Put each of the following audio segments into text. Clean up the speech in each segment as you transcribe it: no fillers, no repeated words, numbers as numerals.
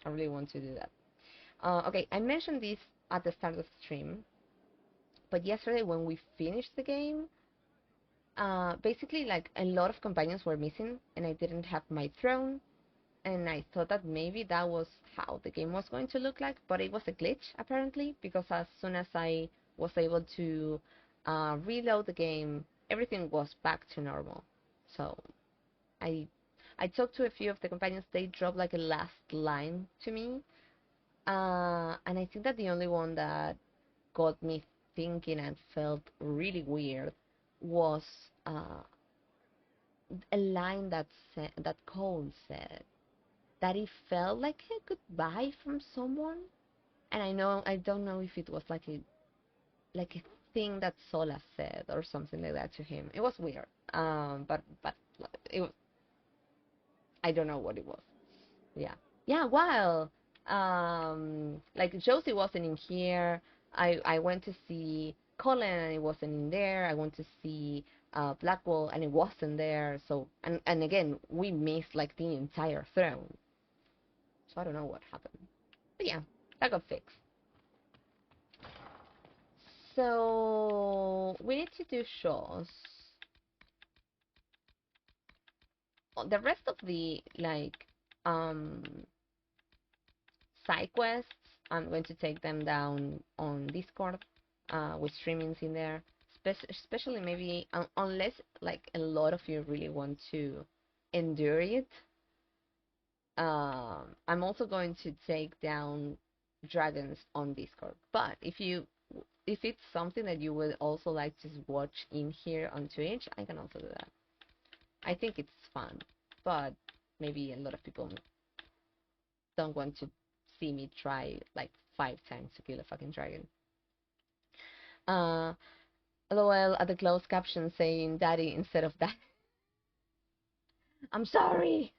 I really want to do that. Okay, I mentioned this at the start of the stream, but yesterday when we finished the game, basically like a lot of companions were missing, and I didn't have my throne, and I thought that maybe that was how the game was going to look like, but it was a glitch apparently, because as soon as I was able to reload the game, everything was back to normal. So I talked to a few of the companions. They dropped like a last line to me, and I think that the only one that got me thinking and felt really weird was a line that Cole said, that it felt like a goodbye from someone. And I don't know if it was like a thing that Sola said or something like that to him. It was weird. But it was, I don't know what it was. Yeah. Yeah, well, like Josie wasn't in here. I went to see Colin and it wasn't in there. I went to see Blackwell and it wasn't there. So and again, we missed like the entire throne. So I don't know what happened. But yeah, that got fixed. So we need to do shows. The rest of the like side quests, I'm going to take them down on Discord with streamings in there. Especially maybe unless like a lot of you really want to endure it. I'm also going to take down dragons on Discord. But if it's something that you would also like to watch in here on Twitch, I can also do that. I think it's fun, but maybe a lot of people don't want to see me try like 5 times to kill a fucking dragon. LOL at the closed caption saying daddy instead of that. I'm sorry.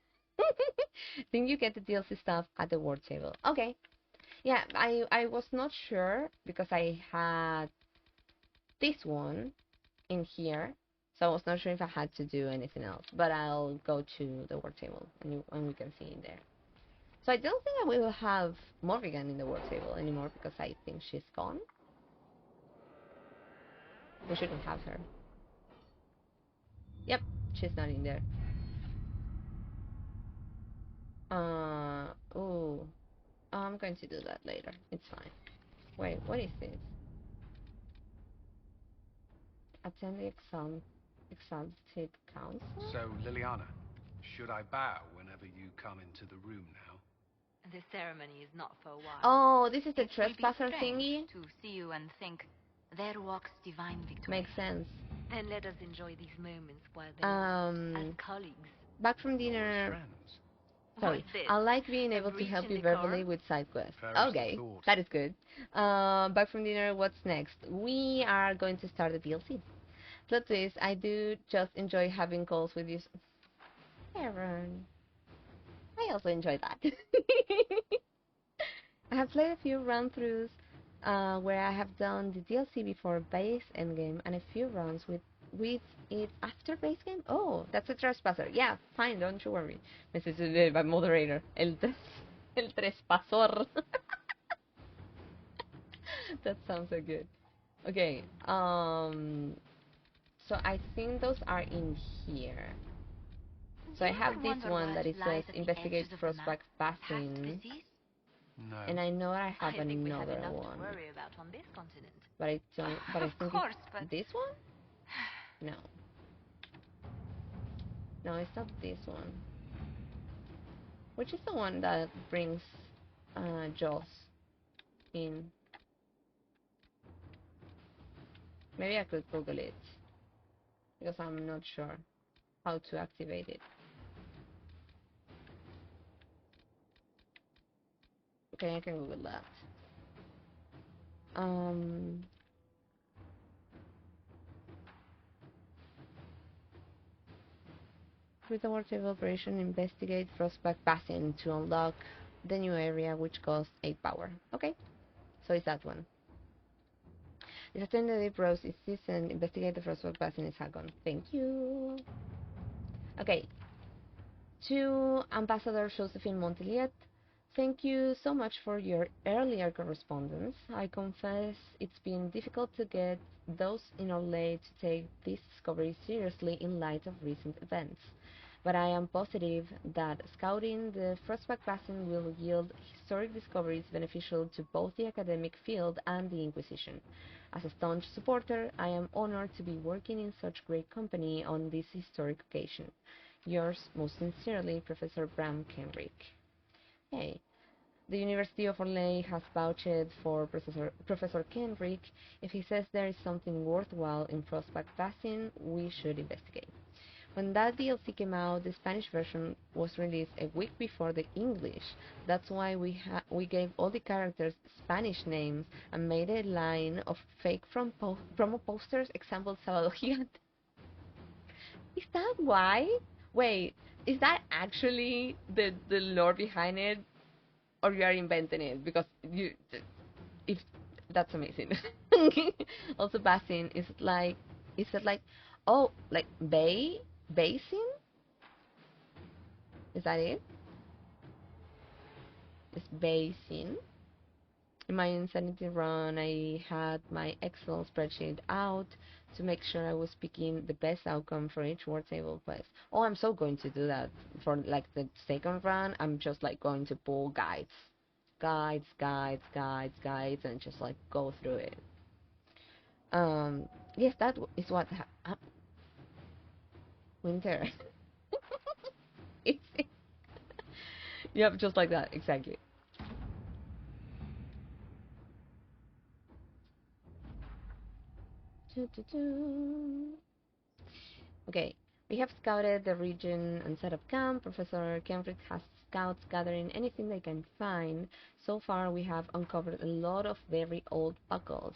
Think you get the DLC stuff at the word table. Okay. Yeah, I was not sure because I had this one in here, so I was not sure if I had to do anything else. But I'll go to the word table and we can see in there. So I don't think that we will have Morrigan in the word table anymore because I think she's gone. We shouldn't have her. Yep, she's not in there. Oh, I'm going to do that later. It's fine. Wait, what is this? Attend the exalted council? So, Liliana, should I bow whenever you come into the room now? The ceremony is not for a while. Oh, this is the It will be trespasser strange thingy? to see you and think, there walks divine Victoria. Makes sense. Then let us enjoy these moments while they last, as colleagues. Back from dinner. Friends. Sorry, I like being able to help you verbally with side quests. Okay, that is good. Back from dinner, what's next? We are going to start the DLC. Plot twist, I do just enjoy having calls with you. Aaron. I also enjoy that. I have played a few run-throughs where I have done the DLC before base endgame and a few runs with it after base game. Oh, that's a trespasser. Yeah, fine, don't you worry. Message by moderator. El trespasor. That sounds so good. Okay, so I think those are in here. So I have this one that it says investigate Frostback Basin. No. And I know I have think we have another enough one. to worry about on this continent. But I don't. But I think it's this one. No. No, it's not this one. Which is the one that brings Jaws in? Maybe I could Google it because I'm not sure how to activate it. Okay, I can Google that. With the work table operation, investigate Frostback Basin to unlock the new area, which costs 8 power. Okay, so it's that one. It's attend the deep rose is this and investigate the Frostback Basin in Hakkon. Thank you. Okay. To Ambassador Josephine Monteliet. Thank you so much for your earlier correspondence. I confess it's been difficult to get those in our lane to take this discovery seriously in light of recent events. But I am positive that scouting the frostback basin will yield historic discoveries beneficial to both the academic field and the Inquisition. As a staunch supporter, I am honored to be working in such great company on this historic occasion. Yours most sincerely, Professor Bram Kenrick. Hey, the University of Orlais has vouched for Professor Kenrick. If he says there is something worthwhile in Frostback Basin, we should investigate. When that DLC came out, the Spanish version was released a week before the English. That's why we gave all the characters Spanish names and made a line of fake promo posters. Example, Salvador Gigante. Is that why? Wait, is that actually the lore behind it, or you are inventing it? Because if that's amazing. Also, basin is it like, oh, like basin? Is that it? It's basin. In my Insanity run, I had my Excel spreadsheet out to make sure I was picking the best outcome for each war table quest. Oh, I'm so going to do that for like the second run. I'm just like going to pull guides, and just like go through it. Yes, that is what winter. It's yep, just like that, exactly. Okay, we have scouted the region and set up camp. Professor Kenfrick has scouts gathering anything they can find. So far, we have uncovered a lot of very old buckles.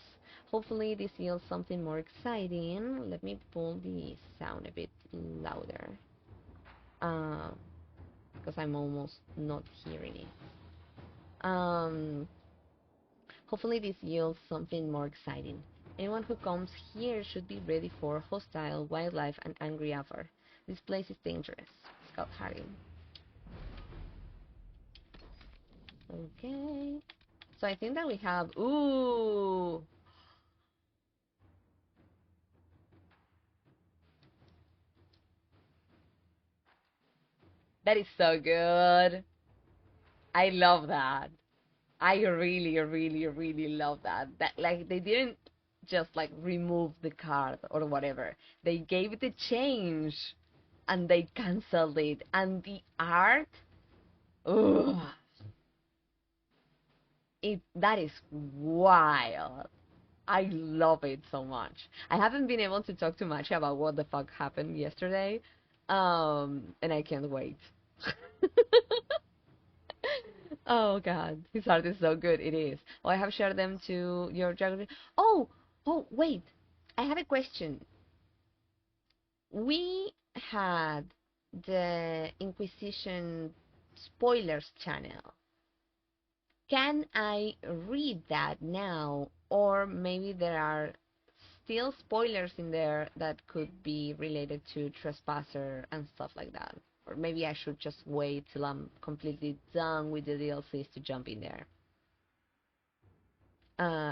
Hopefully, this yields something more exciting. Let me pull the sound a bit louder, because I'm almost not hearing it. Hopefully, this yields something more exciting. Anyone who comes here should be ready for hostile wildlife and angry Avar. This place is dangerous. Scout Harry. Okay. So I think that we have... Ooh! That is so good. I love that. I really, really, really love that. That, like, they didn't just like remove the card or whatever. They gave it a change and they canceled it. And the art, ugh, that is wild. I love it so much. I haven't been able to talk too much about what the fuck happened yesterday, and I can't wait. Oh god, his art is so good. It is. Oh, I have shared them to your geography. Oh, oh, wait. I have a question. We had the Inquisition spoilers channel. Can I read that now? Or maybe there are still spoilers in there that could be related to Trespasser and stuff like that. Or maybe I should just wait till I'm completely done with the DLCs to jump in there.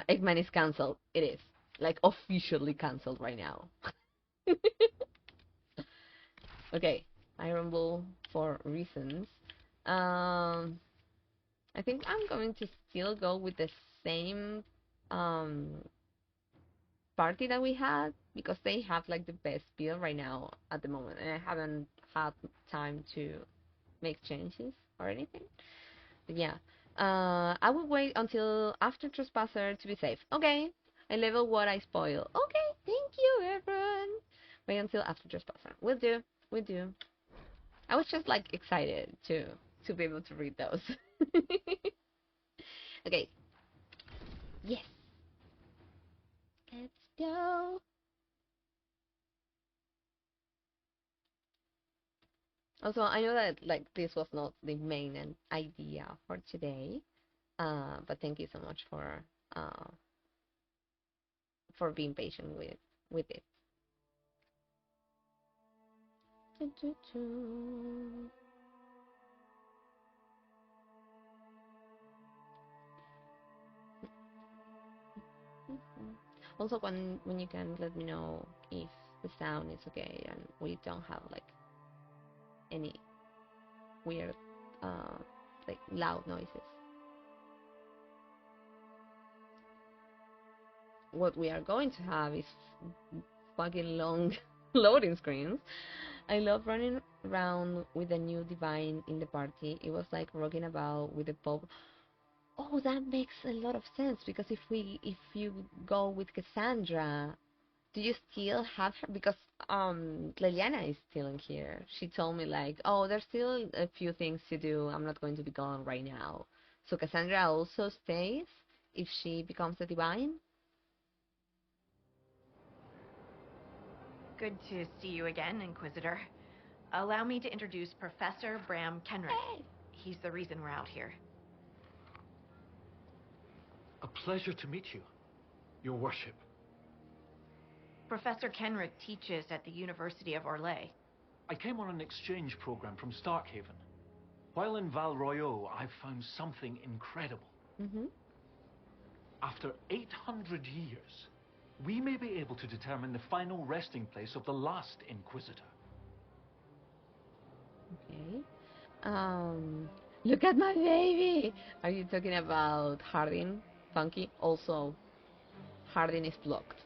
Eggman is cancelled. It is. Like, officially cancelled right now. Okay, Iron Bull for reasons. Um, I think I'm going to still go with the same um, party that we had because they have like the best build right now at the moment, and I haven't had time to make changes or anything. But yeah, I will wait until after Trespasser to be safe. Okay, I level what I spoil. Okay, thank you, everyone. Wait until after Trespasser. We'll do. We'll do. I was just like excited to be able to read those. Okay. Yes. Let's go. Also, I know that like this was not the main idea for today, but thank you so much for being patient with it. Also, when you can let me know if the sound is okay and we don't have like any weird, like loud noises. What we are going to have is fucking long loading screens. I love running around with a new divine in the party. It was like rocking about with the Pope. Oh, that makes a lot of sense because if you go with Cassandra, do you still have her? Because Liliana is still in here. She told me like, oh, there's still a few things to do. I'm not going to be gone right now. So Cassandra also stays if she becomes a divine. Good to see you again, Inquisitor. Allow me to introduce Professor Bram Kenrick. Hey. He's the reason we're out here. A pleasure to meet you, Your Worship. Professor Kenrick teaches at the University of Orlais. I came on an exchange program from Starkhaven. While in Val Royeaux, I found something incredible. After 800 years, we may be able to determine the final resting place of the last Inquisitor. Okay. Look at my baby! Are you talking about Hardin? Funky? Also, Hardin is blocked.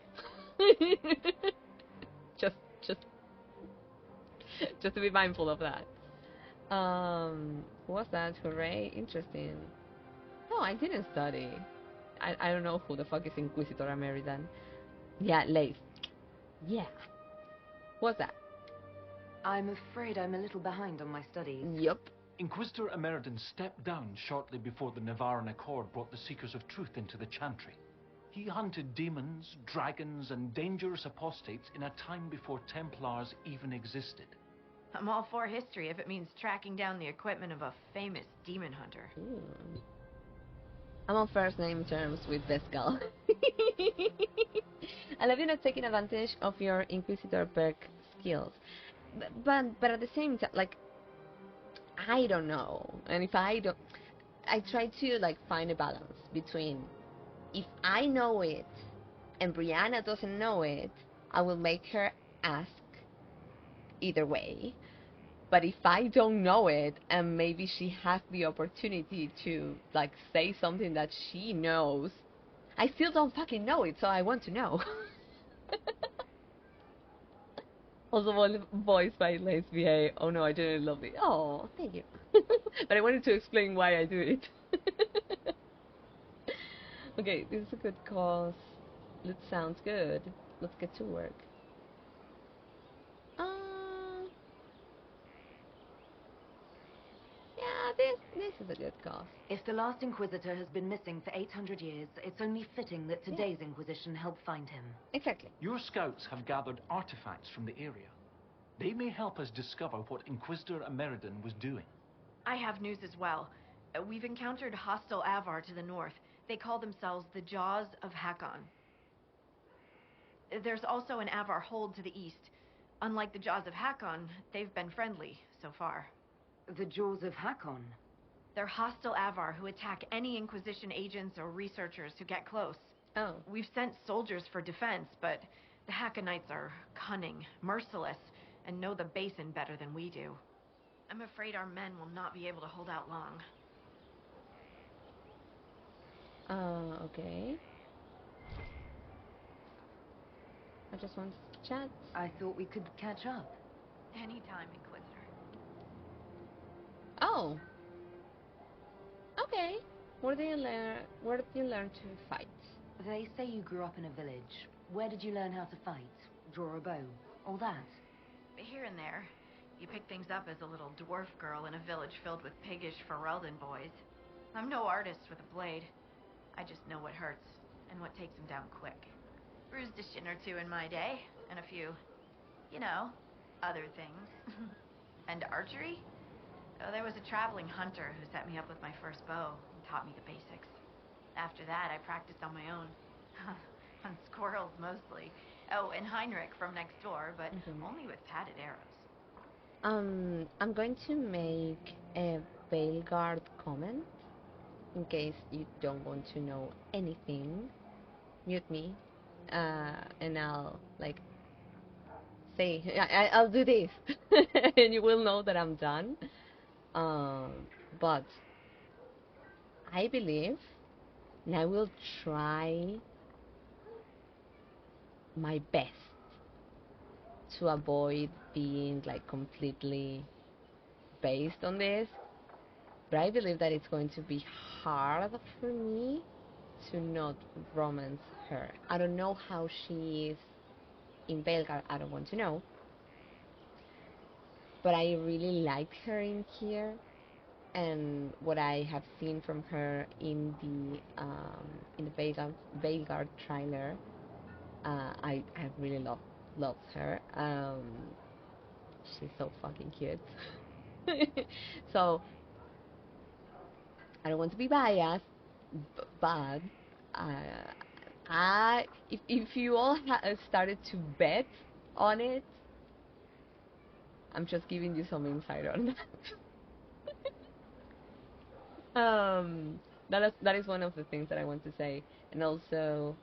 just to be mindful of that. What's that? Hooray! Interesting. No, I didn't study. I don't know who the fuck is Inquisitor Ameridan. Yeah, Leif. Yeah. What's that? I'm afraid I'm a little behind on my studies. Yup. Inquisitor Ameridan stepped down shortly before the Nevaran Accord brought the Seekers of Truth into the Chantry. He hunted demons, dragons, and dangerous apostates in a time before Templars even existed. I'm all for history if it means tracking down the equipment of a famous demon hunter. Ooh. I'm on first name terms with Vescal. I love you not taking advantage of your Inquisitor perk skills. But at the same time, like, I don't know. And if I don't... I try to, like, find a balance between if I know it and Brianna doesn't know it, I will make her ask either way. But if I don't know it and maybe she has the opportunity to like say something that she knows, I still don't fucking know it, so I want to know. Also voiced by Lesbia. Oh no, I didn't love it. Oh, thank you. But I wanted to explain why I do it. Okay, this is a good cause. It sounds good. Let's get to work. Yeah, this is a good cause. If the last Inquisitor has been missing for 800 years, it's only fitting that today's Inquisition help find him. Exactly. Your scouts have gathered artifacts from the area. They may help us discover what Inquisitor Ameridan was doing. I have news as well. We've encountered hostile Avar to the north. They call themselves the Jaws of Hakkon. There's also an Avar hold to the east. Unlike the Jaws of Hakkon, they've been friendly so far. The Jaws of Hakkon? They're hostile Avar who attack any Inquisition agents or researchers who get close. Oh. We've sent soldiers for defense, but the Hakkonites are cunning, merciless, and know the basin better than we do. I'm afraid our men will not be able to hold out long. Okay. I just wanted to chat. I thought we could catch up. Anytime, Inquisitor. Oh. Okay. Where did you learn to fight? They say you grew up in a village. Where did you learn how to fight? Draw a bow? All that? Here and there. You pick things up as a little dwarf girl in a village filled with piggish Ferelden boys. I'm no artist with a blade. I just know what hurts, and what takes them down quick. Bruised a shin or two in my day, and a few, you know, other things. And archery? Oh, there was a traveling hunter who set me up with my first bow and taught me the basics. After that, I practiced on my own. On squirrels, mostly. Oh, and Heinrich from next door, but only with padded arrows. I'm going to make a Veilguard comment. In case you don't want to know anything, mute me and I'll like say I'll do this, and you will know that I'm done. Um, but I believe, and I will try my best to avoid being like completely based on this. But I believe that it's going to be hard for me to not romance her. I don't know how she is in Belgrade, I don't want to know. But I really like her in here, and what I have seen from her in the Belgrade trailer, I really love her. She's so fucking cute. So I don't want to be biased, but if you all started to bet on it, I'm just giving you some insight on that. That is one of the things that I want to say, and also,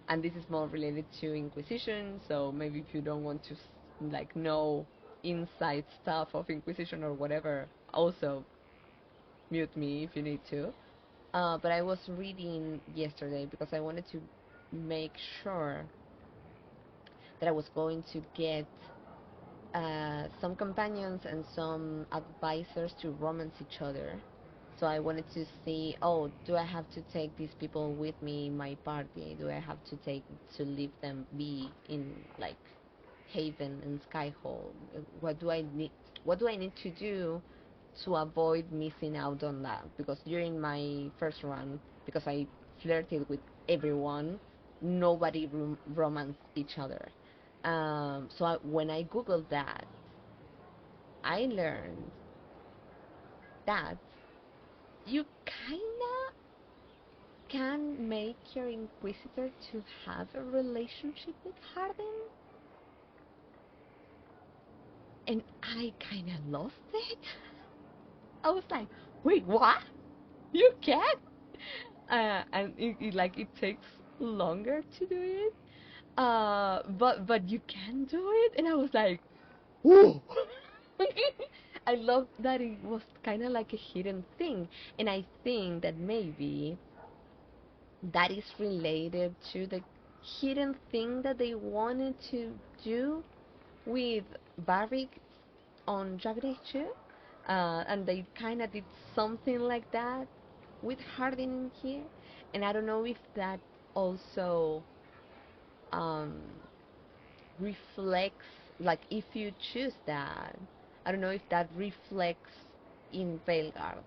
and this is more related to Inquisition. So maybe if you don't want to like know inside stuff of Inquisition or whatever, also mute me if you need to. But I was reading yesterday because I wanted to make sure that I was going to get some companions and some advisors to romance each other. So I wanted to see, oh, do I have to take these people with me in my party? Do I have to leave them be in like Haven and Skyhold? What do I need? What do I need to do to avoid missing out on that? Because during my first run, because I flirted with everyone, nobody romanced each other. So when I googled that, I learned that you kinda can make your Inquisitor to have a relationship with Hardin, and I kinda lost it. I was like, wait, what? You can? And it takes longer to do it. But you can do it, and I was like, whoa. I love that it was kind of like a hidden thing, and I think that maybe that is related to the hidden thing that they wanted to do with Barrick on Dragon Age 2, and they kind of did something like that with Hardin in here, and I don't know if that also um, reflects, like if you choose that, I don't know if that reflects in Veilguard.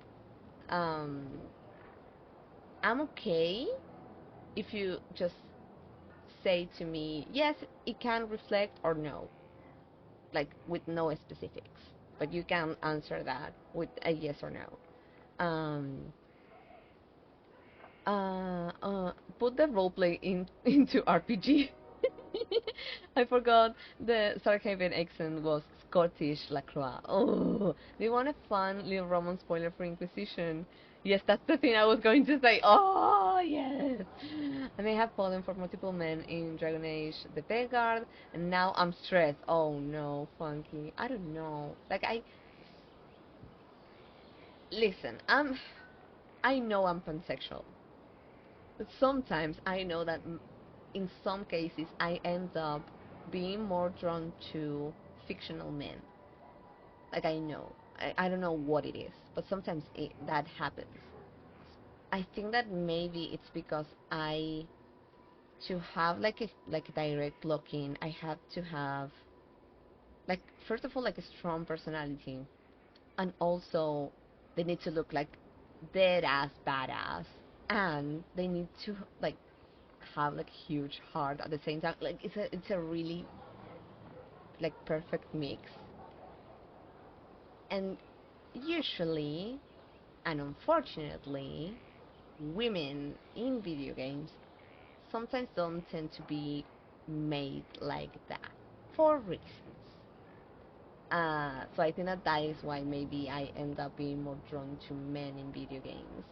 Um, I'm okay if you just say to me, yes, it can reflect, or no, like with no specifics, but you can answer that with a yes or no. Put the roleplay into RPG. I forgot the Sarkhaven accent was Scottish Lacroix. Oh, do you want a fun little Roman spoiler for Inquisition? Yes, that's the thing I was going to say. Oh, yes. I may have fallen for multiple men in Dragon Age the Vanguard, and now I'm stressed. Oh no, Funky. I don't know. Listen, I know I'm pansexual. But sometimes I know that in some cases I end up being more drawn to fictional men. Like I know. I don't know what it is, but sometimes that happens. I think that maybe it's because to have like a direct lock-in, I have to have like, first of all, like a strong personality, and also they need to look like dead ass badass, and they need to like have like huge heart at the same time. Like it's a really like perfect mix. And usually, and unfortunately, women in video games sometimes don't tend to be made like that for reasons. So I think that is why maybe I end up being more drawn to men in video games.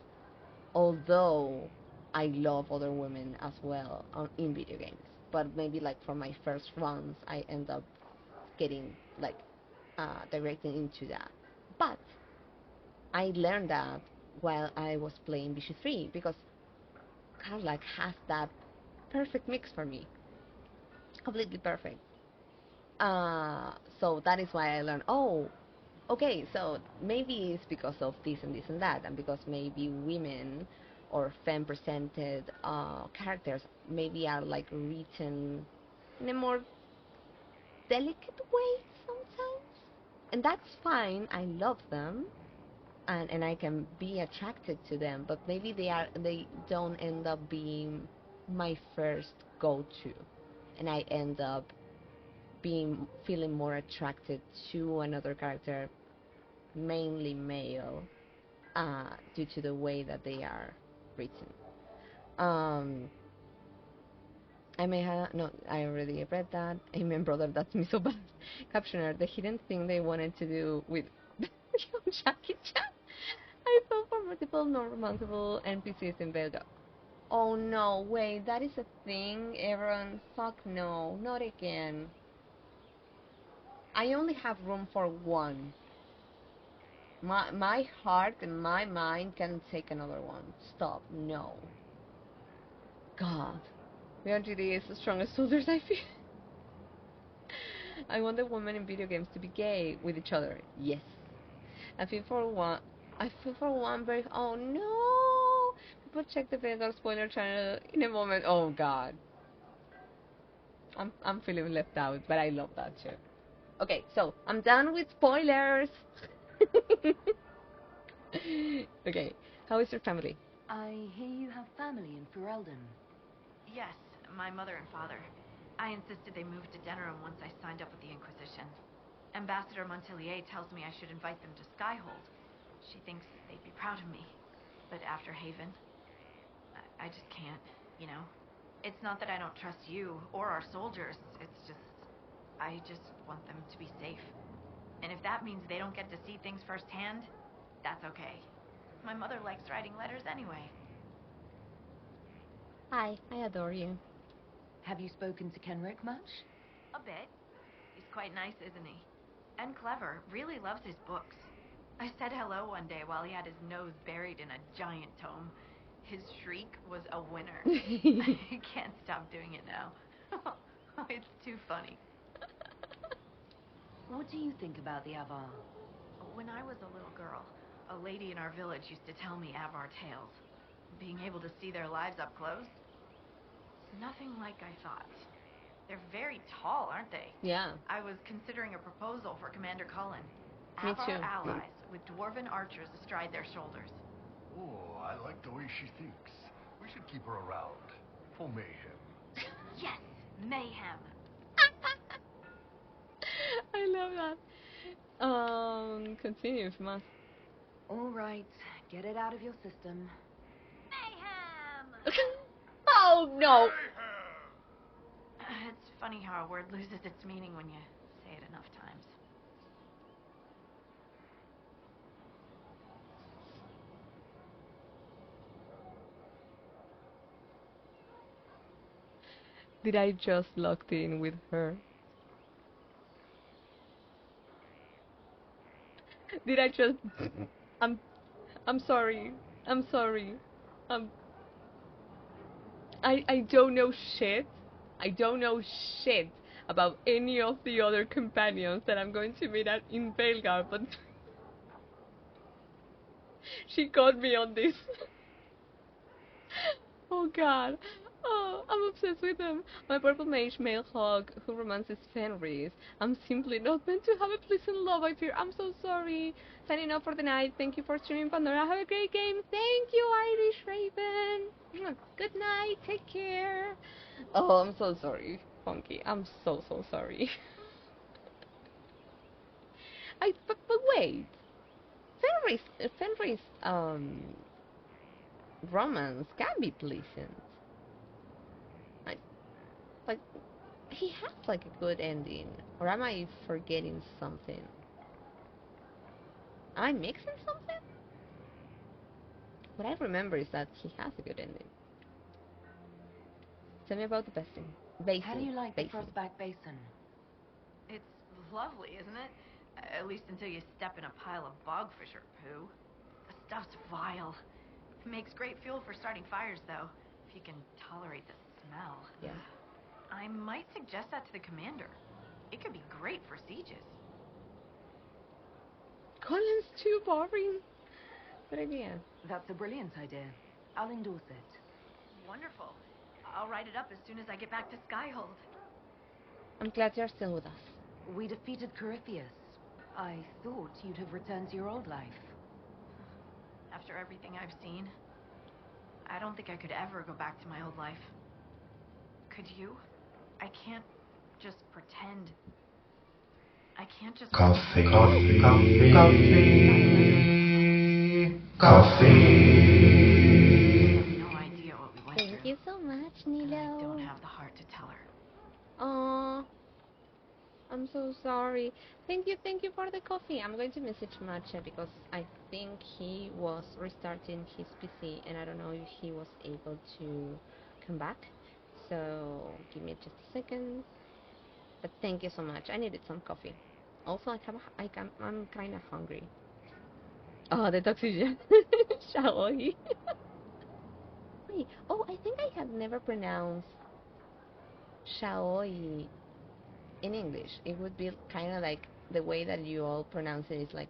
Although I love other women as well in video games. but maybe like for my first runs, I end up getting like directed into that. But I learned that while I was playing BC3 because kind of like has that perfect mix for me, completely perfect. So that is why I learned. Oh, okay. So maybe it's because of this and this and that, and because maybe women or femme-presented characters maybe are like written in a more delicate way sometimes, and that's fine. I love them, and I can be attracted to them, but maybe they don't end up being my first go-to, and I end up feeling more attracted to another character, mainly male, due to the way that they are written. Um, I may have no. I already read that. Amen, brother. That's me so bad. Captioner: the hidden thing they wanted to do with young Jackie Chan. I fell for multiple non-romanceable NPCs in Belga. Oh no, wait, that is a thing, everyone. Fuck no, not again. I only have room for one. My heart and my mind can take another one. Stop, no. God. VOD is the strongest soldiers I feel. I want the women in video games to be gay with each other. Yes. I feel for one very. Oh no! People check the Vegas spoiler channel in a moment. Oh god. I'm feeling left out, but I love that shit. Okay, so I'm done with spoilers. Okay, how is your family? I hear you have family in Ferelden. Yes, my mother and father. I insisted they move to Denerim once I signed up with the Inquisition. Ambassador Montelier tells me I should invite them to Skyhold. She thinks they'd be proud of me. But after Haven, I just can't, you know? It's not that I don't trust you or our soldiers. It's just, I just want them to be safe. And if that means they don't get to see things firsthand, that's okay. My mother likes writing letters anyway. Hi, I adore you. Have you spoken to Kenrick much? A bit. He's quite nice, isn't he? And clever. Really loves his books. I said hello one day while he had his nose buried in a giant tome. His shriek was a winner. I can't stop doing it now. It's too funny. What do you think about the Avar? When I was a little girl, a lady in our village used to tell me Avar tales. Being able to see their lives up close, it's nothing like I thought. They're very tall, aren't they? Yeah. I was considering a proposal for Commander Cullen. Me Avar too. allies with dwarven archers astride their shoulders. Oh, I like the way she thinks. We should keep her around. For mayhem. Yes, mayhem. I love that. Continue if you must. All right, get it out of your system. Mayhem! Oh no! It's funny how a word loses its meaning when you say it enough times. Did I just locked in with her? Did I just... I'm... I'm sorry. I'm sorry. Um... I don't know shit. I don't know shit about any of the other companions that I'm going to meet at in Belgar, but... she caught me on this. Oh god. Oh, I'm obsessed with him. My purple mage male hog who romances Fenris. I'm simply not meant to have a pleasant love, I fear. I'm so sorry. Signing off for the night. Thank you for streaming Pandora. Have a great game. Thank you, Irish Raven. Good night. Take care. Oh, I'm so sorry, Funky. I'm so sorry. But wait. Fenris romance can be pleasant. Like, he has like a good ending. Or am I forgetting something? Am I mixing something? What I remember is that he has a good ending. Tell me about the best thing. How do you like the Basin. Frostback Basin? It's lovely, isn't it? At least until you step in a pile of bogfish or poo. The stuff's vile. It makes great fuel for starting fires, though, if you can tolerate the smell. Yeah. I might suggest that to the commander. It could be great for sieges. Colin's too boring. Good idea. That's a brilliant idea. I'll endorse it. Wonderful. I'll write it up as soon as I get back to Skyhold. I'm glad you're still with us. We defeated Corypheus. I thought you'd have returned to your old life. After everything I've seen, I don't think I could ever go back to my old life. Could you? I can't just pretend. I can't just... Coffee. I have no idea what we went Thank through. you so much, And I don't Nilo. have the heart to tell her. Aww. I'm so sorry. Thank you for the coffee. I'm going to message Matcha because I think he was restarting his PC and I don't know if he was able to come back. So give me just a second. But thank you so much. I needed some coffee. Also, I'm kind of hungry. Oh, the toxicity. Shaoi. Wait. Oh, I think I have never pronounced Shaoi in English. It would be kind of like the way that you all pronounce it is like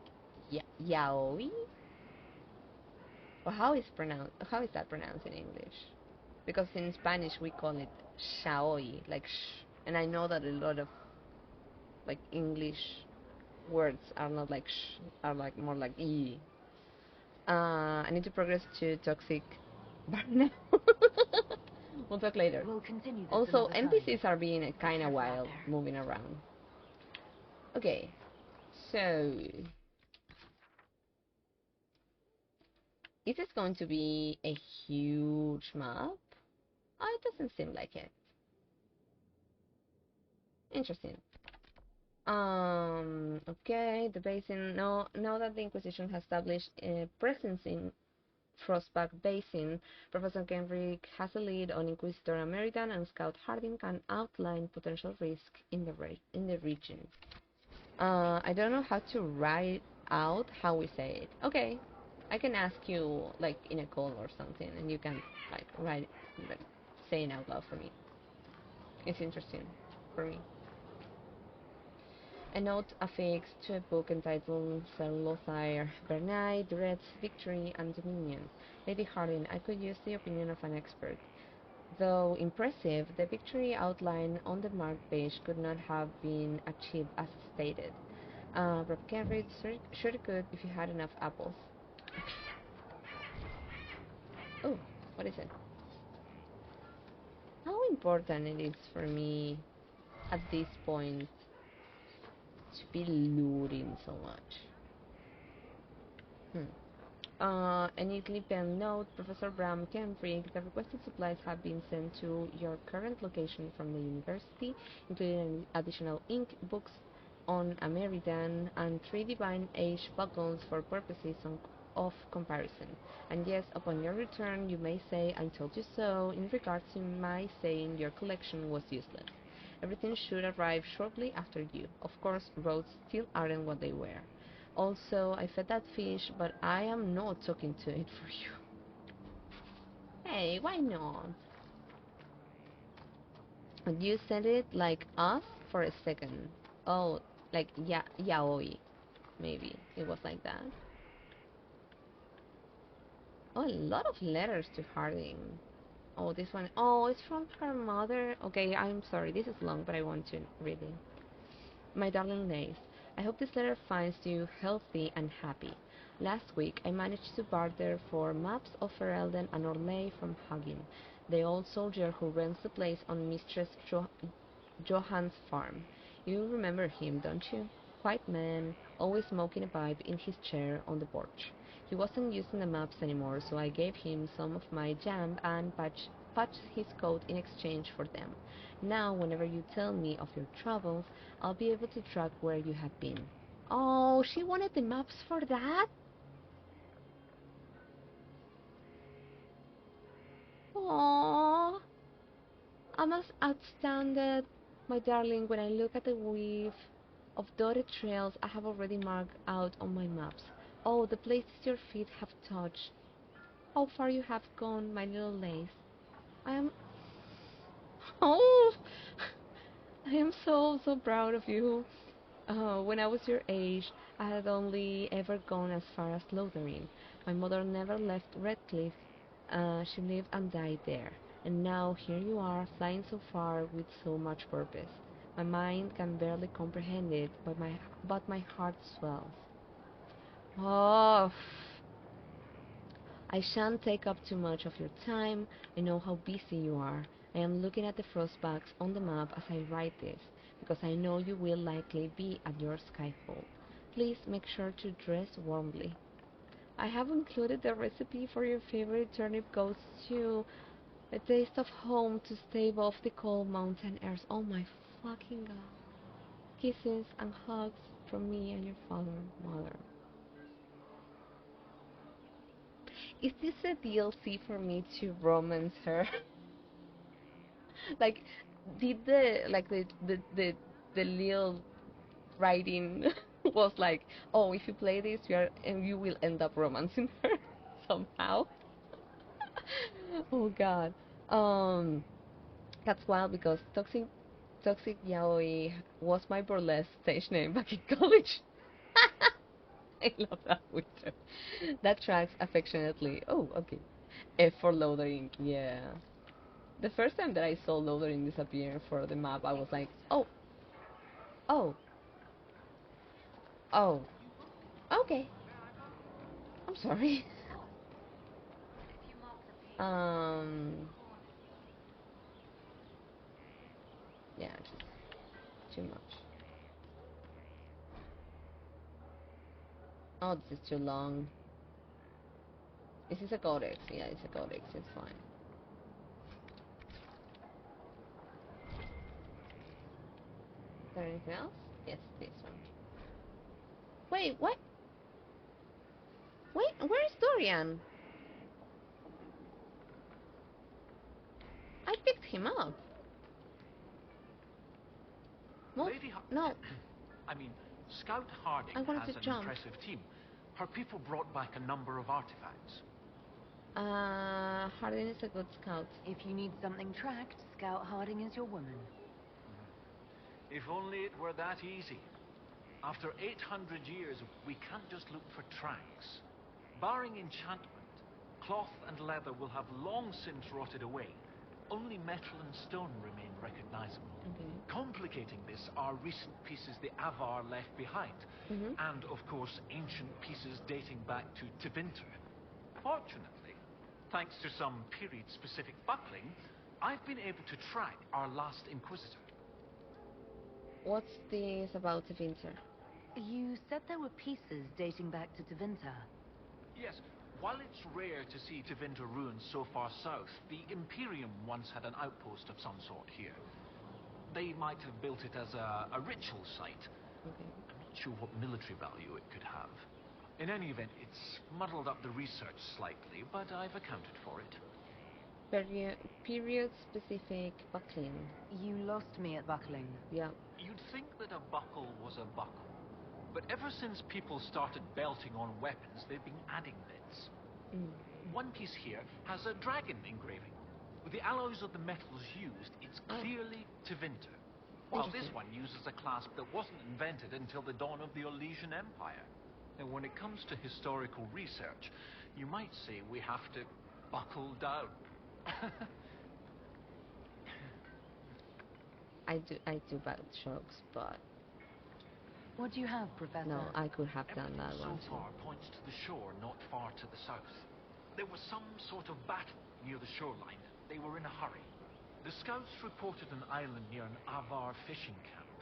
yaoi. Or how is that pronounced in English? Because in Spanish we call it shaoi, like sh. And I know that a lot of like English words are not like sh, are like more like e. I need to progress to toxic burnout. We'll talk later. We'll continue this Also, another time. NPCs are being kind of Careful out wild, there. moving around. Okay, so is this going to be a huge map? Oh, it doesn't seem like it. Interesting. Okay, the basin. Now that the Inquisition has established a presence in Frostback Basin, Professor Kenrick has a lead on Inquisitor Ameridan, and Scout Harding can outline potential risks in the region. I don't know how to write out how we say it. Okay, I can ask you like in a call or something, and you can like write, like, say it out loud for me. It's interesting for me. A note affixed to a book entitled Sir Lothar Bernay, Dread, Victory and Dominion. Lady Harding, I could use the opinion of an expert. Though impressive, the victory outline on the marked page could not have been achieved as stated. Rob Kenrick sure could if you had enough apples. Oh, what is it? How important it is for me at this point to be looting so much. A neatly penned note, Professor Bram Kenrick, the requested supplies have been sent to your current location from the university, including additional ink, books on Ameridan, and 3 Divine Age buckles for purposes of comparison. And yes, upon your return, you may say, I told you so, in regards to my saying your collection was useless. Everything should arrive shortly after you. Of course, roads still aren't what they were. Also, I fed that fish, but I am not talking to it for you. Hey, why not? You said it like us for a second. Oh, like yaoi. Maybe it was like that. Oh, a lot of letters to Harding. Oh, this one. Oh, it's from her mother. Okay, I'm sorry. This is long, but I want to read it. My darling Nace, I hope this letter finds you healthy and happy. Last week, I managed to barter for maps of Ferelden and Orlais from Hugin, the old soldier who runs the place on Mistress Johan's farm. You remember him, don't you? White man, always smoking a pipe in his chair on the porch. He wasn't using the maps anymore, so I gave him some of my jam and patched his coat in exchange for them. Now, whenever you tell me of your travels, I'll be able to track where you have been. Oh, she wanted the maps for that? Aww. I'm as outstanded, my darling, when I look at the weave of dotted trails I have already marked out on my maps. Oh, the places your feet have touched. How far you have gone, my little lace. I am... Oh! I am so proud of you. When I was your age, I had only ever gone as far as Lothering. My mother never left Redcliffe. She lived and died there. And now here you are, flying so far with so much purpose. My mind can barely comprehend it, but my heart swells. Oh, I shan't take up too much of your time. I know how busy you are. I am looking at the frostmarks on the map as I write this, because I know you will likely be at your skyfall. Please make sure to dress warmly. I have included the recipe for your favorite turnip goat stew. A taste of home to stay above the cold mountain airs. Oh my fucking god. Kisses and hugs from me and your father, mother. Is this a DLC for me to romance her? Like, did the little writing was like, oh, if you play this, you will end up romancing her somehow. Oh god. Um, that's wild because Toxic Yaoi was my burlesque stage name back in college. I love that winter. That tracks affectionately. Oh, okay. F for Lothering, yeah. The first time that I saw Lothering disappear for the map, I was like, oh, oh, oh, okay. I'm sorry. Um, yeah, just too much. Oh, this is too long. This is a codex. Yeah, it's a codex. It's fine. Is there anything else? Yes, this one. Wait, what? Wait, where is Dorian? I picked him up. No. I mean, Scout Harding has an impressive team. Her people brought back a number of artifacts. Harding is a good scout. If you need something tracked, Scout Harding is your woman. If only it were that easy. After 800 years, we can't just look for tracks. Barring enchantment, cloth and leather will have long since rotted away. Only metal and stone remain recognizable. Okay. Complicating this are recent pieces the Avar left behind, and of course ancient pieces dating back to Tevinter. Fortunately, thanks to some period-specific buckling, I've been able to track our last Inquisitor. What's this about Tevinter? You said there were pieces dating back to Tevinter. Yes. While it's rare to see Tevinter ruins so far south, the Imperium once had an outpost of some sort here. They might have built it as a ritual site. Okay. I'm not sure what military value it could have. In any event, it's muddled up the research slightly, but I've accounted for it. Period-specific buckling. You lost me at buckling. Yeah. You'd think that a buckle was a buckle. But ever since people started belting on weapons, they've been adding bits. One piece here has a dragon engraving. With the alloys of the metals used, it's clearly Tevinter. While this one uses a clasp that wasn't invented until the dawn of the Orlesian Empire. And when it comes to historical research, you might say we have to buckle down. I do bad jokes, but... What do you have, Professor? No, I could have done that one so far points to the shore not far to the south. There was some sort of battle near the shoreline. They were in a hurry. The scouts reported an island near an Avar fishing camp,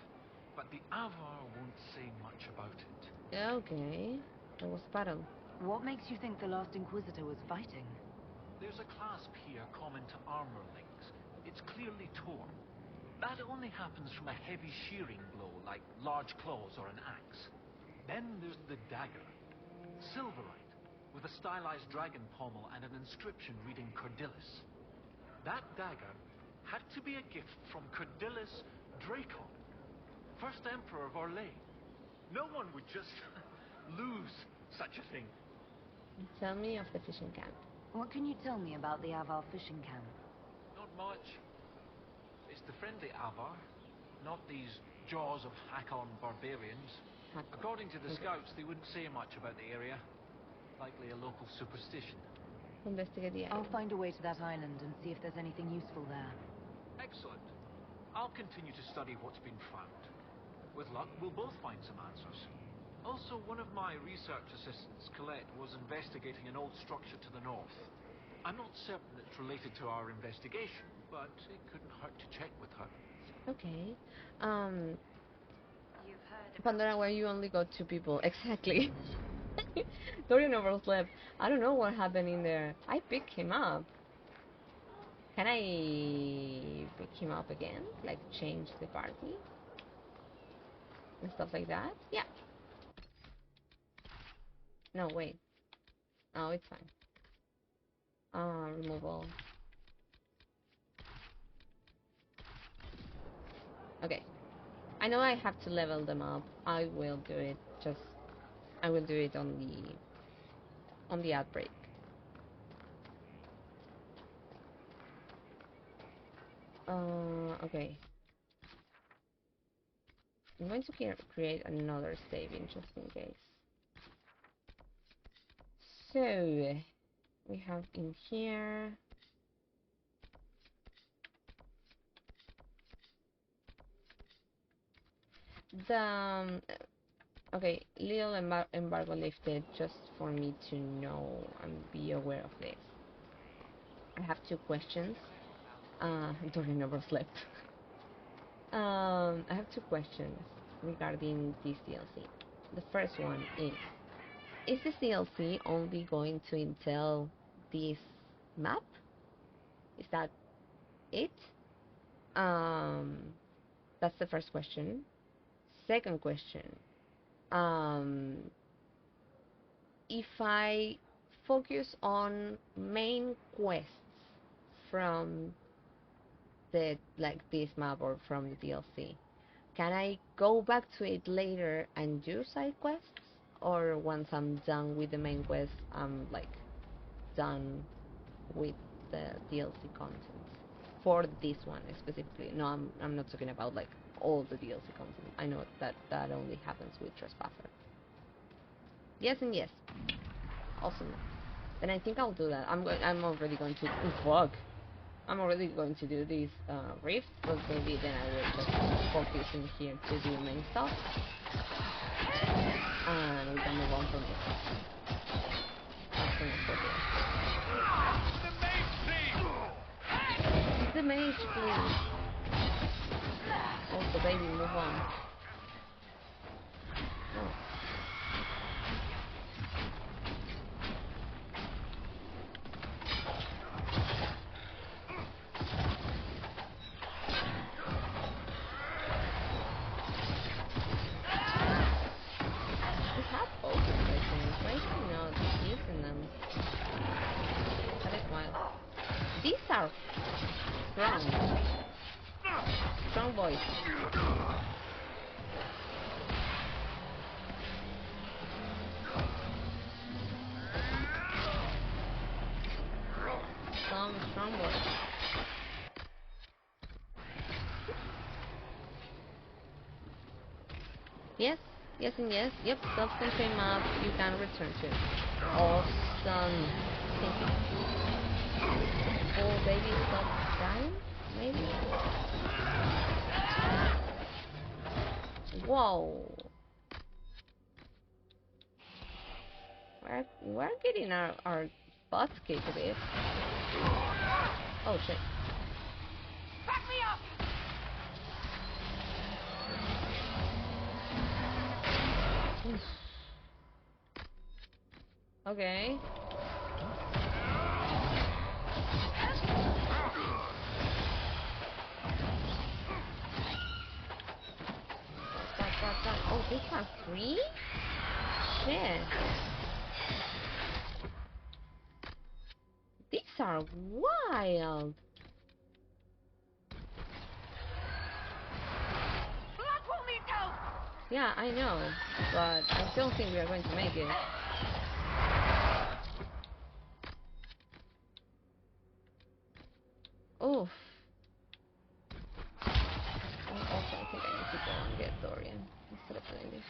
but the Avar won't say much about it. Okay, there was battle. What makes you think the last Inquisitor was fighting? There's a clasp here common to armor links. It's clearly torn. That only happens from a heavy shearing blow, like large claws or an axe. Then there's the dagger. Silverite, with a stylized dragon pommel and an inscription reading Cordilis. That dagger had to be a gift from Cordillus Dracon, first emperor of Orlais. No one would just lose such a thing. Tell me of the fishing camp. What can you tell me about the Avar fishing camp? Not much. It's the friendly Avar, not these Jaws of Hakkon barbarians. According to the scouts, they wouldn't say much about the area. Likely a local superstition. Investigate the I'll island. find a way to that island and see if there's anything useful there. Excellent. I'll continue to study what's been found. With luck, we'll both find some answers. Also, one of my research assistants, Colette, was investigating an old structure to the north. I'm not certain it's related to our investigation, but it couldn't hurt to check with her. Okay. You've heard Pandora, where you only got 2 people. Exactly. Dorian overslept. I don't know what happened in there. I picked him up. Can I pick him up again? Like change the party? And stuff like that? Yeah. No, wait. Oh, it's fine. Removal. Okay. I know I have to level them up. I will do it. I will do it on the outbreak. Okay. I'm going to create another saving just in case. So we have in here the okay, little embargo lifted, just for me to know and be aware of this. I have 2 questions. Dorian never slept. I have 2 questions regarding this DLC. The first one is this DLC only going to entail this map? Is that it? That's the first question. Second question. If I focus on main quests from this map or from the DLC, can I go back to it later and do side quests? Or once I'm done with the main quest, I'm like done with the DLC content for this one specifically? No, I'm not talking about like all the DLC content. I know that only happens with Trespasser. Yes and yes. Awesome. Then I think I'll do that. I'm already going to I'm already going to do these rifts, but maybe then I will just focus in here to do main stuff, and we can move on from this. As soon as possible. The mage, please. Also, baby, move on. Oh. These are strong boys. Strong boys. Yes, yes and yes. Yep, self-contained map you can return to. Awesome. Thank you. Oh, baby, stop dying? Maybe? Whoa. We're getting our butts kicked a bit. Oh, shit. Back me up! Okay. Oh, these are free? Shit. These are wild. Yeah, I know, but I don't think we are going to make it. Oof. I also think I need to go and get Dorian instead of Lily.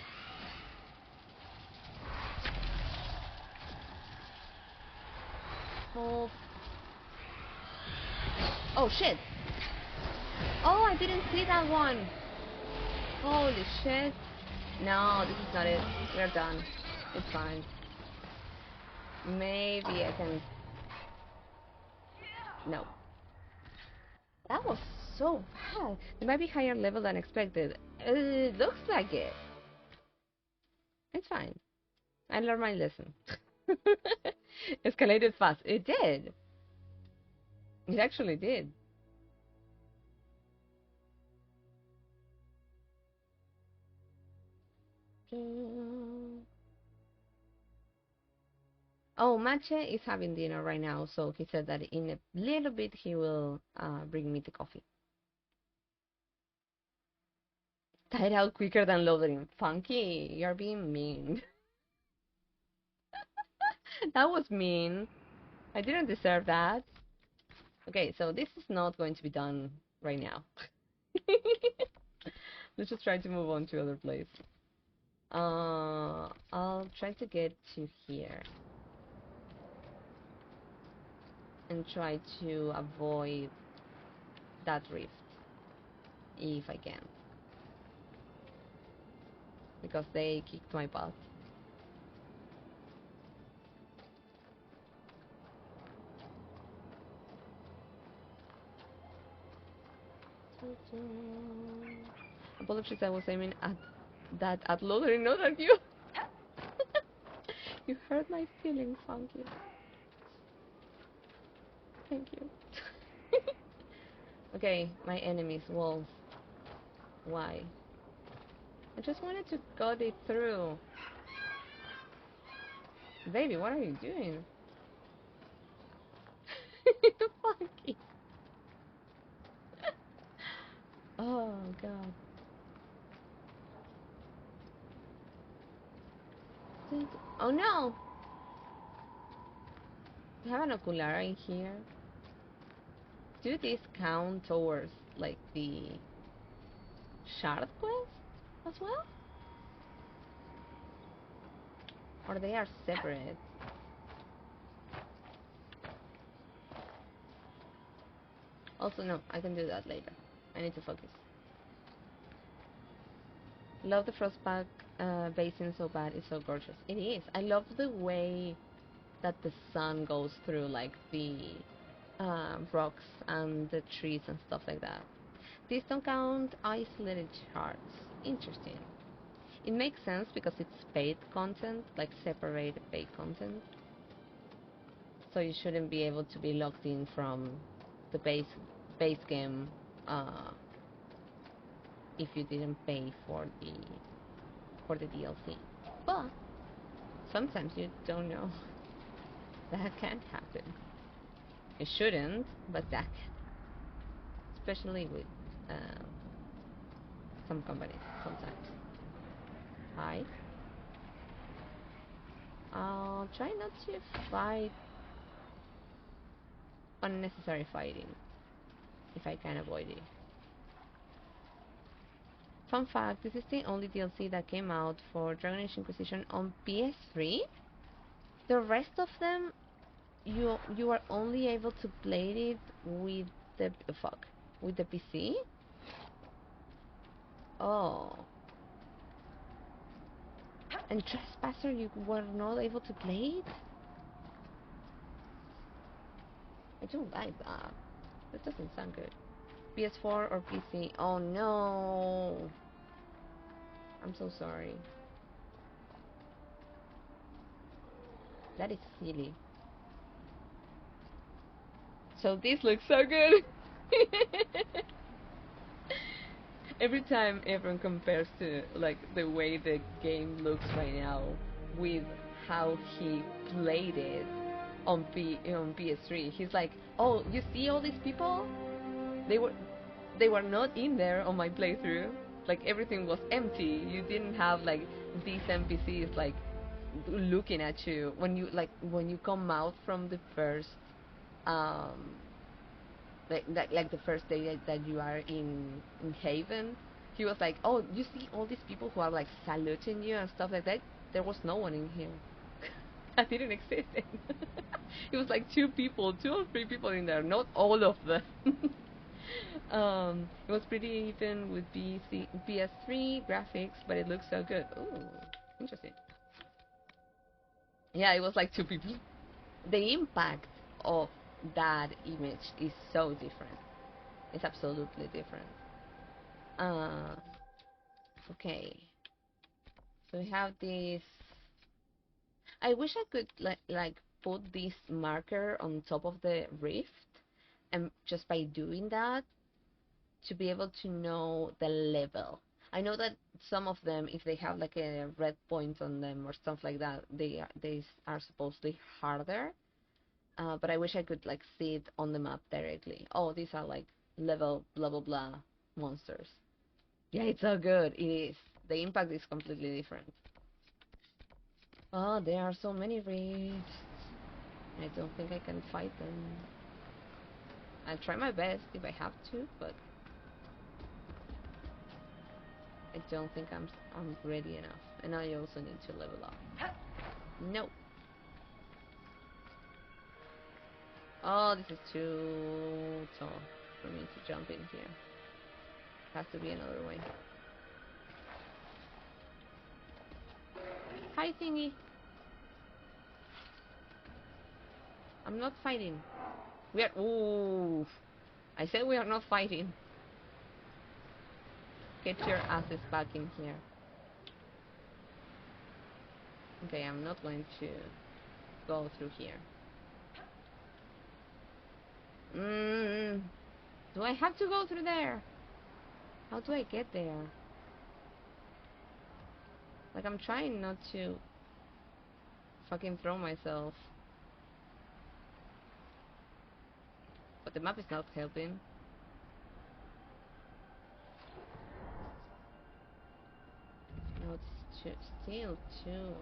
Oh. Oh shit! Oh, I didn't see that one! Holy shit! No, this is not it. We're done. It's fine. Maybe I can... No. That was so bad. It might be higher level than expected. It looks like it. It's fine. I learned my lesson. Escalated fast. It did. It actually did. Oh, Mache is having dinner right now, so he said that in a little bit he will bring me the coffee. Tied out quicker than loading. Funky, you're being mean. That was mean. I didn't deserve that. Okay, so this is not going to be done right now. Let's just try to move on to other place. I'll try to get to here. And try to avoid that rift. If I can. Because they kicked my butt. Apologies, I was aiming at that at loader, not at you. You hurt my feelings, Funky. Thank you. Okay, my enemies, wolves. Why? I just wanted to cut it through. Baby, what are you doing? Funky. Oh, God. Oh, no! Do you have an oculara in here? Do these count towards, like, the shard quest as well? Or they are separate? Also, no, I can do that later. I need to focus. Love the Frostback basin so bad. It's so gorgeous. It is. I love the way that the sun goes through, like, the rocks and the trees and stuff like that. These don't count isolated charts. Interesting. It makes sense because it's paid content, like separated paid content. So you shouldn't be able to be logged in from the base game if you didn't pay for the DLC. But sometimes you don't know. That can happen. It shouldn't, but that can. Especially with some companies sometimes. Hi. I'll try not to fight unnecessary fighting if I can avoid it. Fun fact, this is the only DLC that came out for Dragon Age Inquisition on PS3. The rest of them, you are only able to play it with the with the PC. Oh. And Trespasser, you were not able to play it? I don't like that. That doesn't sound good. PS4 or PC? Oh no! I'm so sorry. That is silly. So this looks so good! Every time everyone compares to, like, the way the game looks right now with how he played it on PS3, he's like, oh, you see all these people? They were not in there on my playthrough. Like everything was empty. You didn't have like these NPCs like looking at you when you come out from the first um like the first day that you are in Haven. He was like, oh, you see all these people who are like saluting you and stuff like that. There was no one in here. I didn't exist. It was like two or three people in there, not all of them. It was pretty even with PS3 graphics, but it looks so good. Ooh, interesting. Yeah, it was like two people. The impact of that image is so different. It's absolutely different. Okay. So we have this. I wish I could like put this marker on top of the rift, and just by doing that, to be able to know the level. I know that some of them, if they have like a red point on them or stuff like that, they are supposedly harder. But I wish I could like see it on the map directly. Oh, these are like level blah blah blah monsters. Yeah, it's so good. It is. The impact is completely different. Oh, there are so many rifts. I don't think I can fight them. I'll try my best if I have to, but I don't think I'm ready enough. And I also need to level up. No. Oh, this is too tall for me to jump in here. Has to be another way. Hi, thingy. I'm not fighting. We are. Ooh. I said we are not fighting. Get your asses back in here. Okay, I'm not going to go through here. Do I have to go through there? How do I get there? Like, I'm trying not to fucking throw myself. But the map is not helping. No, it's still too...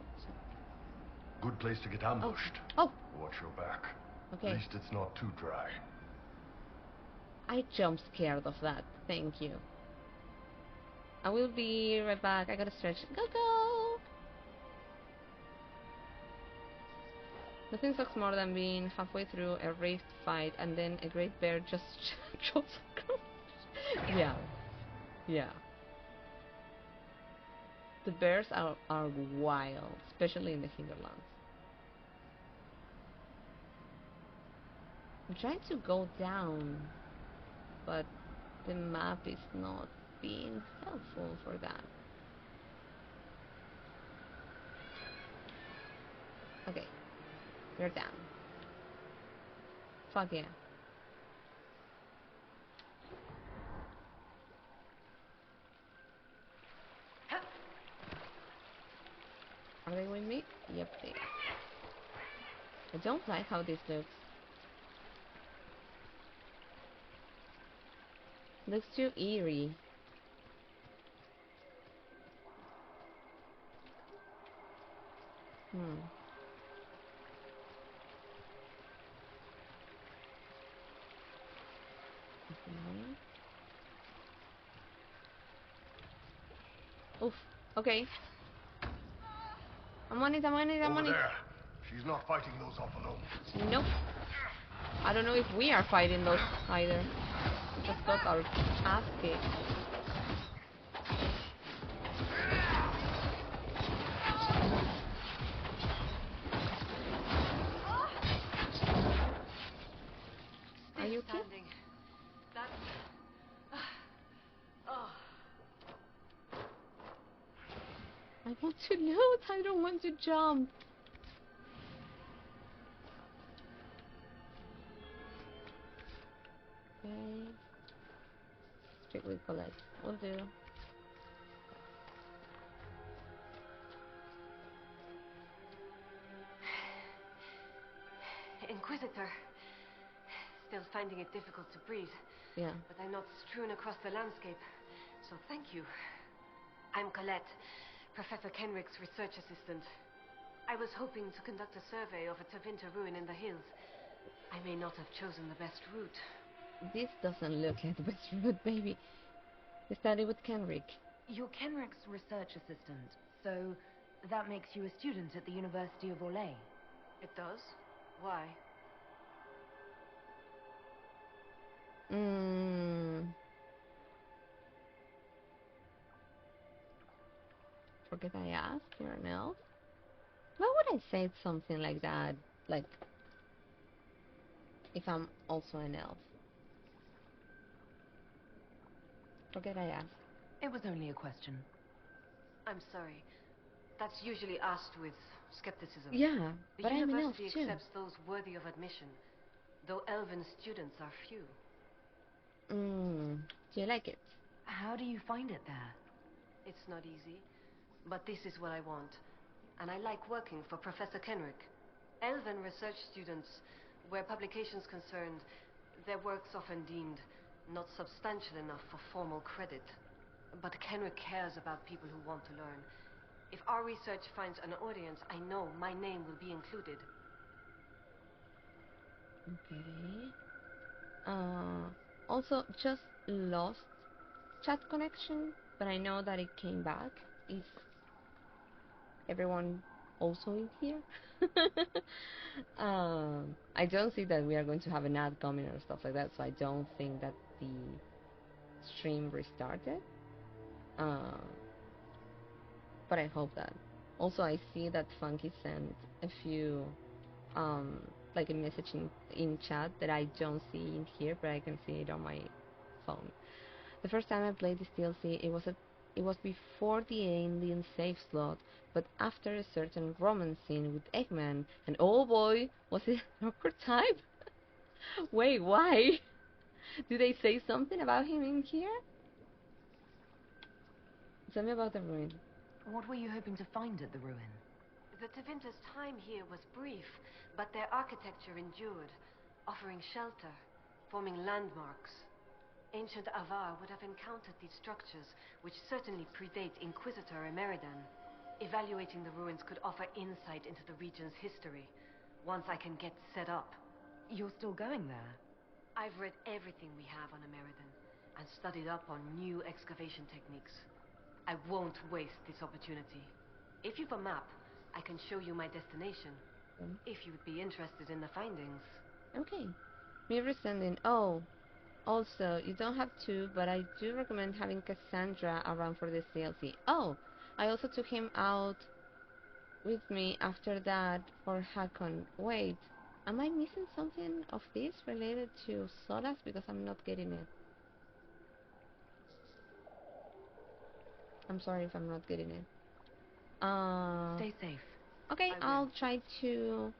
Good place to get ambushed. Oh! Watch your back. Okay. At least it's not too dry. I jump scared of that. Thank you. I will be right back. I gotta stretch. Go! Nothing sucks more than being halfway through a rift fight and then a great bear just drops across. Yeah. The bears are wild, especially in the hinterlands. I'm trying to go down, but the map is not being helpful for that. Okay, we're down. Fuck yeah. Are they with me? Yep, they are. I don't like how this looks. Looks too eerie. Oof. Okay. I'm on it. Over there. She's not fighting those off alone. Nope. I don't know if we are fighting those either. We just got our ass kicked. Are you okay? I want to loot. I don't want to jump. Okay. Strictly collect. Will do. Inquisitor. Still finding it difficult to breathe. Yeah. But I'm not strewn across the landscape. So thank you. I'm Colette, Professor Kenrick's research assistant. I was hoping to conduct a survey of a Tevinter ruin in the hills. I may not have chosen the best route. This doesn't look like the best route, baby. You study with Kenrick. You're Kenrick's research assistant, so that makes you a student at the University of Orlais. It does? Why? Forget I asked. You're an elf? Why would I say something like that? Like, if I'm also an elf? Forget I asked. It was only a question. I'm sorry. That's usually asked with skepticism. Yeah, The but I'm an elf university too. accepts those worthy of admission, though elven students are few. Do you like it? How do you find it there? It's not easy, but this is what I want. And I like working for Professor Kenrick. Elven research students, where publications concerned, their work's often deemed not substantial enough for formal credit. But Kenrick cares about people who want to learn. If our research finds an audience, I know my name will be included. Okay. Also, just lost chat connection, but I know that it came back. Is everyone also in here? I don't see that we are going to have an ad coming or stuff like that, so I don't think that the stream restarted. But I hope that. Also, I see that Funky sent a few, like a message in chat that I don't see in here, but I can see it on my phone. The first time I played this DLC, it was before the alien save slot, but after a certain romance scene with Eggman, and oh boy, was it an awkward time? Wait, why? Did they say something about him in here? Tell me about the ruin. What were you hoping to find at the ruin? The Tevinter's time here was brief, but their architecture endured, offering shelter, forming landmarks. Ancient Avar would have encountered these structures, which certainly predate Inquisitor Ameridan. Evaluating the ruins could offer insight into the region's history, once I can get set up. You're still going there? I've read everything we have on Ameridan, and studied up on new excavation techniques. I won't waste this opportunity. If you've a map, I can show you my destination, if you would be interested in the findings. Okay. Mirror sending. Oh, also, you don't have to, but I do recommend having Cassandra around for this DLC. Oh, I also took him out with me after that for Hakkon. Wait, am I missing something of this related to Solas? Because I'm not getting it. I'm sorry if I'm not getting it. Stay safe. Okay, I'll try to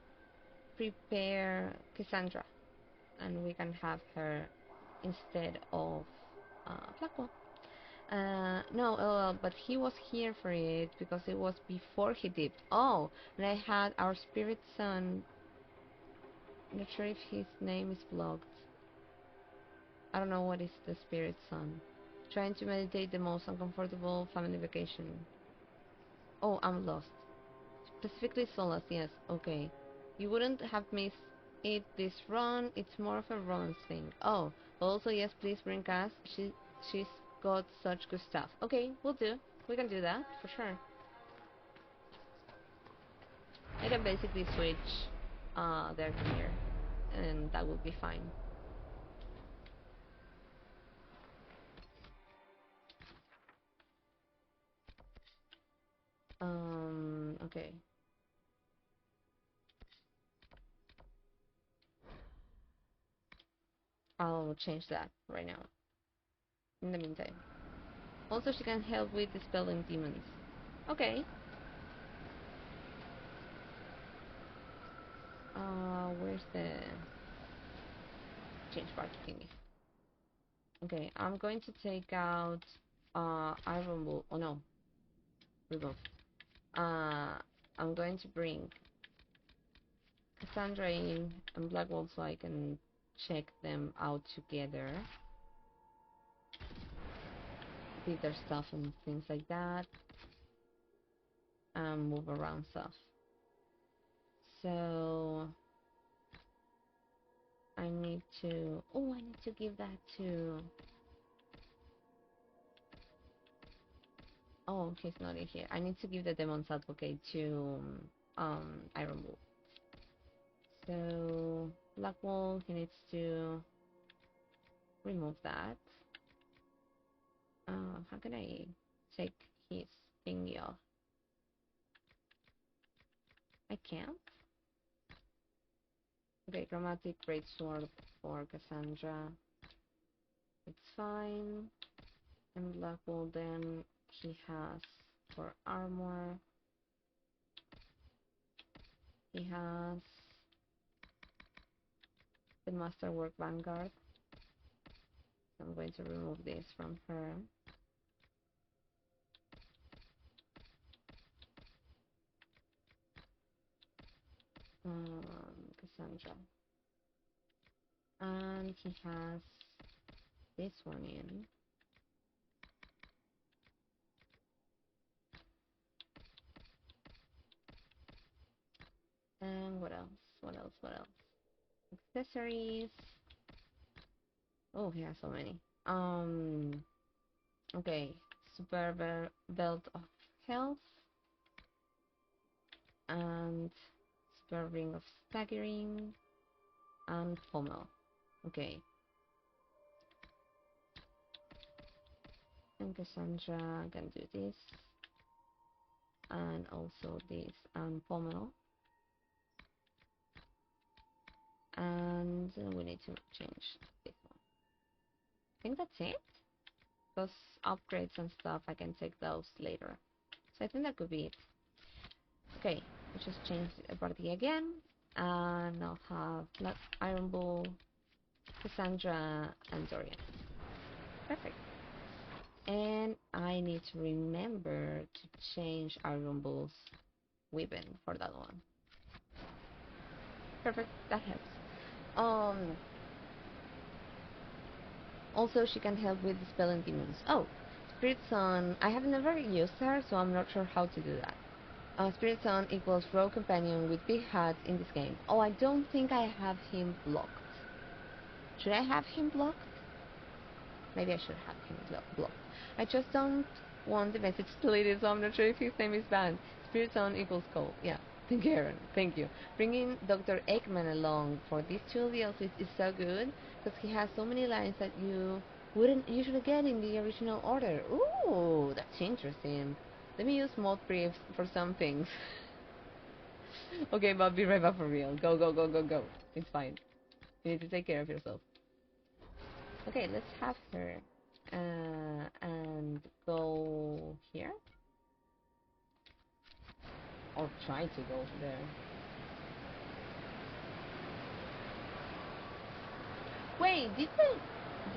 prepare Cassandra, and we can have her instead of Flaco. No, but he was here for it because it was before he dipped. Oh, and I had our spirit son. Not sure if his name is blocked. I don't know what is the spirit son. Trying to meditate the most uncomfortable family vacation. Oh, I'm lost. Specifically Solas, yes, okay. You wouldn't have missed it this run, it's more of a romance thing. Oh, also yes, please bring Cass. She's got such good stuff. Okay, we'll do. We can do that, for sure. I can basically switch their gear, and that will be fine. Okay. I'll change that right now. In the meantime. Also, she can help with dispelling demons. Okay. Where's the change party thingy? Okay, I'm going to take out Iron Bull. Oh no, remove. I'm going to bring Cassandra in and Blackwall so I can check them out together. pick their stuff and things like that, and move around stuff. So I need to, I need to give that to, he's not in here. I need to give the Demon's Advocate to Iron Bull. So Blackwall, he needs to remove that. How can I take his thingy off? I can't. Okay, Chromatic Greatsword for Cassandra. It's fine. And Blackwall then he has for armor. He has the Masterwork Vanguard. So I'm going to remove this from her. Cassandra. And he has this one in. And what else? What else? What else? Accessories. Oh, he has so many. Okay. Super Belt of Health. And Super Ring of Staggering. And Pommel. Okay. And Cassandra can do this. And also this and Pommel. And we need to change this one. I think that's it. Those upgrades and stuff, I can take those later. So I think that could be it. Okay, let's just change the party again. And I'll have Black Iron Bull, Cassandra, and Dorian. Perfect. And I need to remember to change Iron Bull's weapon for that one. Perfect, that helps. Also, she can help with dispelling demons. Oh, Spirit Son. I have never used her, so I'm not sure how to do that. Spirit Son equals rogue companion with big hats in this game. Oh, I don't think I have him blocked. Should I have him blocked? Maybe I should have him blocked. I just don't want the message deleted, so I'm not sure if his name is banned. Spirit Son equals Cole. Yeah. Thank you, Aaron. Thank you. Bringing Dr. Eggman along for these two DLCs is so good, because he has so many lines that you wouldn't usually get in the original order. Ooh, that's interesting. Let me use mod briefs for some things. Okay, but be right back for real. Go, go, go, go, go. It's fine. You need to take care of yourself. Okay, let's have her. And go here. Or try to go there. Wait, did the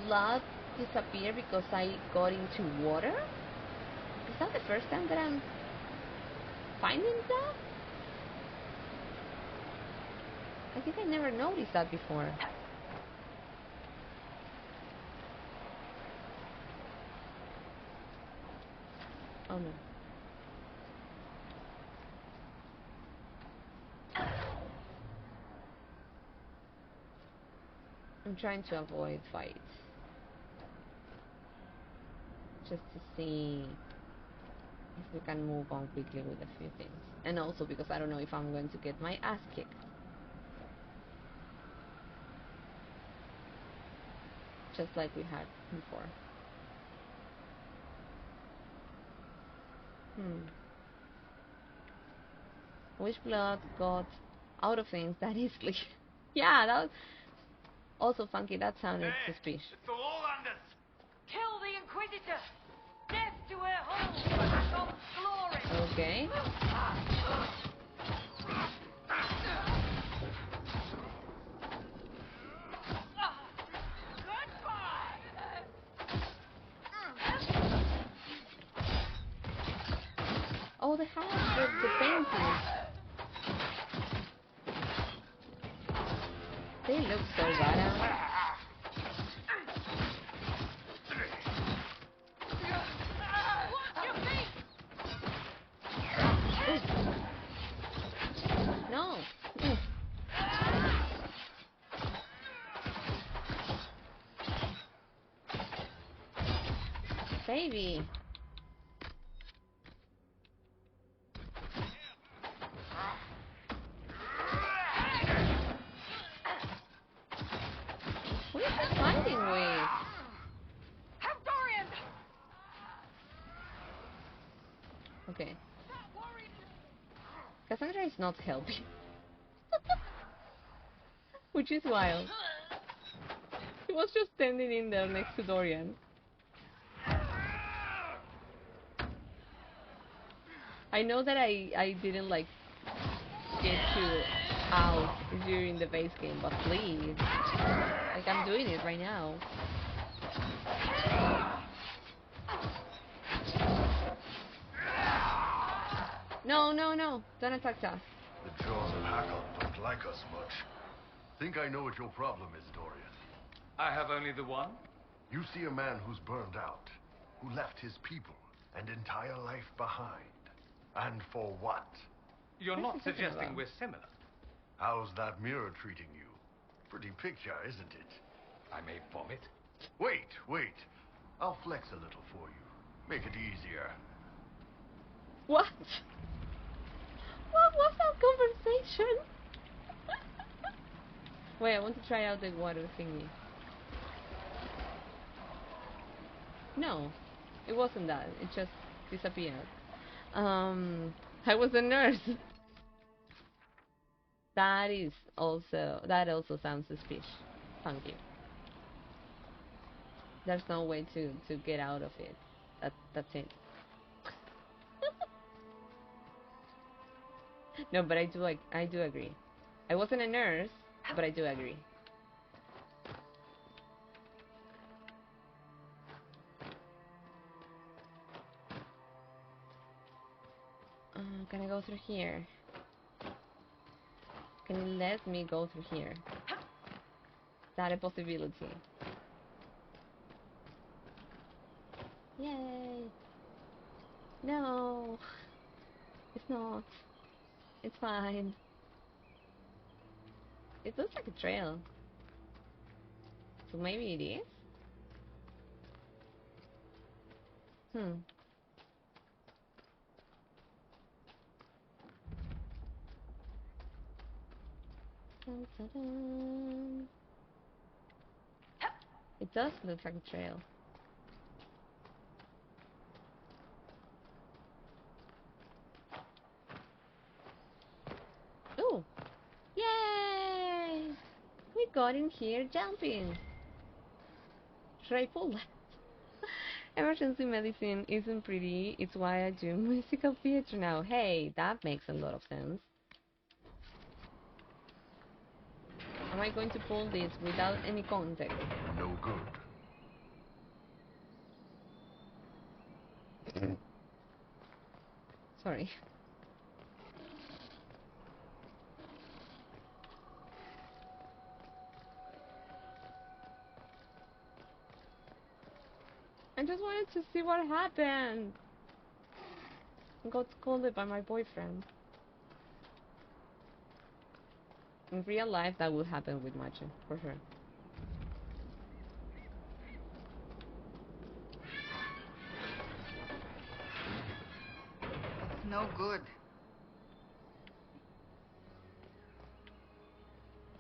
blood disappear because I got into water? Is that the first time that I'm finding that? I think I never noticed that before. Oh no. I'm trying to avoid fights. Just to see if we can move on quickly with a few things. And also because I don't know if I'm going to get my ass kicked. Just like we had before. Which blood got out of things that easily? Yeah, that was also funky. That sounded suspicious. Kill the Inquisitor! Death to her home! God's glory! Okay. Oh, the hat, the painting. They look so badass. Baby. Who is he fighting with? Okay. Cassandra is not helping. Which is wild. He was just standing in there next to Dorian. I know that I didn't like get you out during the base game, but please. Like I'm doing it right now. No, no, no. Don't attack us. The Jaws of Hakkon don't like us much. Think I know what your problem is, Dorian. I have only the one. You see a man who's burned out, who left his people and entire life behind. And for what? You're not What is he talking suggesting about? we're similar. How's that mirror treating you? Pretty picture, isn't it? I may vomit. Wait, wait. I'll flex a little for you. Make it easier. What? What was that conversation? Wait, I want to try out the water thingy. No, it wasn't that. It just disappeared. I was a nurse. That also sounds suspicious. Funky. There's no way to get out of it. That's it. No, but I do agree. I wasn't a nurse, but I do agree. Can I go through here? Can you let me go through here? Is that a possibility? Yay! No! It's not. It's fine. It looks like a trail. So maybe it is? Dun, dun, dun. It does look like a trail. Ooh! Yay! We got in here jumping! Should I pull that? Emergency medicine isn't pretty, it's why I do musical theater now. Hey, that makes a lot of sense. Am I going to pull this without any context? No good. Sorry. I just wanted to see what happened. I got scolded by my boyfriend. In real life, that would happen with Machi, for sure. No good.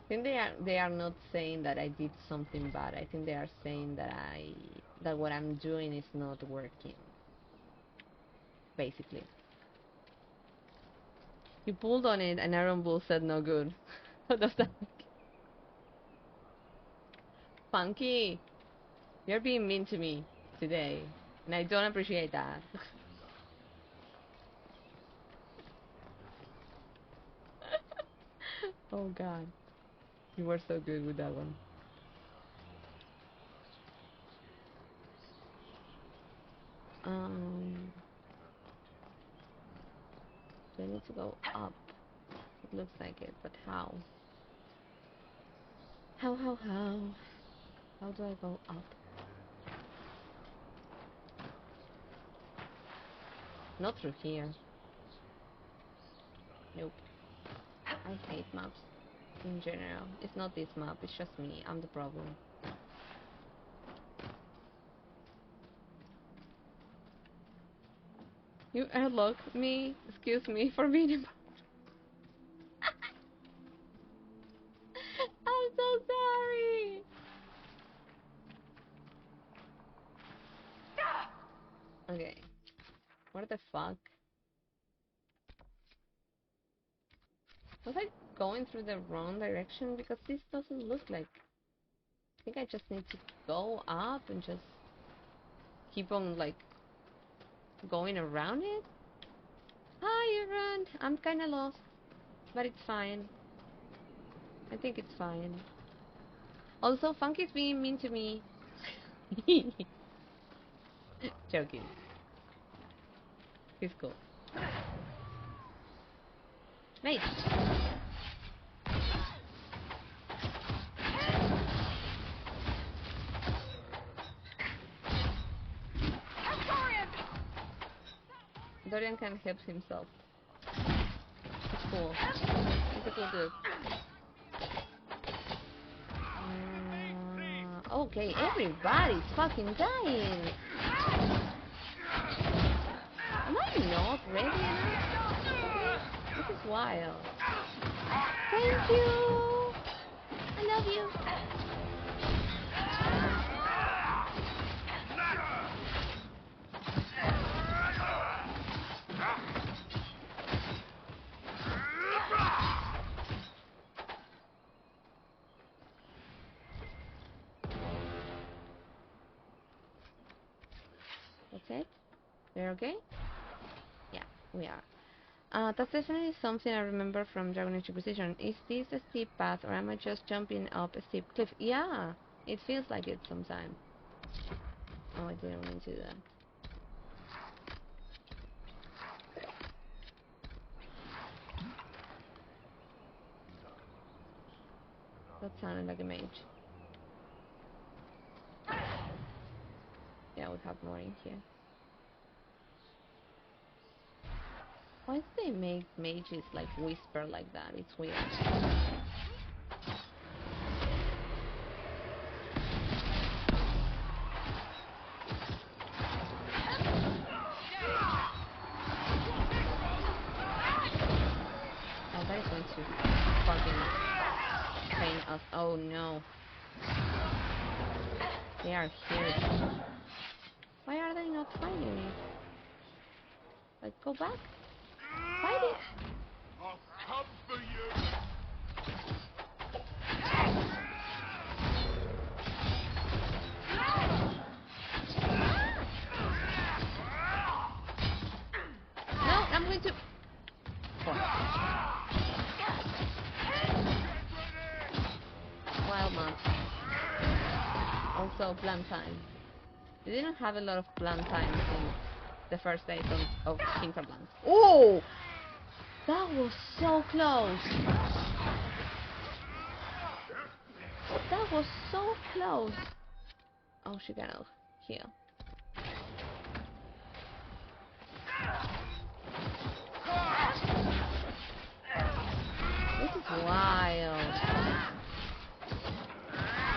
I think they are not saying that I did something bad. I think they are saying that what I'm doing is not working. Basically. You pulled on it and Aaron Bull said no good. What does that mean? Funky, you're being mean to me today, and I don't appreciate that. Oh god, you were so good with that one. Do I need to go up? It looks like it, but how? How? How do I go up? Not through here. Nope. I hate maps in general. It's not this map, it's just me. I'm the problem. You airlocked me. Excuse me for being a... I'm so sorry. Okay. What the fuck? Was I going through the wrong direction? Because this doesn't look like... I think I just need to go up and just keep on, like, going around it? Hi, everyone! I'm kinda lost, but it's fine. I think it's fine. Also, Funky's being mean to me. Joking. He's cool. Mate! Dorian can help himself. It's cool. It's a cool dude. Okay, everybody's fucking dying. Am I not ready enough? This is wild. Thank you. I love you. That's it? We're okay? Yeah, we are. That's definitely something I remember from Dragon Age Inquisition. Is this a steep path or am I just jumping up a steep cliff? Yeah, it feels like it sometimes. Oh, I didn't mean to do that. That sounded like a mage. Yeah, we have more in here. Why do they make mages like whisper like that? It's weird. Oh, that is going to fucking pain us. Oh no. They are here. Why are they not fighting it? Like, go back? Fight it! I'll come for you! No, I'm going to... Wild month. Also, plan time. We didn't have a lot of plan time in the first days of Hinterland. Oh! That was so close! That was so close! Oh, she cannot heal. This is wild.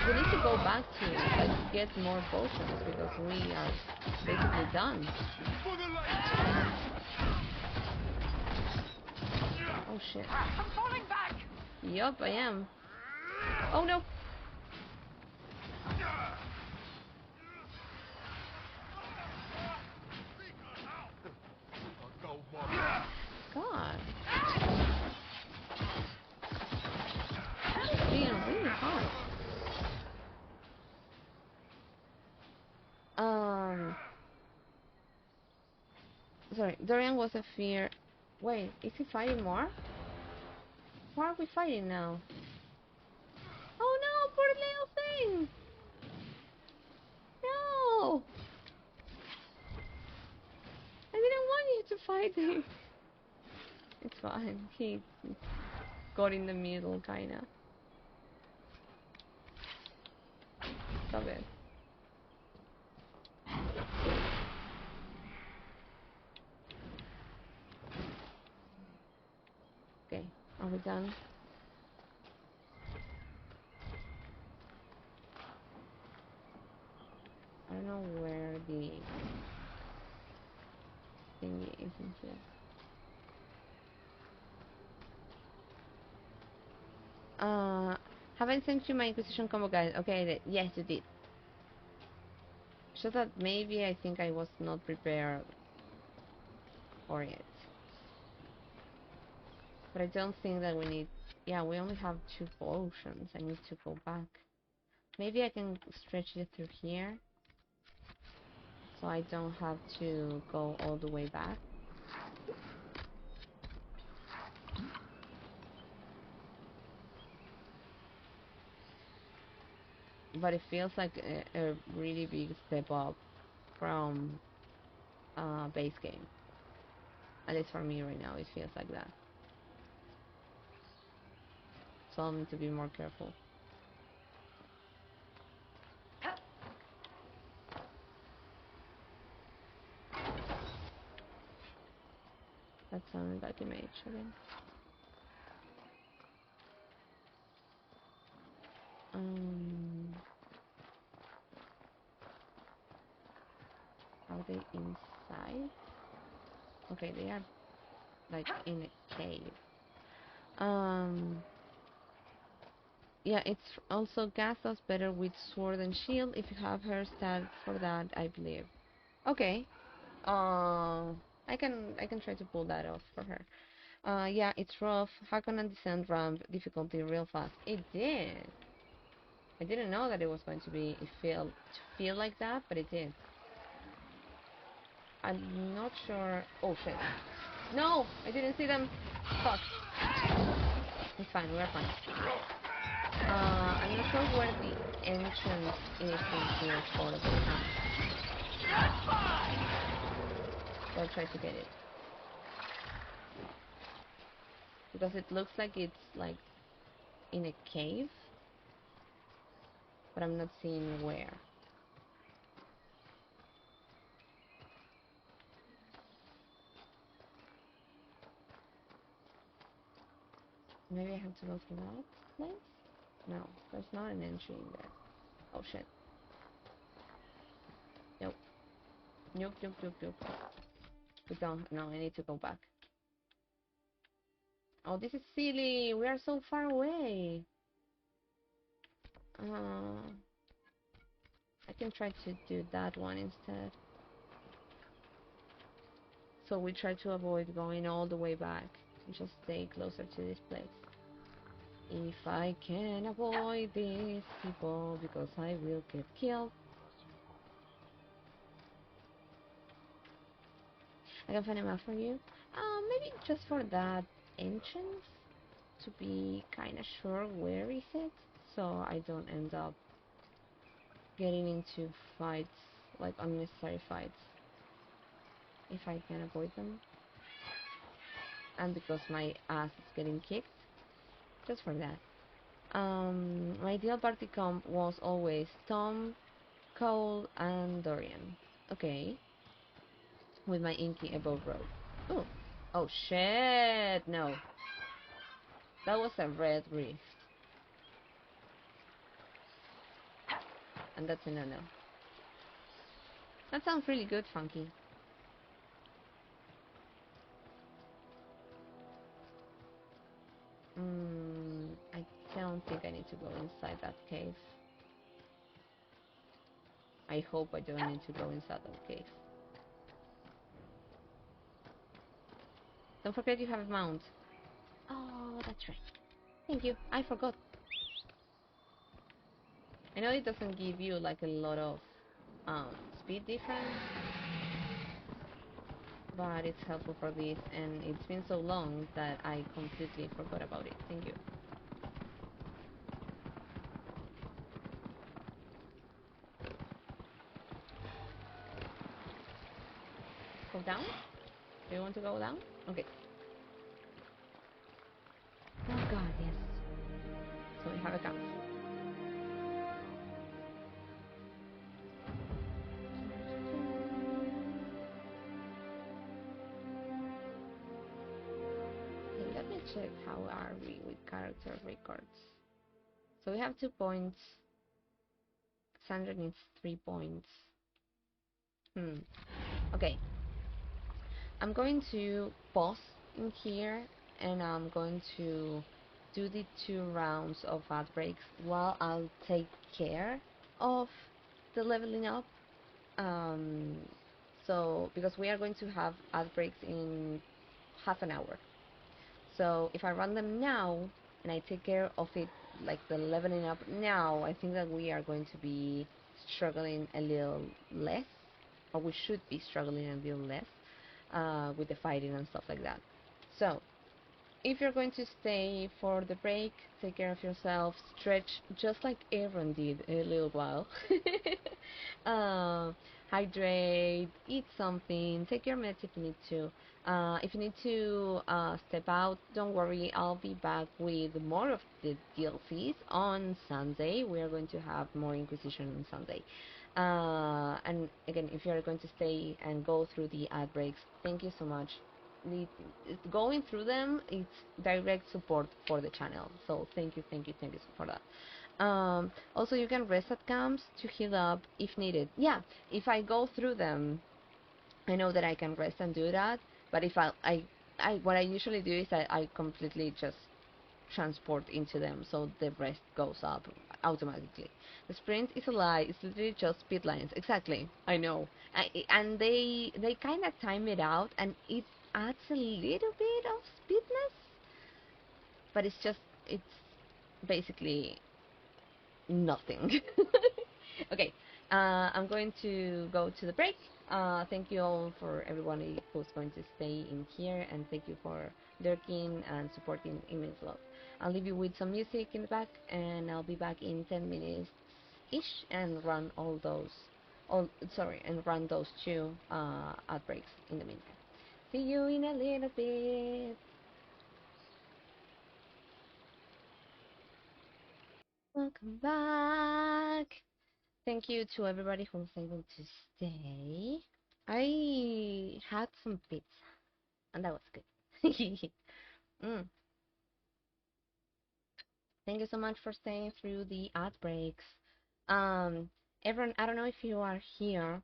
We need to go back to like get more potions because we are basically done. Oh shit. I'm falling back! Yup, I am. Oh no! God. It's being really hard. Sorry, Dorian was a fear. Wait, is he fighting more? Why are we fighting now? Oh no, poor little thing! No! I didn't want you to fight him. It's fine, he got in the middle, kinda. Stop it. Okay, are we done? I don't know where the... thingy is in here. Haven't sent you my Inquisition combo guide. Okay, yes, you did. Just that maybe I think I was not prepared for it. But I don't think that we need... Yeah, we only have 2 potions. I need to go back. Maybe I can stretch it through here, so I don't have to go all the way back. But it feels like a really big step up from base game. At least for me right now, it feels like that. So I'll need to be more careful. That sounded like a mage again. Are they inside? Okay, they are like in a cave. Yeah, it's also Gathos better with sword and shield if you have her stat for that, I believe. Okay. I can try to pull that off for her. Yeah, it's rough. Hakkon and descent ramp difficulty real fast. It did. I didn't know that it was going to feel like that, but it did. I'm not sure. Oh shit! No, I didn't see them. Fuck. It's fine. We're fine. I'm not sure where the entrance is in here for the house. So I'll try to get it. Because it looks like it's like in a cave, but I'm not seeing where. Maybe I have to go through that place? No, there's not an entry in there. Oh shit. Nope. Nope. We don't. No, I need to go back. Oh, this is silly. We are so far away. I can try to do that one instead. So we try to avoid going all the way back and just stay closer to this place. If I can avoid these people, because I will get killed. I can find a map for you. Maybe just for that entrance, to be kinda sure where is it, so I don't end up getting into fights, like unnecessary fights, if I can avoid them. And because my ass is getting kicked, just for that. My ideal party comp was always Tom, Cole, and Dorian. Okay. With my Inky above road. Oh. Oh shit, no. That was a red rift. And that's a no-no. That sounds really good, Funky. I don't think I need to go inside that cave. I hope I don't need to go inside that cave. Don't forget you have a mount. Oh, that's right. Thank you. I forgot. I know it doesn't give you like a lot of speed difference, but it's helpful for this, and it's been so long that I completely forgot about it. Thank you. Go down? Do you want to go down? Okay. Oh god, yes. So we have a camp. Okay, let me check how are we with character records. So we have 2 points. Sandra needs 3 points. Okay. I'm going to pause in here, and I'm going to do the 2 rounds of ad breaks while I'll take care of the leveling up. Um, so, because we are going to have ad breaks in half an hour. So if I run them now and I take care of it, like the leveling up now, I think that we are going to be struggling a little less, or we should be struggling a little less with the fighting and stuff like that. So if you're going to stay for the break, take care of yourself, stretch just like Aaron did a little while. Hydrate, eat something, take your meds if you need to. If you need to step out, don't worry, I'll be back with more of the DLCs on Sunday. We are going to have more Inquisition on Sunday. And again, if you're going to stay and go through the ad breaks, thank you so much. Going through them, it's direct support for the channel, so thank you for that. Also, you can rest at camps to heal up if needed. Yeah, if I go through them, I know that I can rest and do that, but if what I usually do is I completely just transport into them, so the rest goes up automatically. The sprint is a lie. It's literally just speed lines. Exactly. I know. And they kind of time it out, and it adds a little bit of speedness, but it's basically nothing. Okay. I'm going to go to the break. Thank you all for everybody who's going to stay in here, and thank you for lurking and supporting Immense Love. I'll leave you with some music in the back, and I'll be back in 10 minutes ish and run and run those 2 outbreaks in the meantime. See you in a little bit. Welcome back. Thank you to everybody who was able to stay. I had some pizza, and that was good. Thank you so much for staying through the ad breaks. Everyone, I don't know if you are here,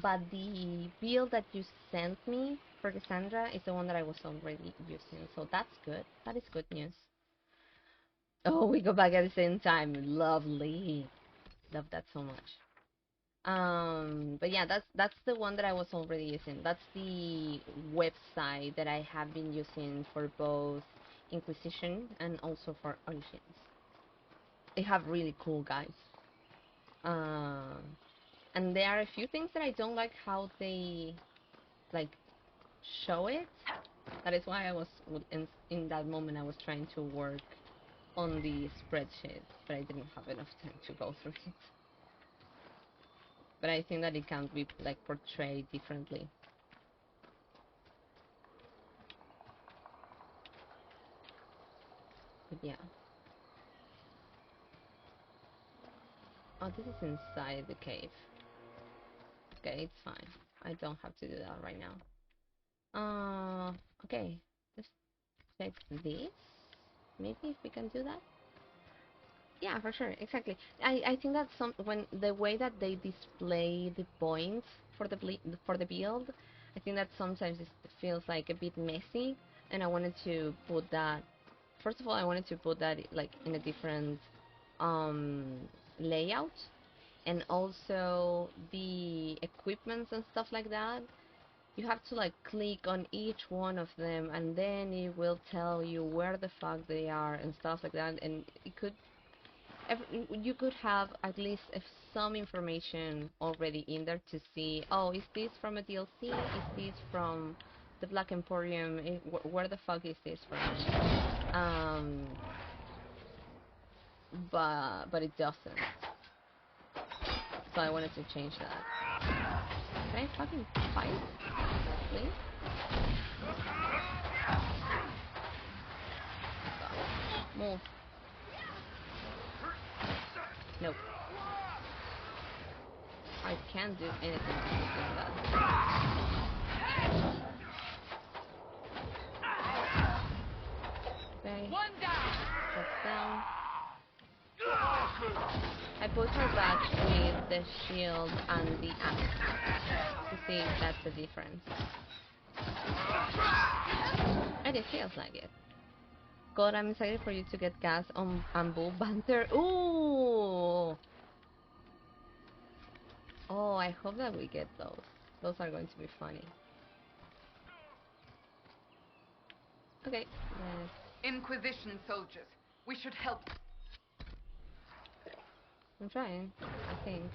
but the build that you sent me for Cassandra is the one that I was already using, so that's good. That is good news. Oh, we go back at the same time. Lovely. Love that so much. But yeah, that's the one that I was already using. That's the website that I have been using for both Inquisition and also for Origins. They have really cool guys. And there are a few things that I don't like how they like show it. That is why I was in that moment I was trying to work on the spreadsheet, but I didn't have enough time to go through it. But I think that it can be like portrayed differently. But yeah. Oh, this is inside the cave. Okay, it's fine. I don't have to do that right now. Okay. Let's check this. Maybe if we can do that. Yeah, for sure, exactly. I think that when the way that they display the points for the build, I think that sometimes it feels like a bit messy, and I wanted to put that. First of all, I wanted to put that like in a different layout, and also the equipments and stuff like that. You have to like click on each one of them, and then it will tell you where the fuck they are and stuff like that, and you could have at least some information already in there to see, oh, is this from a DLC? Is this from the Black Emporium? Where the fuck is this from? But it doesn't. So I wanted to change that. Can I fucking fight? Please? Move. Nope. I can't do anything to do that. Okay. One down. That's down. I put her back with the shield and the axe to see if that's the difference. And it feels like it. God, I'm excited for you to get gas on bamboo banter. Ooh! Oh, I hope that we get those. Those are going to be funny. Okay, let's... Inquisition soldiers. We should help. I'm trying, I think.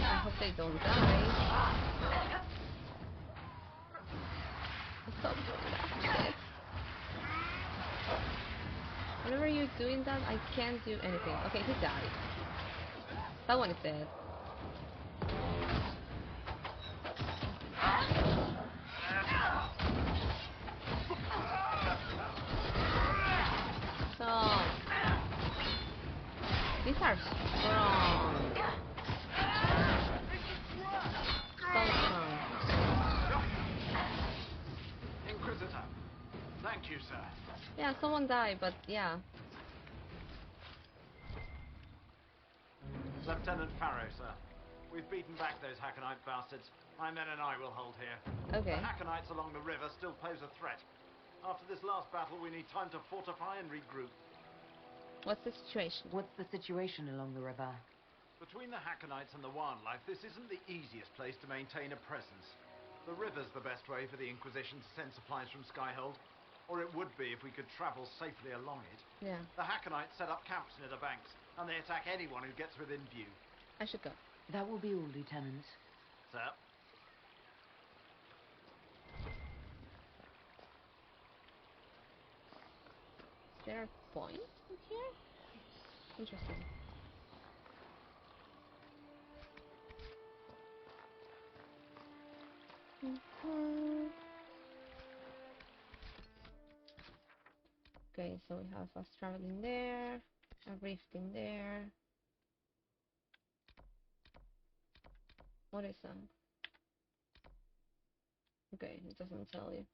I hope they don't die. Stop doing that. Shit. Whenever you're doing that, I can't do anything. Okay, he died. That one is dead. So these are strong. So strong. Inquisitor. Thank you, sir. Yeah, someone died, but yeah. Lieutenant Farrow, sir. We've beaten back those Hakkonite bastards. My men and I will hold here. Okay. The Hakkonites along the river still pose a threat. After this last battle, we need time to fortify and regroup. What's the situation? What's the situation along the river? Between the Hakkonites and the wildlife, this isn't the easiest place to maintain a presence. The river's the best way for the Inquisition to send supplies from Skyhold. Or it would be if we could travel safely along it. Yeah. The Hakkonites set up camps near the banks, and they attack anyone who gets within view. I should go. That will be all, Lieutenant. Sir? Is there a point in here? Interesting. Okay, so we have fast travel in there, a rift in there. What is that? Okay, it doesn't tell you.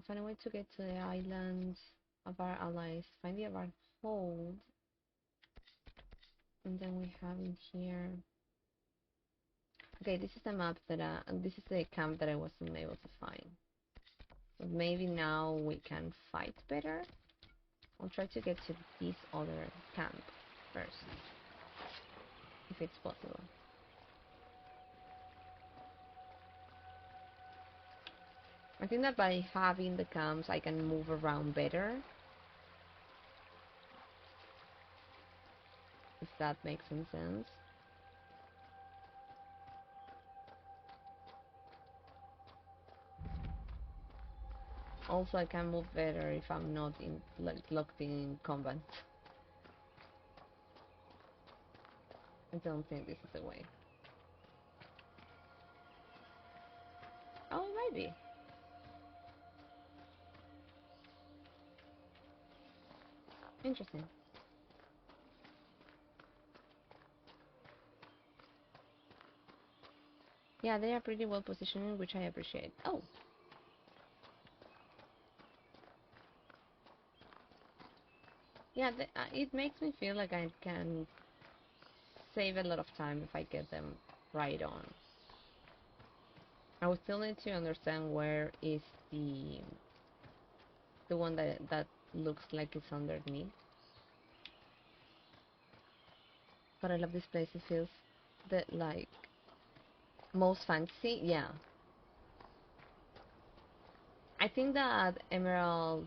Find a way to get to the island of our allies. Find the Avar hold. And then we have in here. Okay, this is the map that this is the camp that I wasn't able to find. So maybe now we can fight better. I'll try to get to this other camp first, if it's possible. I think that by having the camps I can move around better. If that makes some sense. Also, I can move better if I'm not in locked in combat. I don't think this is the way. Oh, it might be. Interesting. Yeah, they are pretty well positioned, which I appreciate. Oh! Yeah, it makes me feel like I can save a lot of time if I get them right on. I would still need to understand where is the one that looks like it's underneath. But I love this place. It feels that like most fantasy. Yeah. I think that Emerald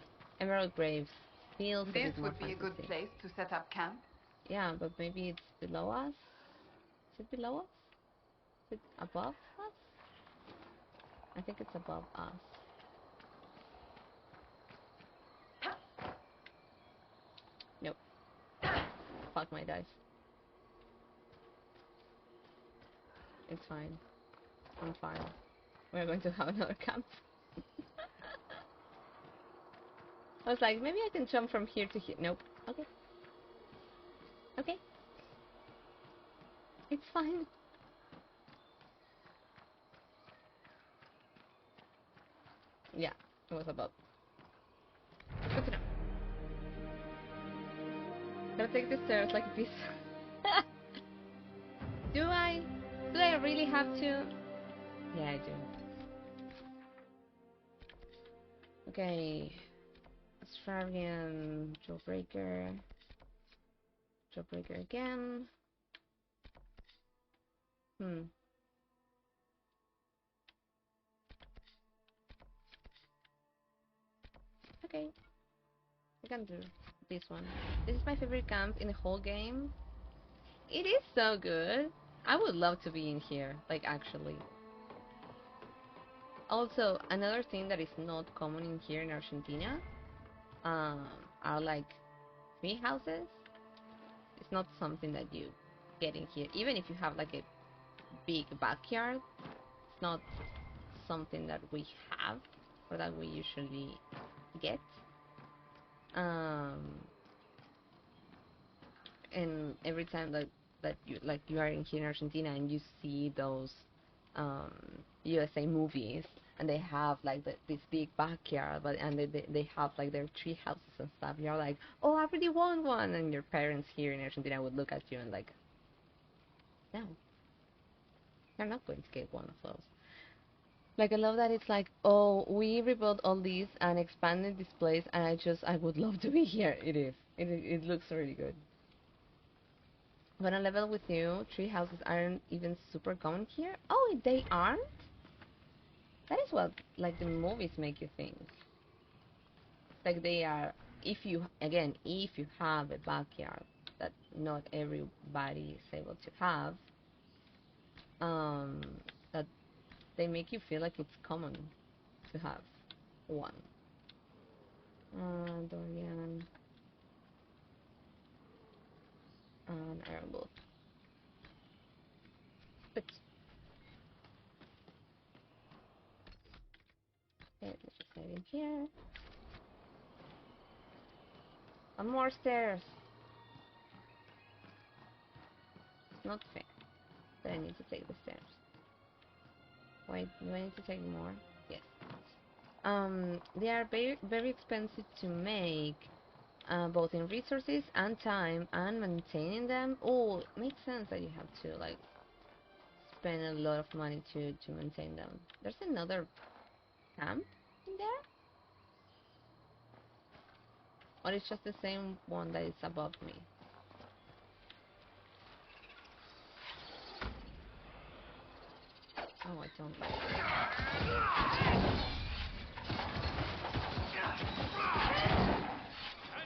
Graves feels a This bit more would be fantasy. a good place to set up camp. Yeah, but maybe it's below us. Is it below us? Is it above us? I think it's above us. Nope. Fuck my dice. It's fine. I'm fine. We're going to have another camp. I was like, maybe I can jump from here to here. Nope. Okay. Okay. It's fine. Yeah, it was above. Good to know. Gotta take the stairs like this. really have to? Yeah, I do. Okay. Australian Jawbreaker. Jawbreaker again. Okay. I can do this one. This is my favorite camp in the whole game. It is so good. I would love to be in here, like actually. Also, another thing that is not common in here in Argentina are like tree houses. It's not something that you get in here. Even if you have like a big backyard, it's not something that we have or that we usually get. And every time that you are in here in Argentina and you see those USA movies and they have like this big backyard, and they have like their tree houses and stuff, you're like, oh, I really want one, and your parents here in Argentina would look at you and like, no, you're not going to get one of those. Like, I love that it's like, oh, we rebuilt all these and expanded this place, and I would love to be here. It looks really good. When I level with you, tree houses aren't even super common here. Oh, they aren't? That is what, like, the movies make you think. Like, they are, if you have a backyard that not everybody is able to have, that they make you feel like it's common to have one. Dorian and Airboat. But okay, let's just head in here. And more stairs. It's not fair that I need to take the stairs. Wait, do I need to take more? Yes. They are very, very expensive to make, both in resources and time, and maintaining them. Oh, it makes sense that you have to like spend a lot of money to maintain them. There's another camp in there? Or it's just the same one that is above me? Oh, I don't like it.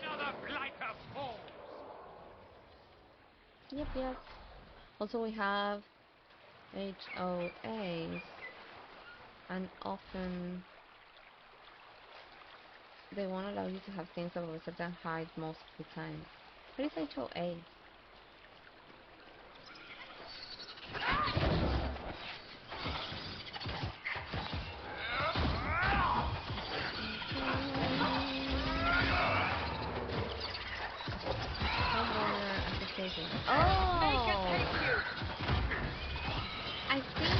Another blighter falls. Yep. Also, we have HOAs, and often they won't allow you to have things above a certain height most of the time. What is HOA? Oh! I think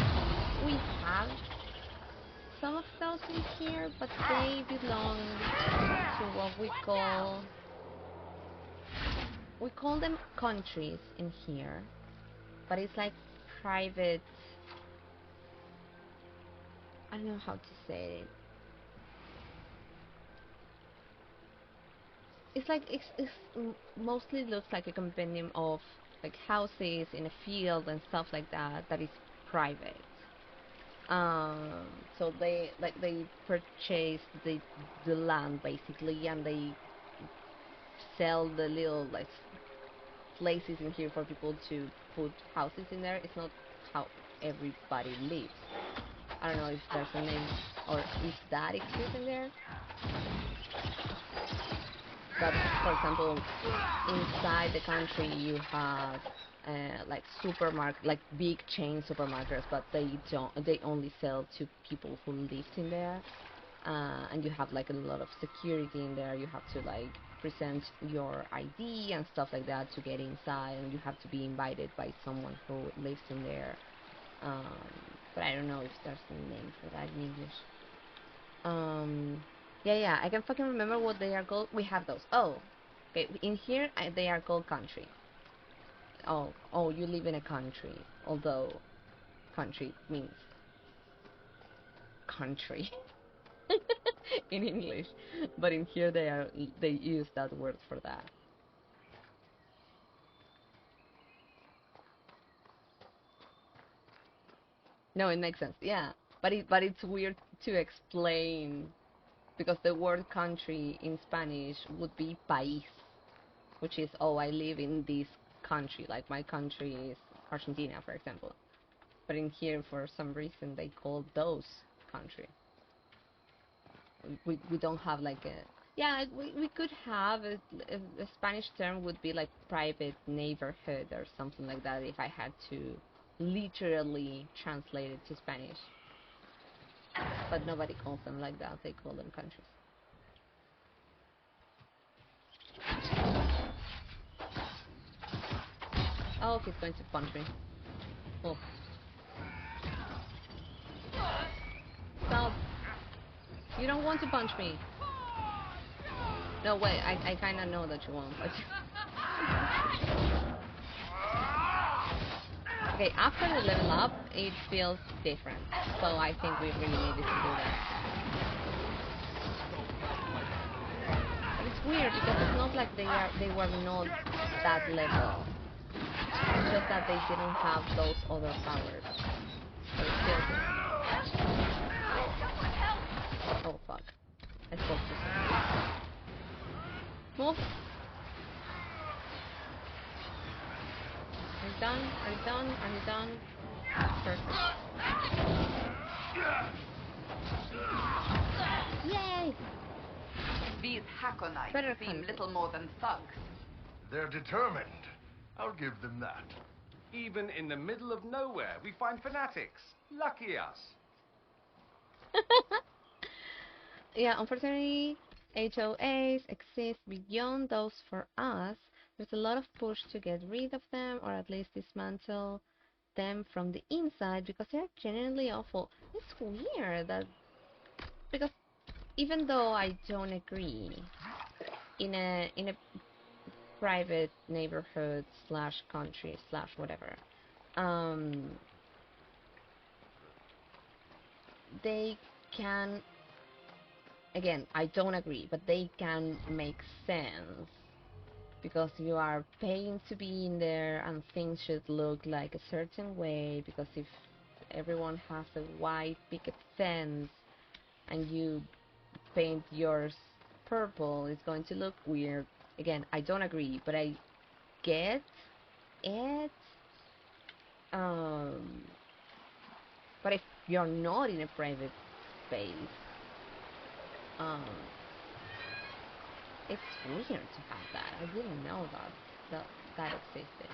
we have some of those in here, but they belong to what we call them countries in here, but it's like private. I don't know how to say it. It's like it's mostly looks like a compendium of like houses in a field and stuff like that that is private. So they purchase the land basically, and they sell the little like places in here for people to put houses in there. It's not how everybody lives. I don't know if there's a name or if that exists in there. But for example, inside the country you have like supermarket, like big chain supermarkets, but they only sell to people who live in there. And you have like a lot of security in there. You have to like present your ID and stuff like that to get inside, and you have to be invited by someone who lives in there. But I don't know if there's a name for that in English. Yeah, I can fucking remember what they are called. We have those. Oh, okay. In here, they are called country. Oh, you live in a country. Although, country means country in English, but in here they use that word for that. No, it makes sense. Yeah, but it's weird to explain because the word country in Spanish would be país, which is, oh, I live in this country, like my country is Argentina, for example. But in here, for some reason, they call those country. We don't have like a... Yeah, we could have a Spanish term would be like private neighborhood or something like that if I had to literally translate it to Spanish. But nobody calls them like that, they call them countries. Oh, he's going to punch me. Oh. Stop. You don't want to punch me. No, wait, I kind of know that you won't, but... Okay, after the level up, it feels different. So I think we really needed to do that. But it's weird because it's not like they were not that level. It's just that they didn't have those other powers. So it feels different. Oh fuck. I spoke too soon. Move! Are you done? Are you done? Are you done? Perfect. Yay! These Hakkonites seem little more than thugs. They're determined. I'll give them that. Even in the middle of nowhere, we find fanatics. Lucky us. Yeah, unfortunately, HOAs exist beyond those for us. There's a lot of push to get rid of them, or at least dismantle them from the inside, because they're genuinely awful. It's weird that, because even though I don't agree, in a private neighborhood slash country slash whatever, they can, again, I don't agree, but they can make sense because you are paying to be in there and things should look like a certain way, because if everyone has a white picket fence and you paint yours purple, it's going to look weird. Again, I don't agree, but I get it. But if you're not in a private space, it's weird to have that. I didn't know that existed.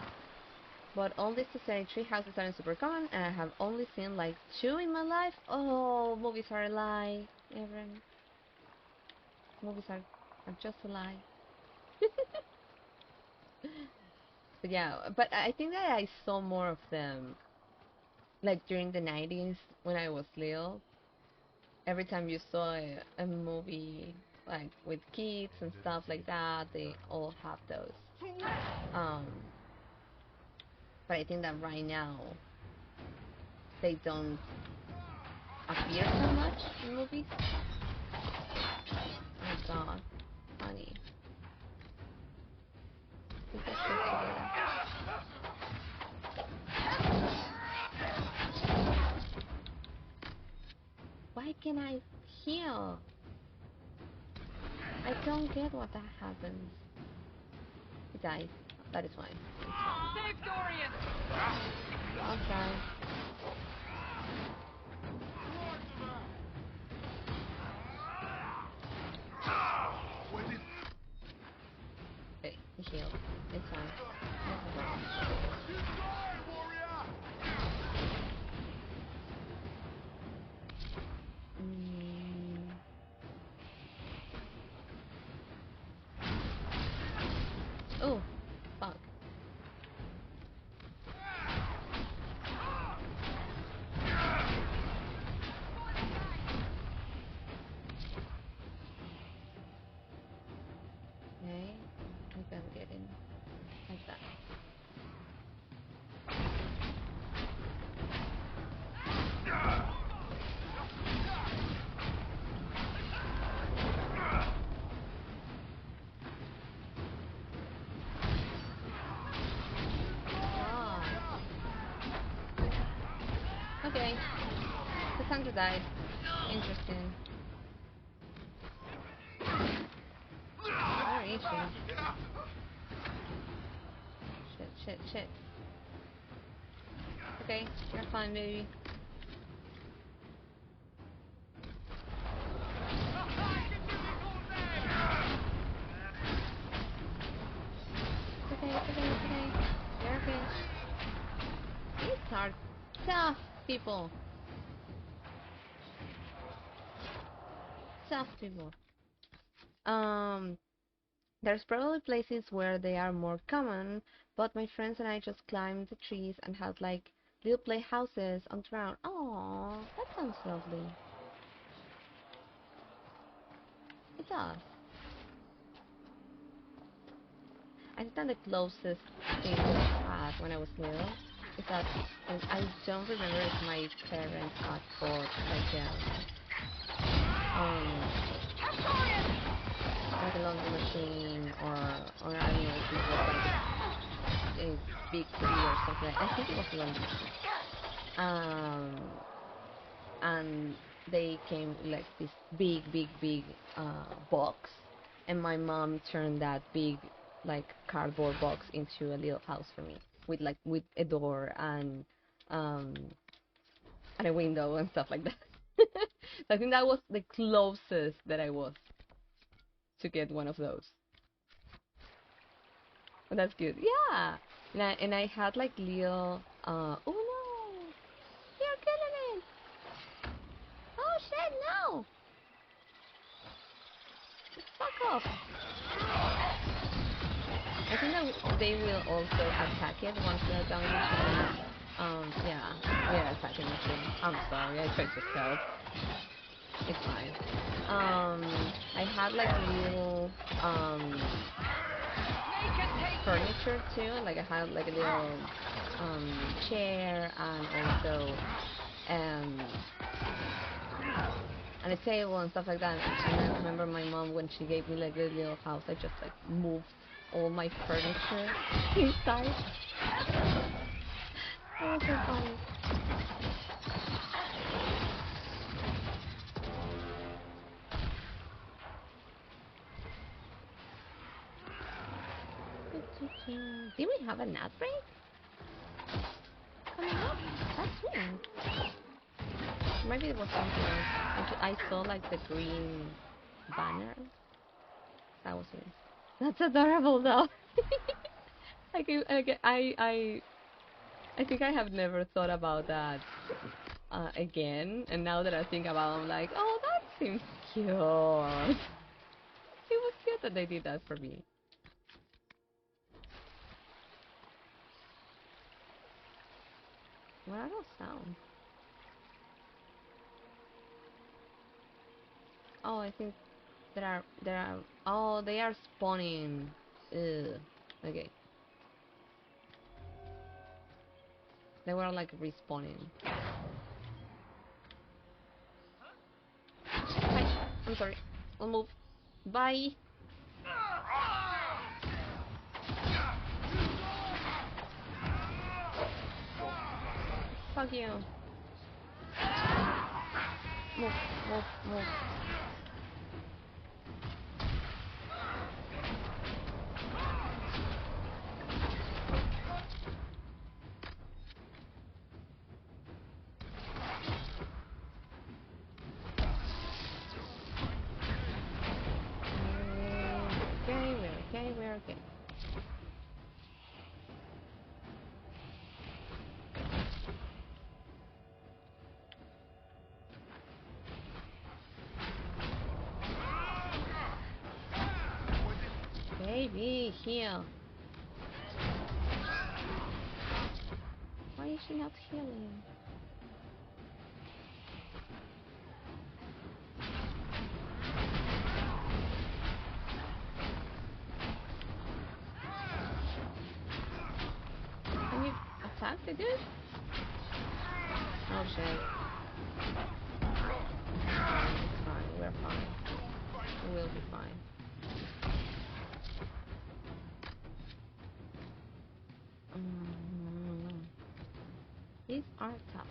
But all this to say, Tree Houses aren't super common, and I have only seen like 2 in my life. Oh, movies are a lie, Evan. Movies are just a lie. But yeah, but I think that I saw more of them like during the 90s when I was little. Every time you saw a movie like with kids and stuff like that, they all have those. But I think that right now they don't appear so much in movies. Oh my god, funny. Put that shit together. Why can I heal? I don't get what that happens. He died. That is fine. Save Dorian! I'll try. Okay, he healed. It's fine. No problem. Oh, fuck. Okay, I gotta get in like that. Okay. Cassandra died. Interesting. Where is she? Shit. Okay, you're fine, baby. It's okay. You're okay. These are tough people. There's probably places where they are more common, but my friends and I just climbed the trees and had like little playhouses on the ground. Aww, that sounds lovely. It does. I think the closest thing I had when I was little is that I don't remember if my parents had bought like a laundry machine or I don't know if it was like a big TV or something like that. I think it was a laundry machine. And they came like this big box, and my mom turned that big like cardboard box into a little house for me with a door and a window and stuff like that. So I think that was the closest that I was to get one of those. But that's good. Yeah. And I had like little oh no, you're killing it. Oh shit, no. Fuck off. I think that they will also attack it once they're done with it. Yeah, attacking the thing. I'm sorry, I tried to help. It's fine. I had like little furniture too. Like I had like a little chair and also and a table and stuff like that. And I remember my mom when she gave me like a little house, I just like moved all my furniture inside. That was so funny. Did we have an ad break? Coming up? That's weird. Maybe it was something else. I saw like the green banner. That was weird. That's adorable though. I think I have never thought about that again, and now that I think about it, I'm like, oh, that seems cute. It was cute that they did that for me. What are those sounds? Oh, I think there are. Oh, they are spawning. Ugh. Okay. They were like respawning. Hi. I'm sorry. I'll move. Bye. Fuck you. Move. We're okay. Baby, heal. Why is she not healing? Can you attack the dude? Oh shit. It's fine, we're fine. We will be fine. These are tough.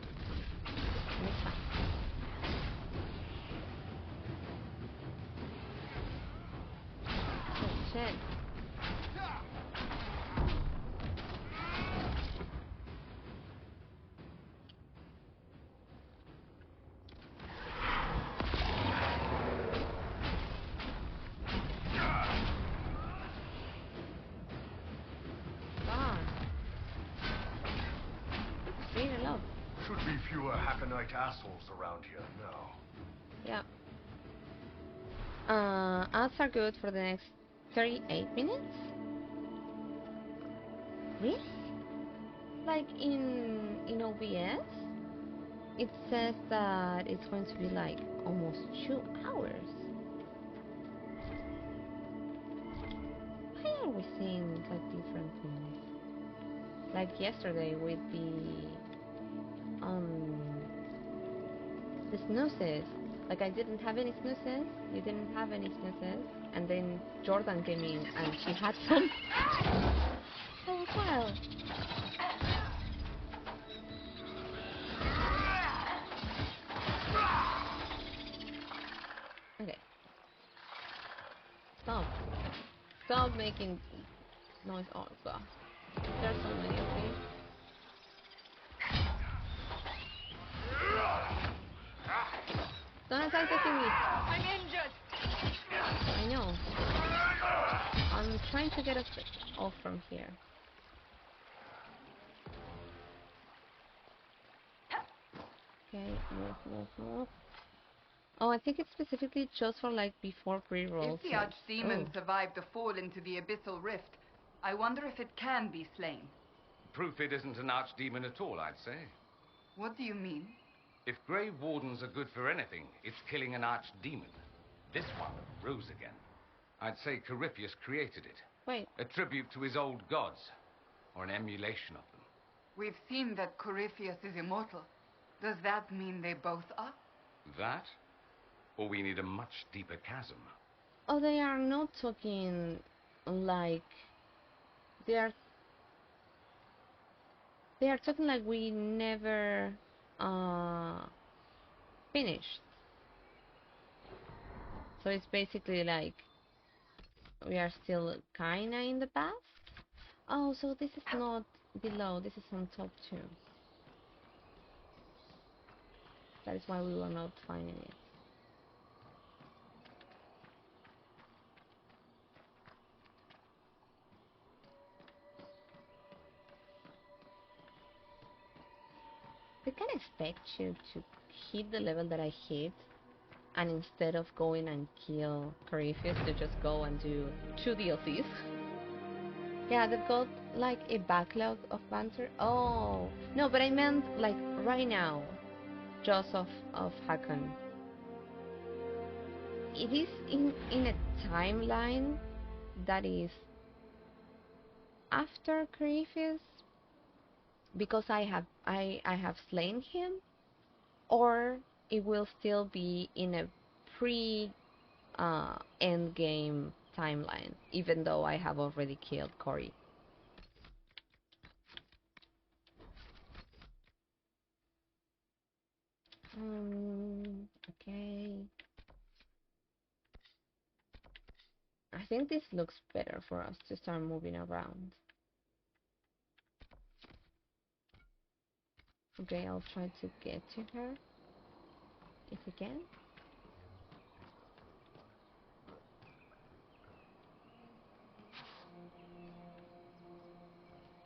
fewer Hakkonite assholes around here now. Yeah. Ads are good for the next 38 minutes? Really? Like in OBS? It says that it's going to be like almost 2 hours. Why are we seeing like different things? Like yesterday with the snoozes. Like I didn't have any snoozes, you didn't have any snoozes, and then Jordan came in and she had some. That was wild. Okay. Stop making noise. Oh god. There's so many of these. Don't attack the thingy. I'm injured. I know. I'm trying to get us off from here. Okay, move. Oh, I think it's specifically just for like before pre-rolls. If the Archdemon survived the fall into the Abyssal Rift, I wonder if it can be slain. Proof it isn't an archdemon at all, I'd say. What do you mean? If Grey Wardens are good for anything, it's killing an archdemon. This one rose again. I'd say Corypheus created it. Wait. A tribute to his old gods, or an emulation of them. We've seen that Corypheus is immortal. Does that mean they both are? That? Or we need a much deeper chasm. Oh, they are not talking like... They are talking like we never finished. So it's basically like we are still kinda in the past. Oh, so this is not below, this is on top too. That is why we were not finding it. They can expect you to hit the level that I hit, and instead of going and kill Corypheus, to just go and do 2 DLCs. Yeah, they've got like a backlog of banter. Oh, no, but I meant like right now, Jaws of Hakkon. It is in a timeline that is after Corypheus, because I have slain him, or it will still be in a pre end game timeline, even though I have already killed Cory. Okay. I think this looks better for us to start moving around. Okay, I'll try to get to her if we can.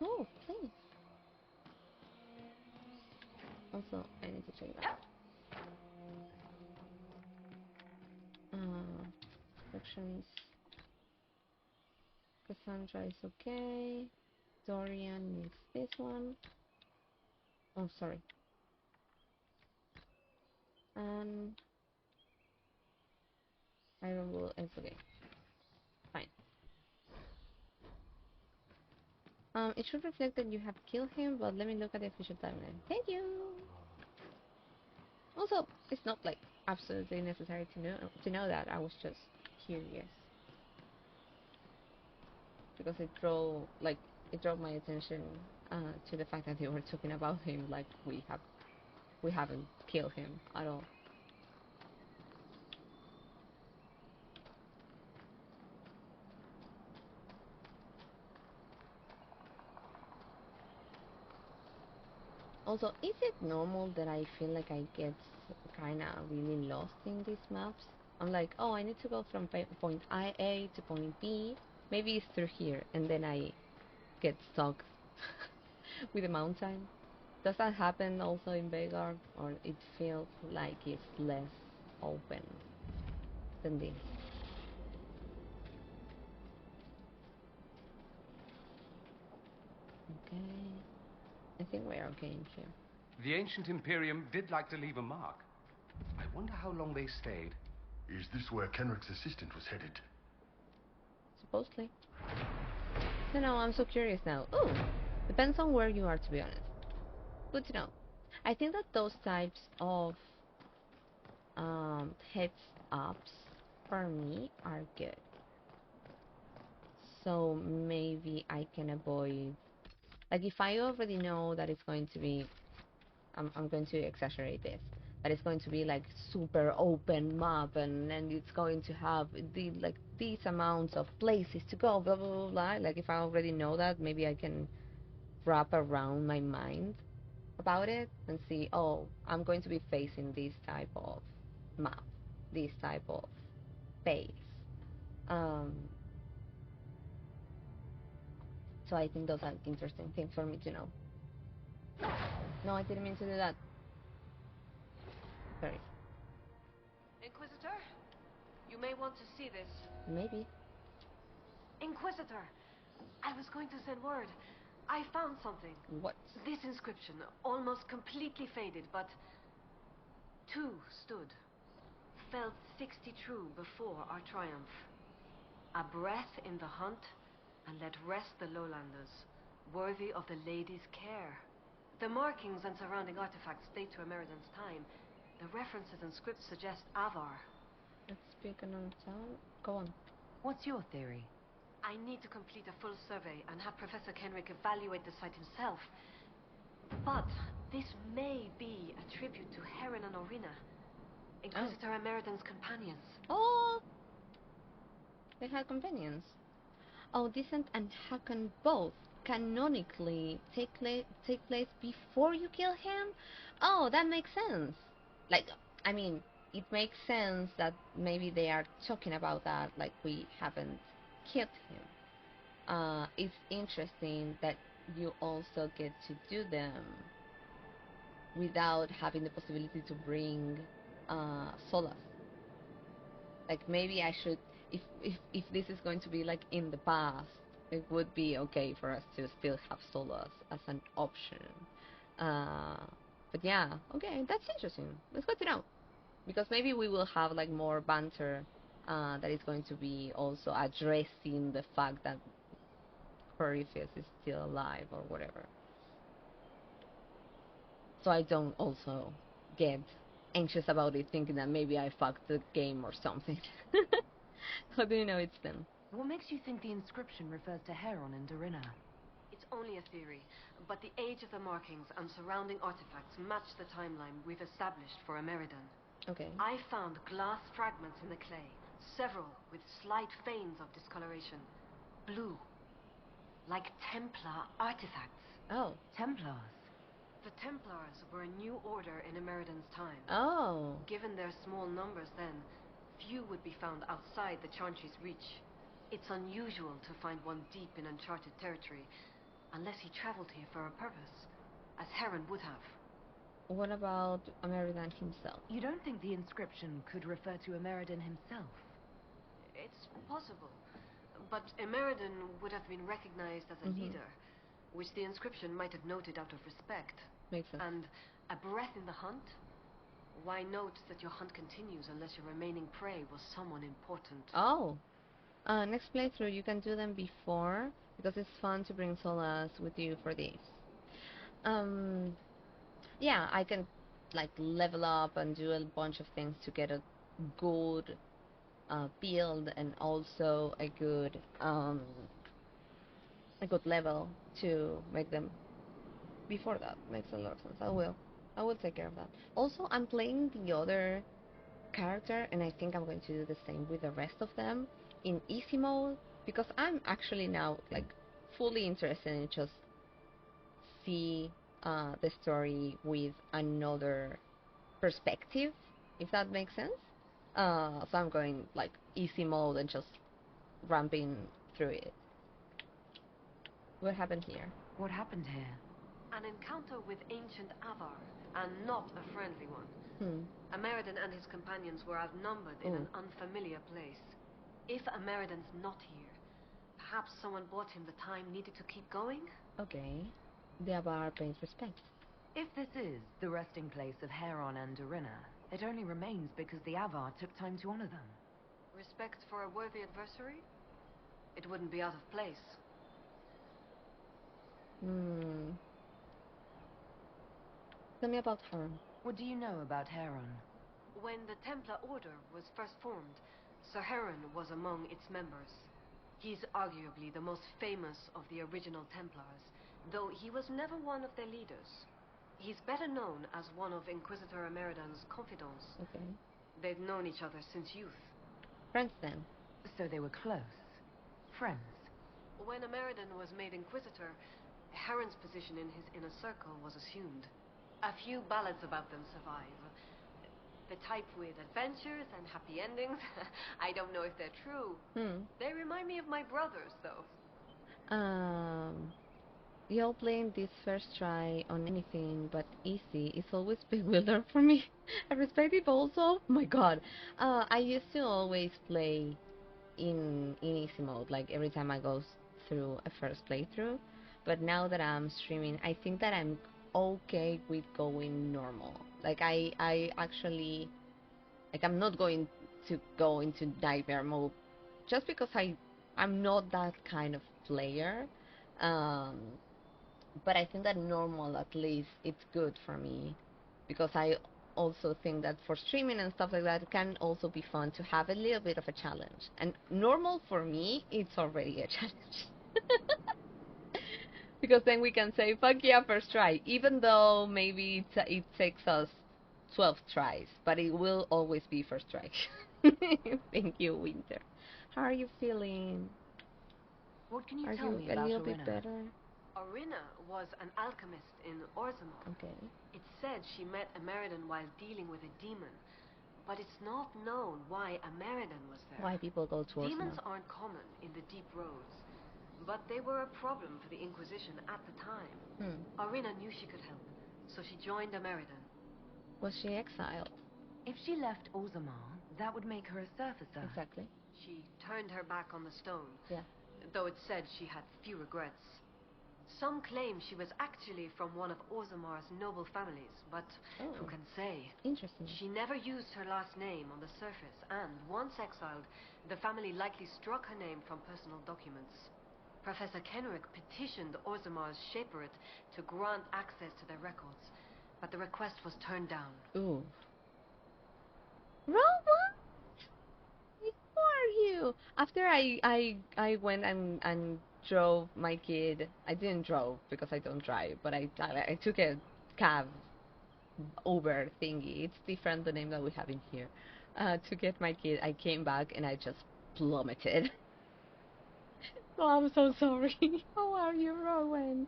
Oh, please. Also, I need to check that. Sections. Cassandra is okay. Dorian needs this one. Oh, sorry. And Iron Bull is okay. Fine. It should reflect that you have killed him, but let me look at the official timeline. Thank you! Also, it's not like absolutely necessary to know that. I was just curious. Because it drove my attention to the fact that they were talking about him like we haven't killed him at all. Also, is it normal that I feel like I get kinda really lost in these maps? I'm like, oh, I need to go from point A to point B. Maybe it's through here, and then I get stuck with the mountain. Does that happen also in Vegas, or it feels like it's less open than this? Okay, I think we're okay in here. The ancient Imperium did like to leave a mark. I wonder how long they stayed. Is this where Kenrick's assistant was headed? Supposedly. No, I'm so curious now. Ooh, depends on where you are, to be honest. Good to know. I think that those types of heads ups for me are good. So maybe I can avoid, like, if I already know that it's going to be, I'm going to exaggerate this, that it's going to be like super open map and it's going to have these amounts of places to go, blah blah blah blah. Like, if I already know that, maybe I can wrap around my mind about it and see, oh, I'm going to be facing this type of map, this type of base. So I think those are interesting things for me to know. No, I didn't mean to do that. Sorry. Inquisitor? You may want to see this. Maybe. Inquisitor! I was going to send word. I found something. What? This inscription, almost completely faded, but two stood. Felt 60 true before our triumph. A breath in the hunt, and let rest the lowlanders, worthy of the lady's care. The markings and surrounding artifacts date to Ameridan's time. The references and scripts suggest Avar. Let's speak another time. Go on. What's your theory? I need to complete a full survey and have Professor Kenrick evaluate the site himself. But this may be a tribute to Heron and Orina, Inquisitor Ameridan's companions. Oh! They had companions. Oh, Descent and Hakkon both canonically take place before you kill him? Oh, that makes sense. Like, I mean, it makes sense that maybe they are talking about that, like we haven't killed him. It's interesting that you also get to do them without having the possibility to bring Solas. Like, maybe I should, if this is going to be like in the past, it would be okay for us to still have Solas as an option. But yeah, okay, that's interesting. That's good to know, because maybe we will have like more banter that is going to be also addressing the fact that Corypheus is still alive or whatever. So I don't also get anxious about it, thinking that maybe I fucked the game or something. How do you know it's them? What makes you think the inscription refers to Heron and Dorina? It's only a theory, but the age of the markings and surrounding artifacts match the timeline we've established for Ameridan. Okay. I found glass fragments in the clay, several with slight veins of discoloration. Blue. Like Templar artifacts. Oh. Templars? The Templars were a new order in Ameridan's time. Oh. Given their small numbers then, few would be found outside the Chantry's reach. It's unusual to find one deep in uncharted territory, unless he traveled here for a purpose, as Heron would have. What about Ameridan himself? You don't think the inscription could refer to Ameridan himself? It's possible, but Ameridan would have been recognized as a leader, which the inscription might have noted out of respect. Makes sense. And a breath in the hunt? Why note that your hunt continues unless your remaining prey was someone important? Oh. Next playthrough, you can do them before, because it's fun to bring Solas with you for these. Yeah, I can like level up and do a bunch of things to get a good build and also a good level to make them before that. Makes a lot of sense. I will take care of that. Also, I'm playing the other character, and I think I'm going to do the same with the rest of them in easy mode, because I'm actually now like fully interested in just see the story with another perspective, if that makes sense. So I'm going like easy mode and just ramping through it. What happened here? What happened here? An encounter with ancient Avar, and not a friendly one. Ameridan and his companions were outnumbered in an unfamiliar place. If Ameridan's not here, perhaps someone bought him the time needed to keep going? Okay. The Avar pays respect. If this is the resting place of Heron and Dorina, it only remains because the Avar took time to honor them. Respect for a worthy adversary? It wouldn't be out of place. Tell me about her. What do you know about Heron? When the Templar Order was first formed, Sir Heron was among its members. He's arguably the most famous of the original Templars, though he was never one of their leaders. He's better known as one of Inquisitor Ameridan's confidants. Okay. They've known each other since youth. Friends then. So they were close. Friends. When Ameridan was made Inquisitor, Heron's position in his inner circle was assumed. A few ballads about them survive. The type with adventures and happy endings. I don't know if they're true. They remind me of my brothers, though. Y'all playing this first try on anything but easy is always bewildered for me. I respect it also. Oh my god. I used to always play in easy mode, like every time I go through a first playthrough. But now that I'm streaming, I think that I'm okay with going normal. Like I actually, like I'm not going to go into nightmare mode just because I'm not that kind of player. But I think that normal, at least, it's good for me, because I also think that for streaming and stuff like that, it can also be fun to have a little bit of a challenge. And normal for me, it's already a challenge. Because then we can say, fuck yeah, first try, even though maybe it takes us 12 tries, but it will always be first try. Thank you, Winter. How are you feeling? What can you Are tell you me a about little bit Orina? better? Orina was an alchemist in Orzammar. Okay. It's said she met Ameridan while dealing with a demon, but it's not known why Ameridan was there. Why people go to Demons Orzammar? aren't common in the deep roads, but they were a problem for the Inquisition at the time. Orina knew she could help, so she joined Ameridan. Was she exiled? If she left Orzammar, that would make her a surfacer. Exactly. She turned her back on the stone, Yeah. though it said she had few regrets. Some claim she was actually from one of Orzammar's noble families, but who can say? Interesting. She never used her last name on the surface, and once exiled, the family likely struck her name from personal documents. Professor Kenrick petitioned Orzammar's Shaperate to grant access to their records, but the request was turned down. Ooh. Robot? Who are you? After I went and drove my kid. I didn't drove because I don't drive, but I took a cab, Uber thingy. It's different the name that we have in here. To get my kid, I came back and I just plummeted. So I'm so sorry. How are you, Rowan?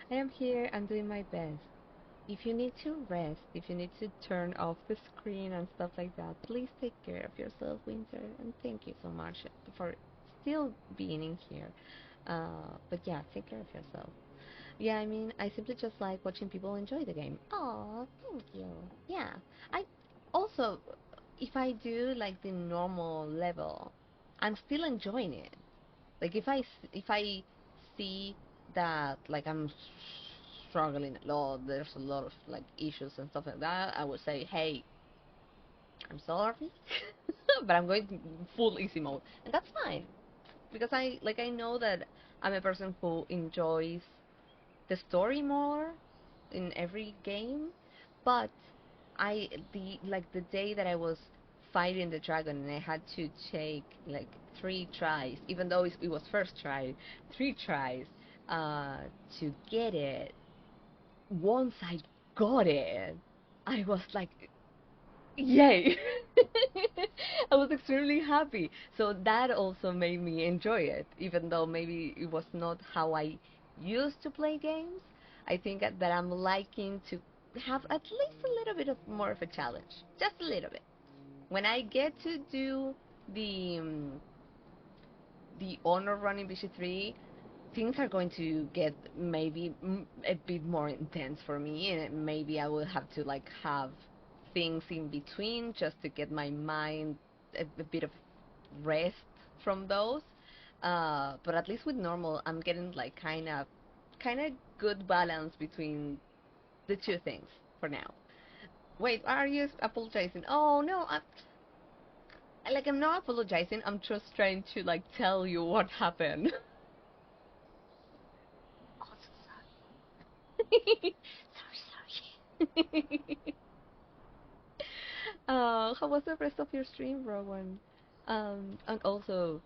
I am here. I'm doing my best. If you need to rest, if you need to turn off the screen and stuff like that, please take care of yourself, Winter. And thank you so much for still being in here. But yeah, take care of yourself. Yeah, I mean, I simply just like watching people enjoy the game. Aw, thank you. Yeah. I also, if I do like the normal level, I'm still enjoying it. Like if I see that like I'm struggling a lot, there's a lot of like issues and stuff like that, I would say, hey, I'm sorry, but I'm going to full easy mode, and that's fine, because I know that I'm a person who enjoys the story more in every game, but the day that I was fighting the dragon and I had to take like 3 tries, even though it was first try, 3 tries to get it. Once I got it, I was like, yay! I was extremely happy. So that also made me enjoy it, even though maybe it was not how I used to play games. I think that I'm liking to have at least a little bit of more of a challenge, just a little bit. When I get to do the honor run in BC3, things are going to get maybe a bit more intense for me, and maybe I will have to like have things in between just to get my mind a bit of rest from those. But at least with normal, I'm getting like kind of good balance between the two things for now. Wait, are you apologizing? Oh no, I'm not apologizing. I'm just trying to like tell you what happened. Oh, so sorry. Sorry. How was the rest of your stream, Rowan? And also,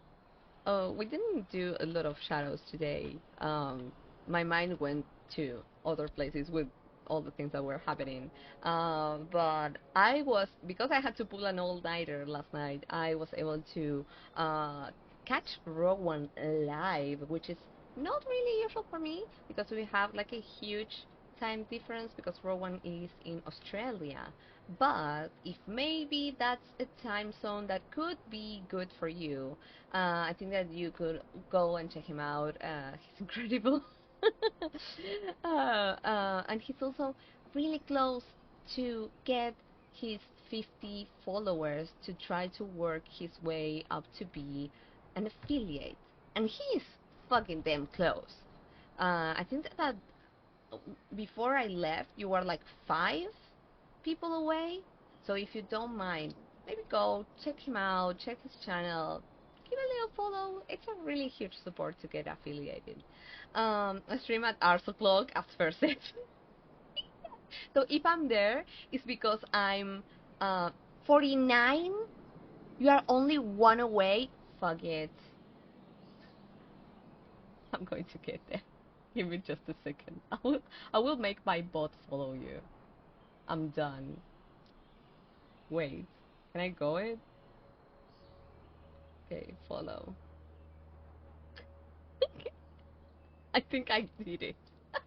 we didn't do a lot of shadows today. My mind went to other places with all the things that were happening. But I was, because I had to pull an all-nighter last night, I was able to catch Rowan live, which is not really usual for me because we have like a huge time difference because Rowan is in Australia. But if maybe that's a time zone that could be good for you, I think that you could go and check him out. He's incredible. And he's also really close to get his 50 followers to try to work his way up to be an affiliate. And he's fucking damn close. I think that before I left, you were like 5 people away. So if you don't mind, maybe go check him out, check his channel, give a little follow. It's a really huge support to get affiliated. I stream at Ars O'Clock as first set. So if I'm there, it's because I'm 49. You are only one away. Fuck it. I'm going to get there. Give me just a second. I will make my bot follow you. I'm done. Wait, can I go it? Okay, follow. I think I did it. I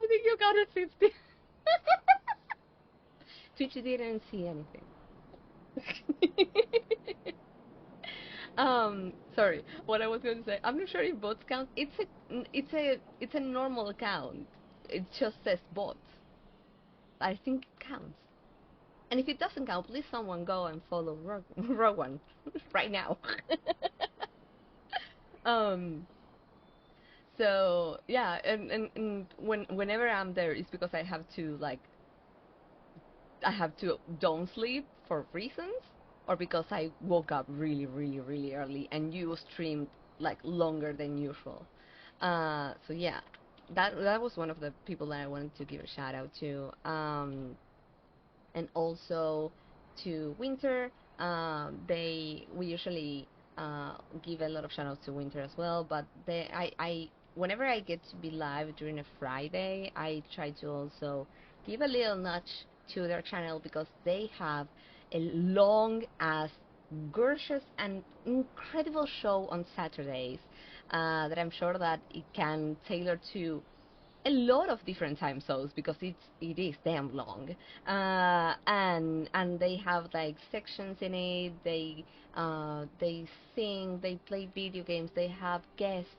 think you got it 50. Twitch didn't see anything. Sorry. What I was going to say, I'm not sure if bots count. It's a normal account. It just says bots. I think it counts. And if it doesn't count, please someone go and follow Rowan right now. So yeah, and whenever I'm there, it's because I have to don't sleep for reasons, or because I woke up really, really, really early and you streamed like longer than usual. So yeah, that was one of the people that I wanted to give a shout out to. And also to Winter. We usually give a lot of shout outs to Winter as well, but I whenever I get to be live during a Friday, I try to also give a little nudge to their channel because they have a long ass gorgeous and incredible show on Saturdays that I'm sure that it can tailor to a lot of different time zones because it is damn long, and they have like sections in it. They sing, they play video games, they have guests.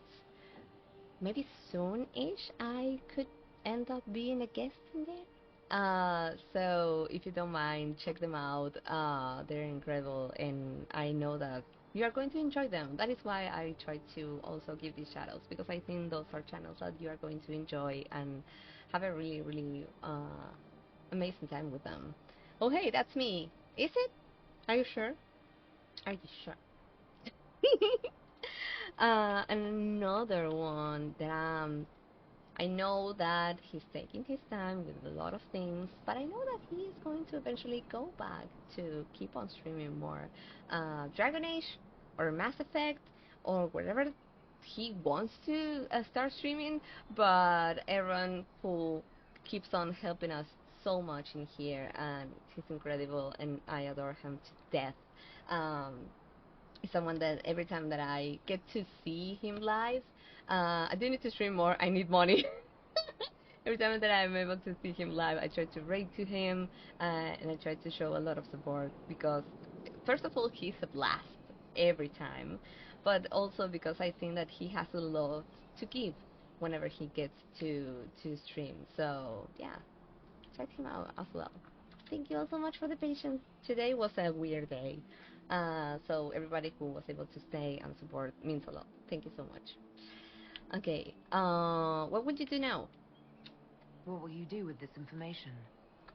Maybe soon-ish I could end up being a guest in there. So if you don't mind, check them out. They're incredible, and I know that you are going to enjoy them. That is why I try to also give these channels, because I think those are channels that you are going to enjoy and have a really, really amazing time with them. Oh, hey, that's me. Is it? Are you sure? Are you sure? Another one that I know that he's taking his time with a lot of things, but I know that he is going to eventually go back to keep on streaming more. Dragon Age or Mass Effect or whatever he wants to start streaming, but Aaron, who keeps on helping us so much in here, and he's incredible, and I adore him to death. Is someone that every time that I get to see him live, I do need to stream more. I need money. Every time that I'm able to see him live, I try to rate to him, and I try to show a lot of support because, first of all, he's a blast every time. but also because I think that he has a lot to give whenever he gets to stream. So yeah, check him out as well. Thank you all so much for the patience. Today was a weird day, so everybody who was able to stay and support means a lot. Thank you so much. Okay, what would you do now? What will you do with this information?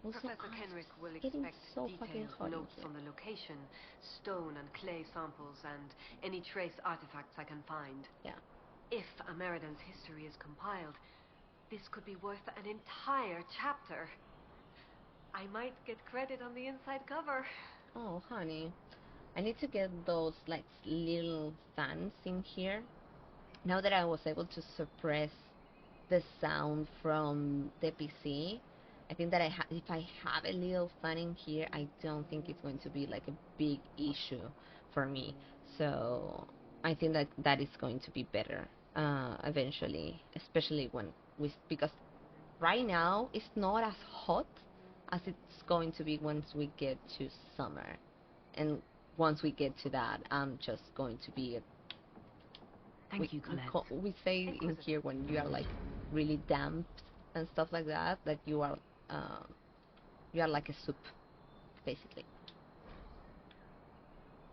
Also, Professor Kenrick will getting expect so fucking detailed hot in notes here. on the location, stone and clay samples, and any trace artifacts I can find. Yeah. If Ameridan's history is compiled, this could be worth an entire chapter. I might get credit on the inside cover. Oh, honey. I need to get those, like, little fans in here. Now that I was able to suppress the sound from the PC, I think that if I have a little fan in here, I don't think it's going to be, like, a big issue for me. So I think that that is going to be better eventually, especially because right now it's not as hot as it's going to be once we get to summer. And once we get to that, I'm just going to be Thank you, Colette. we say in here when you are like really damp and stuff like that, that you are like a soup, basically.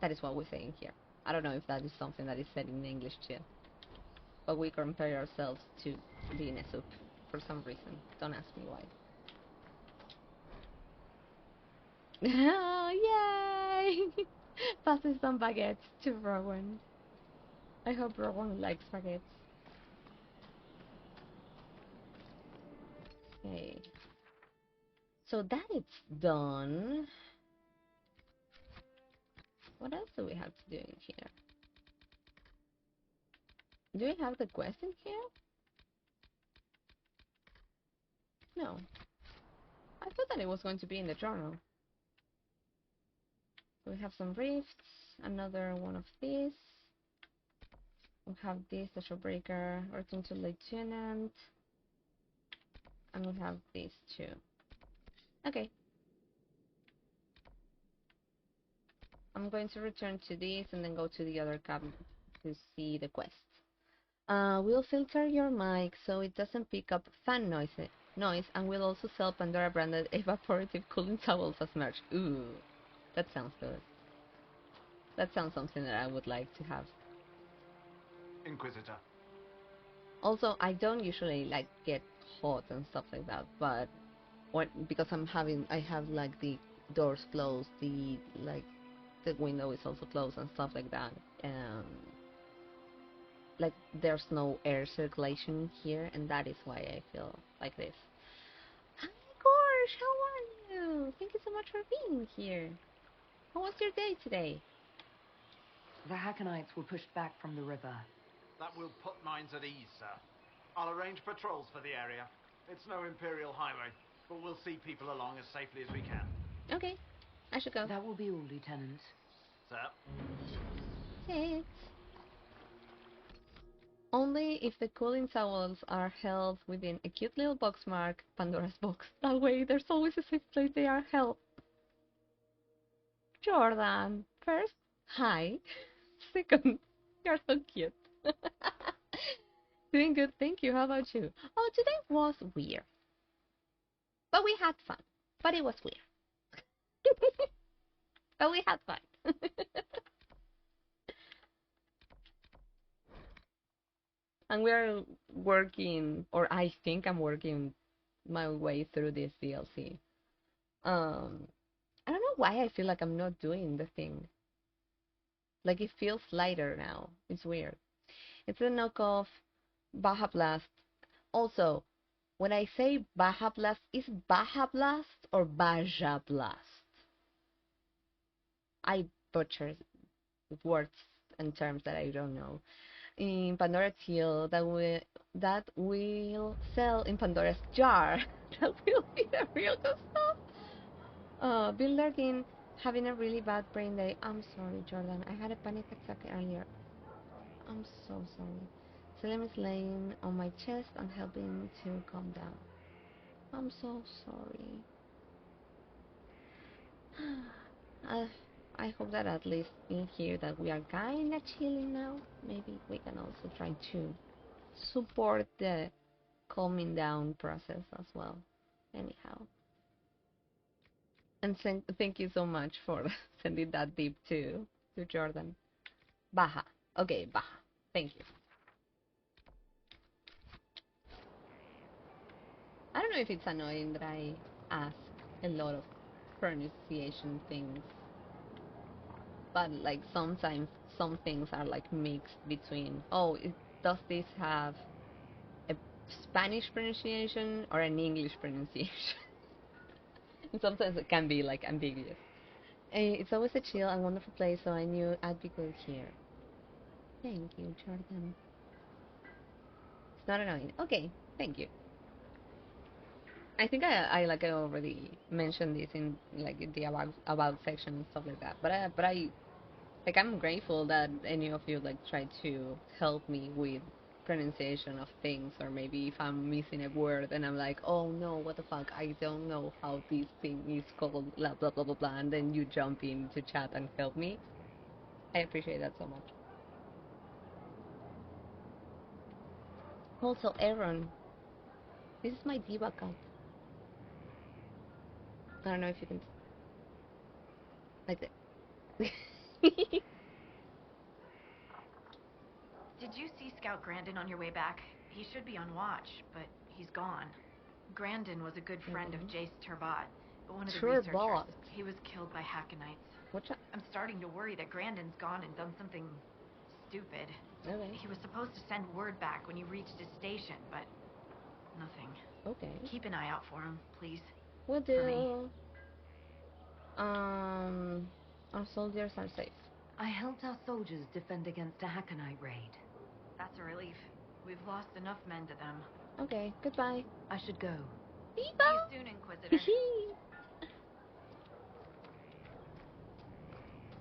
That is what we say in here. I don't know if that is something that is said in English too, but we compare ourselves to being a soup for some reason. Don't ask me why. Yay! Passes some baguettes to Rowan. I hope Rowan likes baguettes. Okay. So that it's done. What else do we have to do in here? Do we have the quest in here? No. I thought that it was going to be in the journal. We have some rifts, another one of these. We have this, the showbreaker, return to lieutenant. And we have these two. Okay. I'm going to return to this and then go to the other cabinet to see the quest. We'll filter your mic so it doesn't pick up fan noise, and we'll also sell Pandora branded evaporative cooling towels as merch. Ooh, that sounds good. That sounds something that I would like to have. Inquisitor. Also, I don't usually like get hot and stuff like that, but because I have like the doors closed, the window is also closed and stuff like that. Like there's no air circulation here, and that is why I feel like this. Hi, Gorsh, how are you? Thank you so much for being here. How was your day today? The Hakkonites were pushed back from the river. That will put minds at ease, sir. I'll arrange patrols for the area. It's no Imperial highway, but we'll see people along as safely as we can. Okay, I should go. That will be all, Lieutenant. Sir? Thanks. Only if the cooling towels are held within a cute little box marked Pandora's box. That way, there's always a safe place they are held. Jordan, first, hi. Second, you're so cute. Doing good, thank you. How about you? Oh, today was weird. But we had fun. But it was weird. But we had fun. And we're working, or I think I'm working my way through this DLC. I don't know why I feel like I'm not doing the thing. Like it feels lighter now. It's weird. It's a knockoff Baja Blast. Also, when I say Baja Blast, is Baja Blast or Baja Blast? I butcher words and terms that I don't know. In Pandora's Hill, that will sell in Pandora's jar. That will be the real good stuff. Bill Larkin having a really bad brain day. I'm sorry, Jordan. I had a panic attack earlier. I'm so sorry. Selim is laying on my chest and helping to calm down. I'm so sorry. I hope that at least in here that we are kinda chilling now. Maybe we can also try to support the calming down process as well. Anyhow. And thank you so much for sending that tip to Jordan. Baja. Okay, Baja. Thank you. I don't know if it's annoying that I ask a lot of pronunciation things, but like sometimes some things are like mixed between, oh, does this have a Spanish pronunciation or an English pronunciation? And sometimes it can be like ambiguous. It's always a chill and wonderful place, so I knew I'd be good here. Thank you, Jordan. It's not annoying. Okay, thank you. I think I already mentioned this in like the about section and stuff like that. But I like I'm grateful that any of you like try to help me with pronunciation of things, or maybe if I'm missing a word and I'm like, oh no, what the fuck, I don't know how this thing is called, blah blah blah blah blah, and then you jump into chat and help me. I appreciate that so much. Also, Aaron, this is my diva cat. I don't know if you can like that. Did you see Scout Grandin on your way back? He should be on watch, but he's gone. Grandin was a good friend of Jace Turbat, but one of the researchers. He was killed by Hakkonites. I'm starting to worry that Grandin's gone and done something stupid. Okay. He was supposed to send word back when you reached his station, but nothing. Okay. Keep an eye out for him, please. Will do. Our soldiers are safe. I helped our soldiers defend against a Hakkonite raid. That's a relief. We've lost enough men to them. Okay, goodbye. I should go. See you soon, Inquisitor.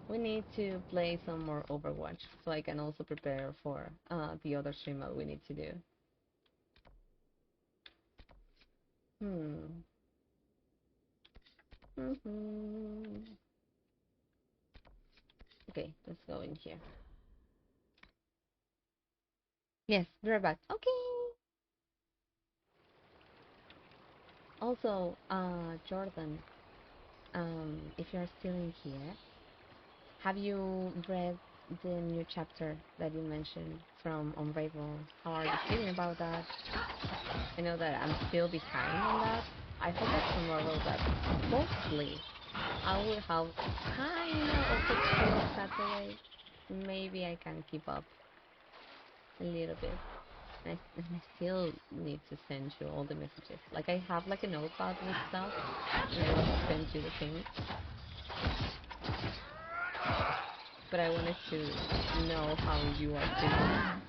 We need to play some more Overwatch, so I can also prepare for the other stream that we need to do. Okay, let's go in here. Yes, we're back. Okay. Also, Jordan, if you're still in here, have you read the new chapter that you mentioned from Unravel? How are you feeling about that? I know that I'm still behind on that. I hope that tomorrow that hopefully I will have kind of a chill Saturday. Maybe I can keep up a little bit. And I still need to send you all the messages. Like I have like a notepad with stuff, and I want to send you the things. But I wanted to know how you are feeling.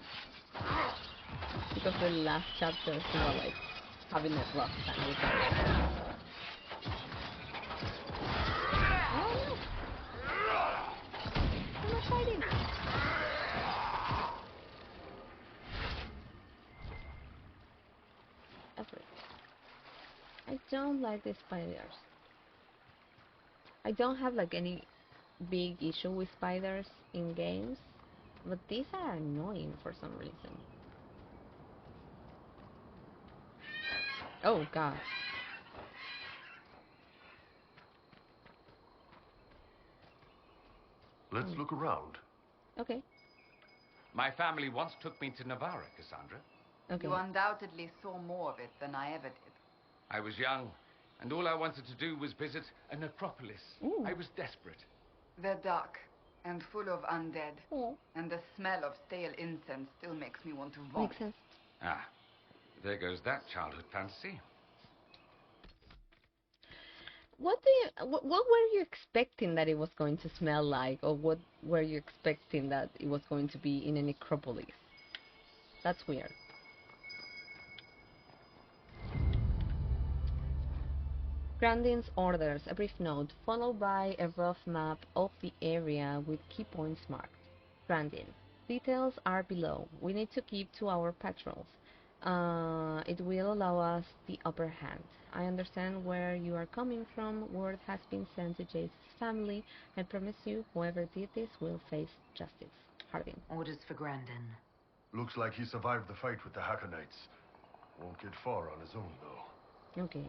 Because the last chapters you were like having a rough time with that. Oh no! I'm not fighting! I don't like the spiders. I don't have like any big issue with spiders in games, but these are annoying for some reason. Oh god. Let's look around. Okay. My family once took me to Navarra, Cassandra. Okay. You undoubtedly saw more of it than I ever did. I was young, and all I wanted to do was visit a necropolis. Ooh. I was desperate. They're dark and full of undead. Oh. And the smell of stale incense still makes me want to vomit. Makes sense. Ah, there goes that childhood fantasy. What were you expecting that it was going to smell like, or what were you expecting that it was going to be in a necropolis? That's weird. Grandin's orders, a brief note, followed by a rough map of the area with key points marked. Grandin. Details are below. We need to keep to our patrols. It will allow us the upper hand. I understand where you are coming from. Word has been sent to Jace's family. I promise you, whoever did this will face justice. Harding. Orders for Grandin. Looks like he survived the fight with the Hakkonites. Won't get far on his own, though. Okay.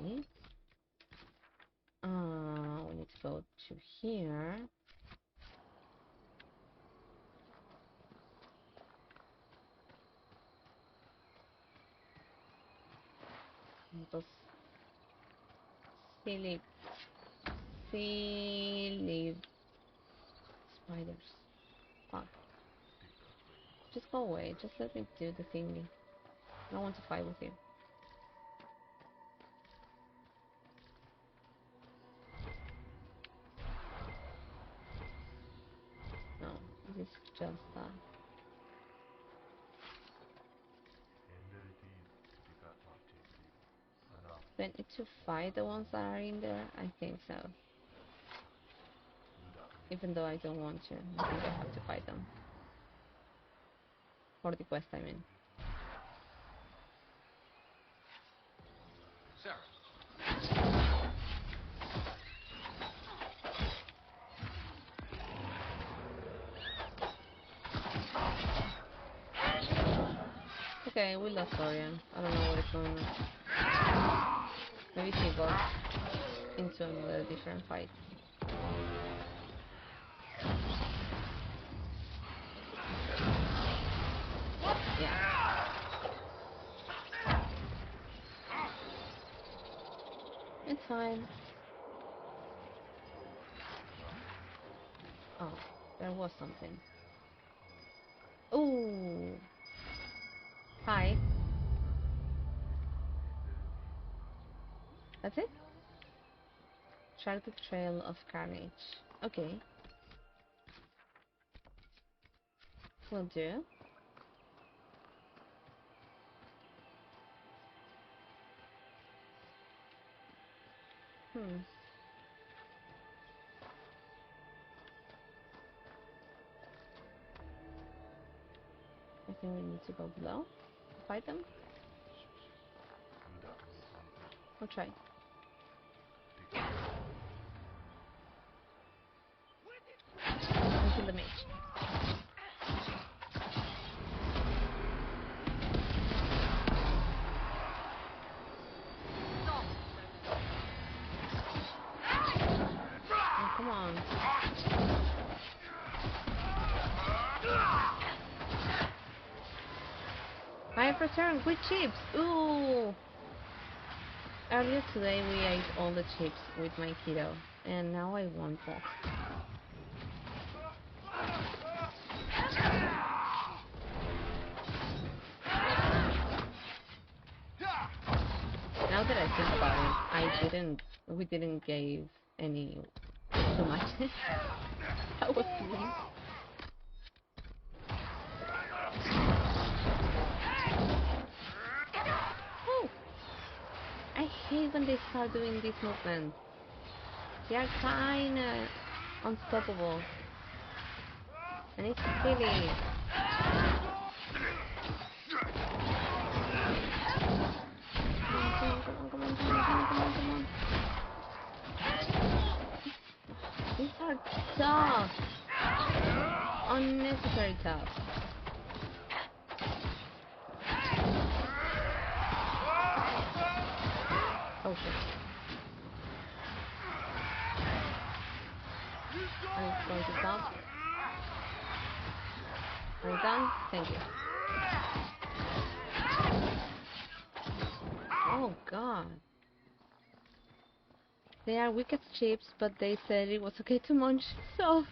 We need to go to here. Those silly spiders. Fuck. Just go away. Just let me do the thingy. I don't want to fight with you. No, this is just do I need to fight the ones that are in there? I think so. Even though I don't want to. I think I have to fight them. For the quest, I mean. Sarah. Okay, we lost Orion. I don't know what is going on. Maybe he got into another different fight. Yeah. It's fine. Oh, there was something. Ooh. Hi. That's it? Track the trail of carnage. Okay. Will do. I think we need to go below. Fight them. I'll try. Kill the mage. Oh, come on. I have returned with chips. Ooh. Earlier today we ate all the chips with my kiddo, and now I want more. Now that I think about it, we didn't give any too much. That was me. Oh! I hate when they start doing this movement. They are kinda unstoppable. And it's silly. Come on. These are tough. Unnecessary tough. Oh shit. I'm going to stop. Are you done? Thank you. Oh god. They are wicked chips, but they said it was okay to munch, so...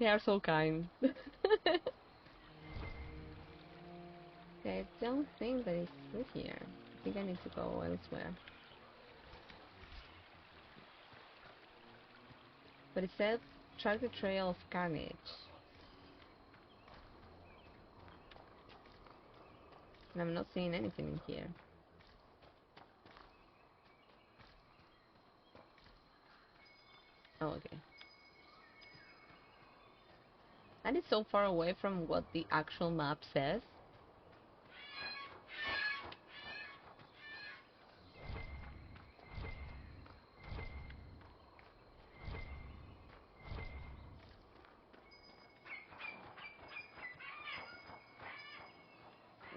They are so kind. I don't think that it's through here. I think I need to go elsewhere. But it said, track the trail of carnage. And I'm not seeing anything in here. Oh, okay. That is so far away from what the actual map says.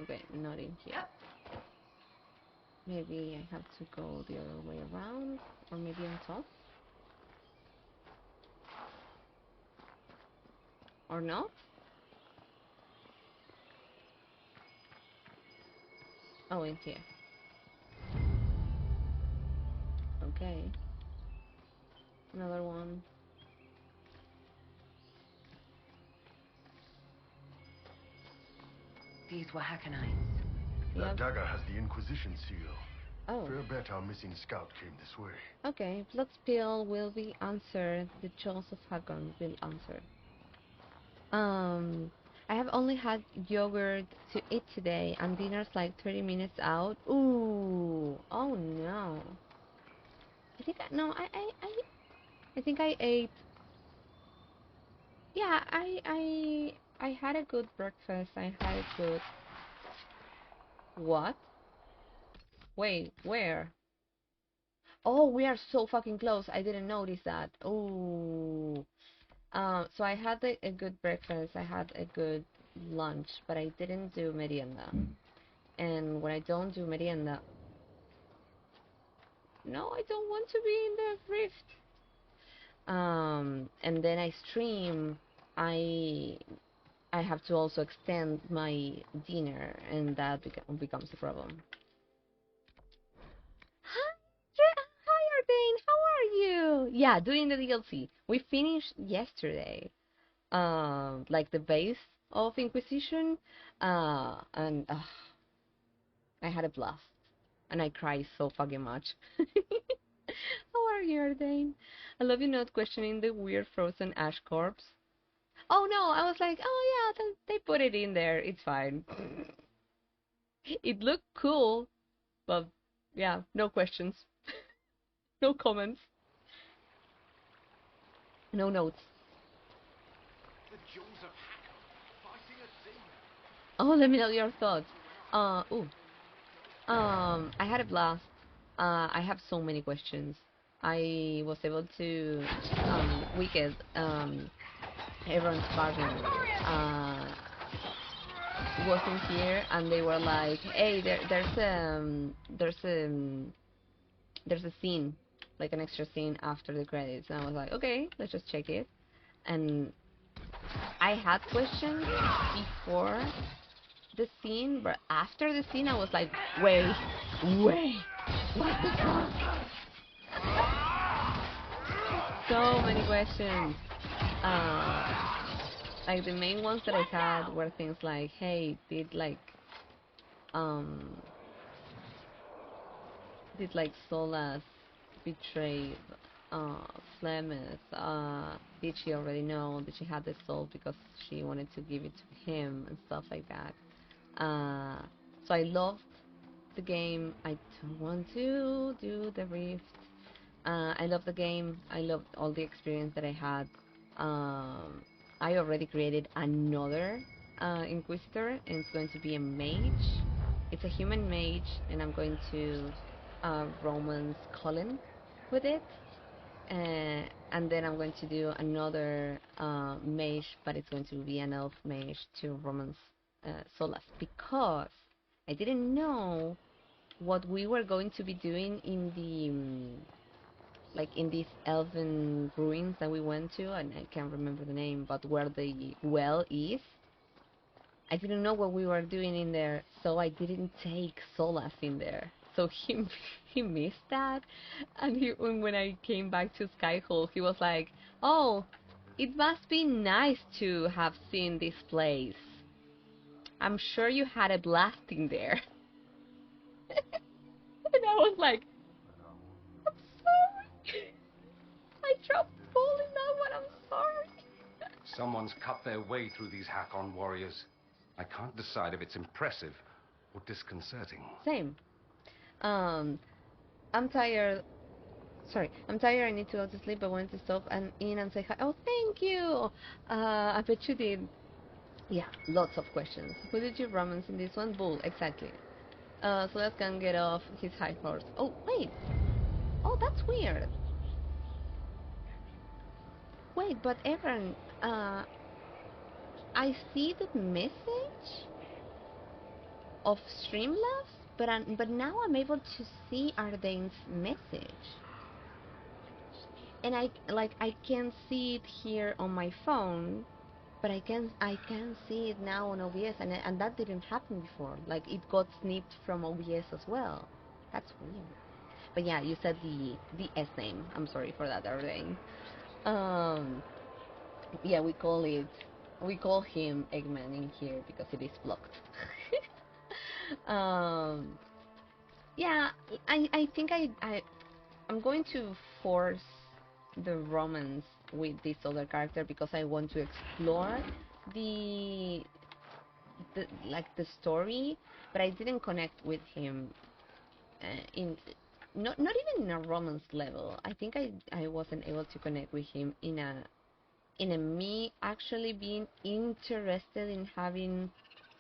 Okay, not in here. Maybe I have to go the other way around, or maybe on top? Or not? Oh, in here. Okay. Another one. These were Hakkonites. That Yep. dagger has the Inquisition seal. Oh. Fair bet our missing scout came this way. Okay, blood spill will be answered. The Jaws of Hakkon will answer. I have only had yogurt to eat today, and dinner's like 30 minutes out. Ooh, oh no. I think I think I ate. Yeah, I had a good breakfast. I had a good. What? Wait, where? Oh, we are so fucking close. I didn't notice that. Oh. So I had a good breakfast, I had a good lunch, but I didn't do merienda. And when I don't do merienda, no, I don't want to be in the rift. And then I stream, I have to also extend my dinner, and that becomes a problem. Hi, Arden, how are you? Yeah, doing the DLC. We finished yesterday. Like the base of Inquisition, and I had a blast, and I cried so fucking much. How are you, Arden? I love you not questioning the weird frozen ash corpse. Oh no, I was like, oh yeah, they put it in there, it's fine. It looked cool, but yeah, no questions, no comments, no notes. The Jaws of Hakkon, fighting a demon. Oh, let me know your thoughts. I had a blast. I have so many questions. I was able to, Wicked, everyone's partner, wasn't here, and they were like, "Hey, there's a scene, like an extra scene after the credits," and I was like, "Okay, let's just check it." And I had questions before the scene, but after the scene, I was like, wait, what the fuck? So many questions. Like the main ones that I had were things like, hey, did Solas betray Flemeth? Did she already know? Did she have the soul because she wanted to give it to him and stuff like that? So I loved the game. I don't want to do the Rift. I love the game. I loved all the experience that I had. I already created another Inquisitor, and it's going to be a mage. It's a human mage, and I'm going to romance Colin with it. And then I'm going to do another mage, but it's going to be an elf mage to romance Solas, because I didn't know what we were going to be doing in the like in these elven ruins that we went to, and I can't remember the name, but where the well is. I didn't know what we were doing in there, so I didn't take Solas in there. So he missed that, and when I came back to Skyhold, he was like, "Oh, it must be nice to have seen this place. I'm sure you had a blast in there." And I was like, "I'm sorry. I dropped the ball in that one. I'm sorry." Someone's cut their way through these Hakkon warriors. I can't decide if it's impressive or disconcerting. Same. I'm tired. Sorry, I'm tired. I need to go to sleep. I wanted to stop and in and say hi. Oh, thank you. I bet you did. Yeah, lots of questions. Who did you romance in this one? Bull, exactly. So let's can get off his high horse. Oh, wait. Oh, that's weird. Wait, but Evan, I see the message. of Streamlabs, but now I'm able to see Ardane's message, and I can see it here on my phone, but I can see it now on OBS, and that didn't happen before. Like, it got snipped from OBS as well. That's weird. But yeah, you said the S name. I'm sorry for that, Ardane. Yeah, we call him Eggman in here because it is blocked. um, yeah, I think I'm going to force the romance with this other character because I want to explore the the story, but I didn't connect with him in not even in a romance level. I think I wasn't able to connect with him in a me actually being interested in having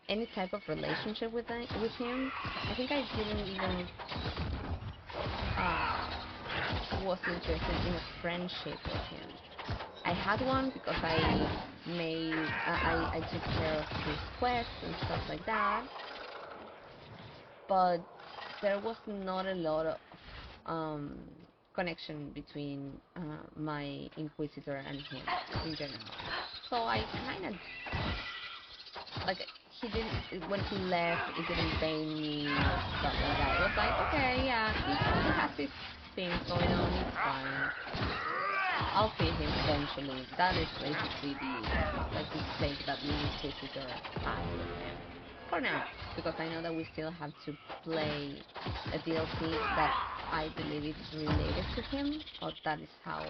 any type of relationship with him. I think I didn't even was interested in a friendship with him. I had one because I took care of his quests and stuff like that, but there was not a lot of connection between my Inquisitor and him in general. So I kind of, like, he didn't, when he left, it didn't pain me or stuff like that. It was like, okay, yeah, he has his things going on, it's fine. I'll feed him eventually. That is basically the stake that the Inquisitor has with him. For now, because I know that we still have to play a DLC that I believe it's related to him, or that is how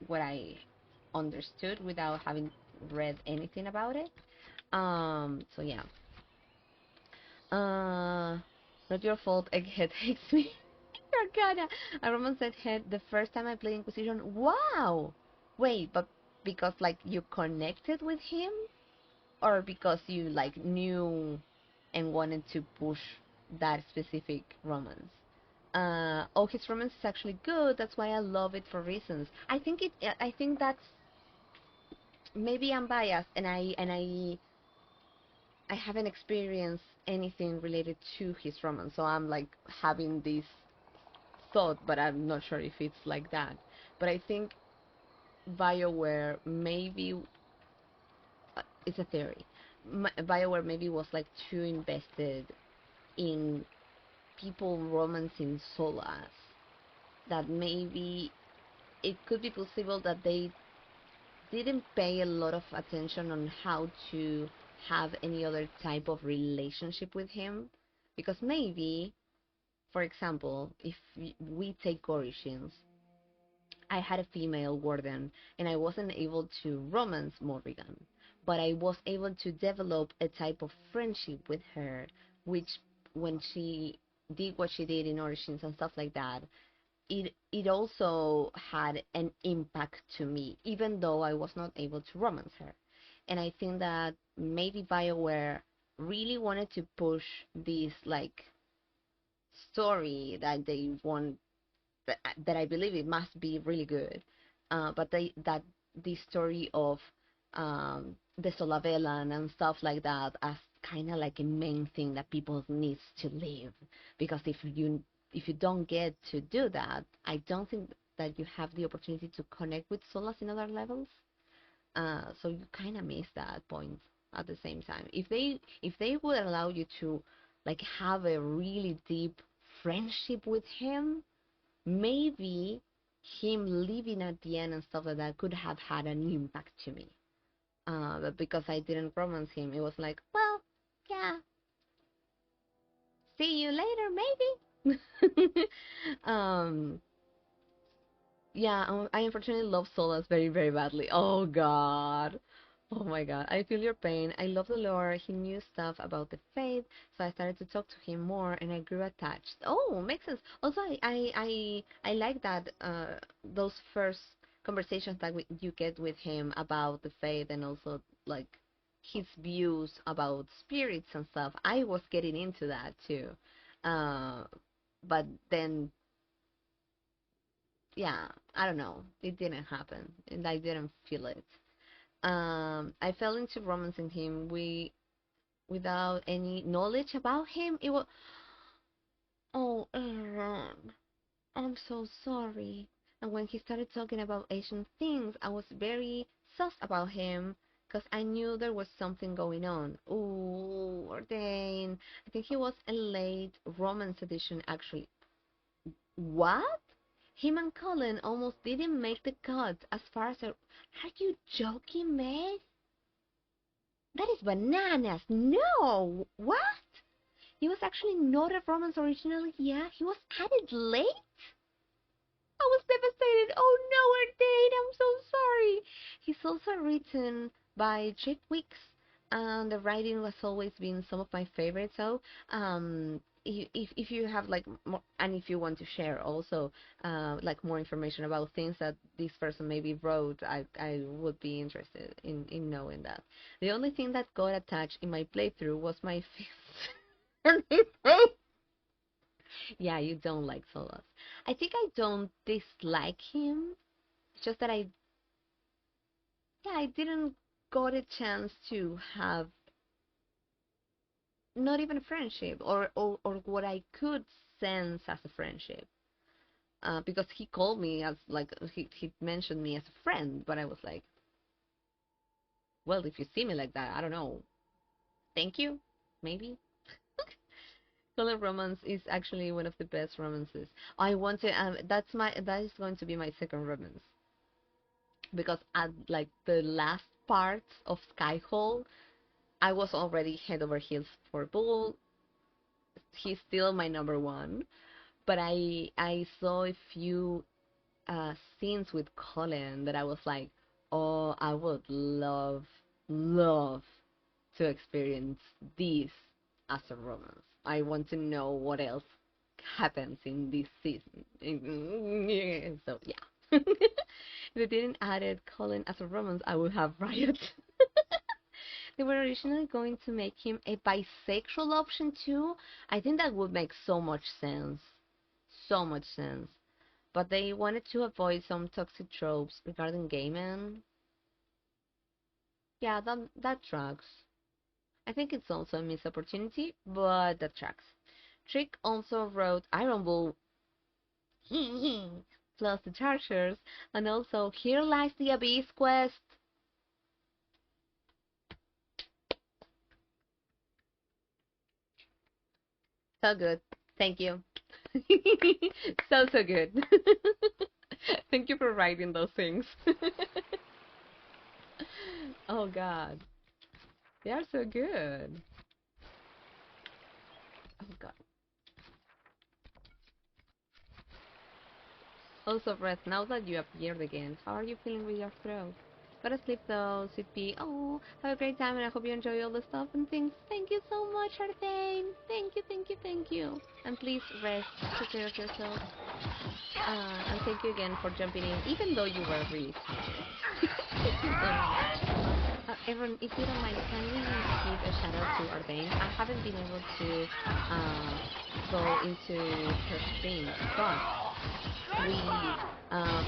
what I understood without having read anything about it. So yeah. Not your fault, Egghead hates me. Arcana. A Roman said head the first time I played Inquisition. Wow! Wait, but because like you connected with him? Or because you like knew and wanted to push that specific romance? Oh, his romance is actually good. That's why I love it for reasons. I think that's, maybe I'm biased, and I haven't experienced anything related to his romance, so I'm like having this thought, but I'm not sure if it's like that. But I think BioWare maybe, it's a theory. BioWare maybe was like too invested in people romancing Solas that maybe it could be possible that they didn't pay a lot of attention on how to have any other type of relationship with him, because maybe, for example, if we take Origins, I had a female warden and I wasn't able to romance Morrigan, but I was able to develop a type of friendship with her, which when she did what she did in Origins and stuff like that, it also had an impact to me, even though I was not able to romance her. And I think that maybe BioWare really wanted to push this like story that they want, that I believe it must be really good, but that the story of the Solavelan and stuff like that as kind of like a main thing that people needs to live, because if you don't get to do that, I don't think that you have the opportunity to connect with Solas in other levels. So you kind of miss that point at the same time. If they would allow you to like have a really deep friendship with him, maybe him leaving at the end and stuff like that could have had an impact to me. But because I didn't romance him, it was like, well, yeah, see you later, maybe. um, yeah, I unfortunately love Solas very, very badly. Oh God. Oh my God, I feel your pain. I love the lore. He knew stuff about the faith, so I started to talk to him more, and I grew attached. Oh, makes sense. Also, I like that those first conversations that you get with him about the faith, and also like his views about spirits and stuff. I was getting into that too, but then yeah, I don't know. It didn't happen, and I didn't feel it. I fell into romancing him. without any knowledge about him. It was, oh, Aaron, I'm so sorry. And when he started talking about Asian things, I was very sus about him because I knew there was something going on. Ooh, ordain. I think he was a late romance edition, actually. What? Him and Colin almost didn't make the cut as far as are you joking, Meg? That is bananas. No! What? He was actually not a romance originally. Yeah, he was added late? I was devastated. Oh no, Erdane, I'm so sorry. He's also written by Jake Weeks, and the writing has always been some of my favorites. So, if you have like more, and if you want to share also like more information about things that this person maybe wrote, I would be interested in knowing that. The only thing that got attached in my playthrough was my fist and his face. Yeah, you don't like Solas. I think I don't dislike him. It's just that I didn't got a chance to have not even a friendship or what I could sense as a friendship. Because he called me as like he mentioned me as a friend, but I was like, well, if you see me like that, I don't know. Thank you, maybe. Color Romance is actually one of the best romances. I want to. That is going to be my second romance because at like the last parts of Skyfall, I was already head over heels for Bull. He's still my number one, but I saw a few scenes with Colin that I was like, oh, I would love to experience this as a romance. I want to know what else happens in this season. So yeah. If they didn't added Colin as a romance, I would have riot. They were originally going to make him a bisexual option too. I think that would make so much sense. So much sense. But they wanted to avoid some toxic tropes regarding gay men. Yeah, that tracks. I think it's also a missed opportunity, but that tracks. Trick also wrote Iron Bull plus the Chargers, and also Here Lies the Abyss quest. So good. Thank you. So good. Thank you for writing those things. Oh god. They are so good. Oh god. Also, Brett, now that you appeared again, how are you feeling with your throat? Go to sleep though, CP. Oh, have a great time and I hope you enjoy all the stuff and things. Thank you so much, Arthane. Thank you. And please rest, take care of yourself. And thank you again for jumping in, even though you were really tired. Everyone, if you don't mind, can we give a shout out to Arthane? I haven't been able to go into her stream, but we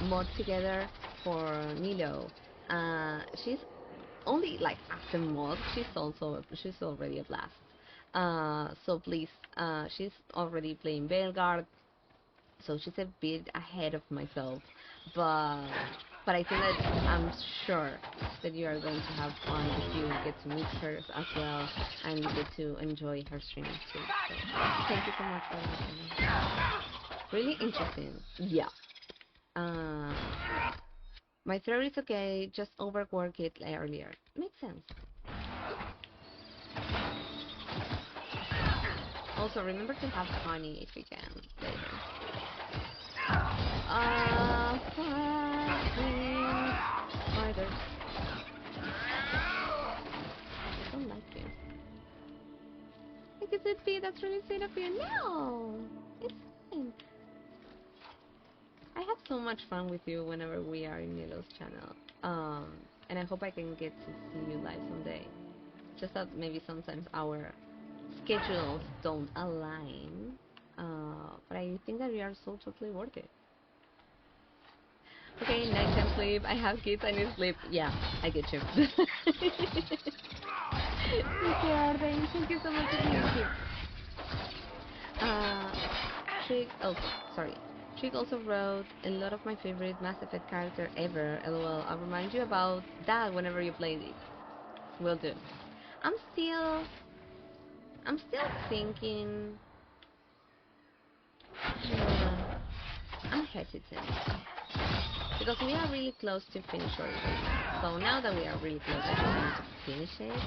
mod together for Nilo. She's only like as a mod. She's already a blast. So please, she's already playing Veilguard, so she's a bit ahead of myself. But I think that I'm sure that you are going to have fun if you get to meet her as well and you get to enjoy her streams too. So thank you so much for that. Really interesting. Yeah. My throat is okay, just overwork it earlier. Makes sense. Also, remember to have honey if you can later. Spiders. I don't like you. Because it's me, that's really sweet of you. No! It's fine. I have so much fun with you whenever we are in Nilo's channel. And I hope I can get to see you live someday. Just that maybe sometimes our schedules don't align. But I think that we are so totally worth it. Okay, nighttime sleep. I have kids, I need sleep. Yeah, I get you. Thank you, Arden. Thank you so much for being here. Trig, oh, sorry. Trig also wrote a lot of my favorite Mass Effect character ever. LOL. I'll remind you about that whenever you play this. Will do. I'm still thinking. I'm hesitant because we are really close to finish everything. So now that we are really close, I just want to finish it.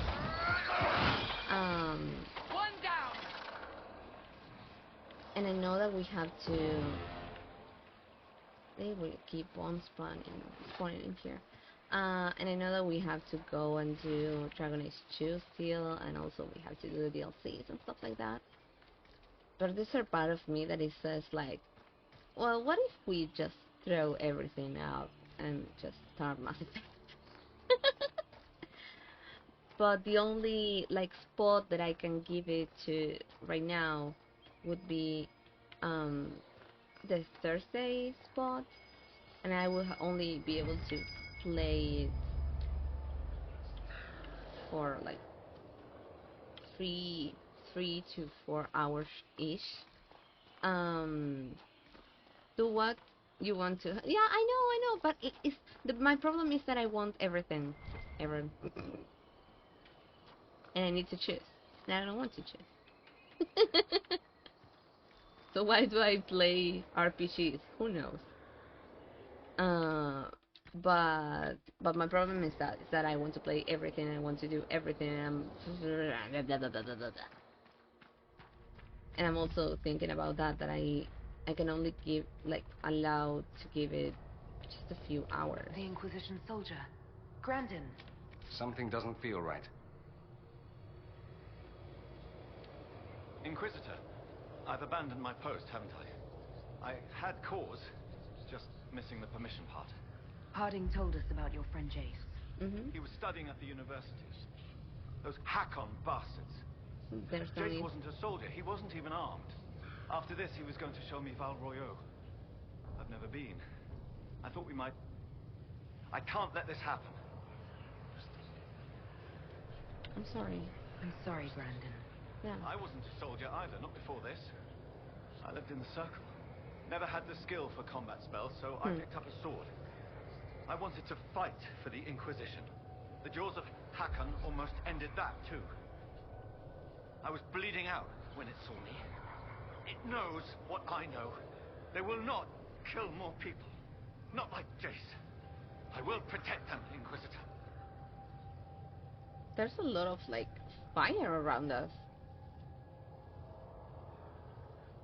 One down. And I know that we have to. They will keep on spawning in here. And I know that we have to go and do Dragon Age 2 still, and also we have to do the DLCs and stuff like that. But there's a part of me that it says like, well, what if we just throw everything out and just start Mass Effect? But the only like spot that I can give it to right now would be the Thursday spot, and I will only be able to play it for like 3 to 4 hours ish. Do what you want to. Yeah, I know, but my problem is that I want everything, and I need to choose, and I don't want to choose. So why do I play RPGs? Who knows? But my problem is that I want to play everything, I want to do everything, and I'm also thinking about that I can only give allowed to give it just a few hours. The Inquisition soldier, Grandin. Something doesn't feel right. Inquisitor, I've abandoned my post, haven't I? I had cause, just missing the permission part. Harding told us about your friend Jace. He was studying at the universities. Those Hakkon bastards. Jace wasn't a soldier, he wasn't even armed. After this, he was going to show me Val Royeaux. I've never been. I thought we might... I can't let this happen. I'm sorry. I'm sorry, Grandin. Yeah. I wasn't a soldier either, not before this. I lived in the circle. Never had the skill for combat spells, so I picked up a sword. I wanted to fight for the Inquisition. The Jaws of Hakkon almost ended that, too. I was bleeding out when it saw me. It knows what I know. They will not kill more people. Not like Jace. I will protect them, Inquisitor. There's a lot of, fire around us.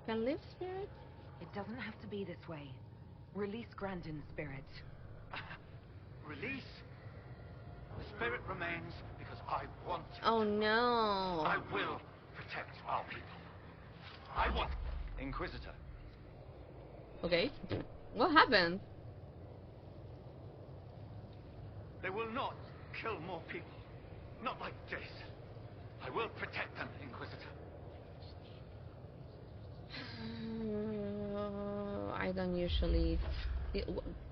Can live spirit? It doesn't have to be this way. Release Grandin's spirit. Release? The spirit remains because I want it. Oh no. I will protect our people. I want... Inquisitor. Okay. What happened? They will not kill more people. Not like Jace. I will protect them, Inquisitor. I don't usually...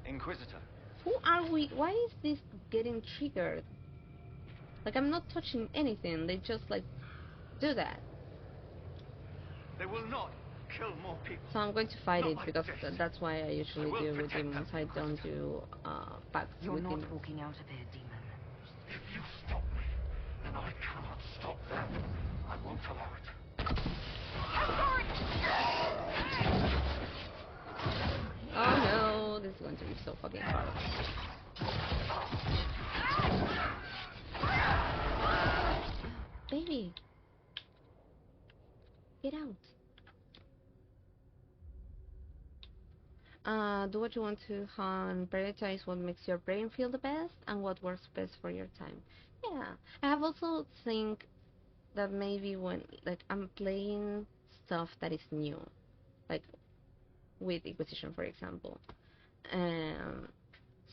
Inquisitor. Who are we? Why is this getting triggered? I'm not touching anything. They just, do that. They will not kill more people. So I'm going to fight it because Jace. that's why I usually do with demons. I don't do pacts You're with not demons. walking out of here, demon. If you stop me, then I cannot stop them. I won't allow it. Oh no, this is going to be so fucking hard. Baby, get out. Do what you want to hunt. Prioritize what makes your brain feel the best and what works best for your time. Yeah, I have also think that maybe when I'm playing stuff that is new, with Inquisition, for example.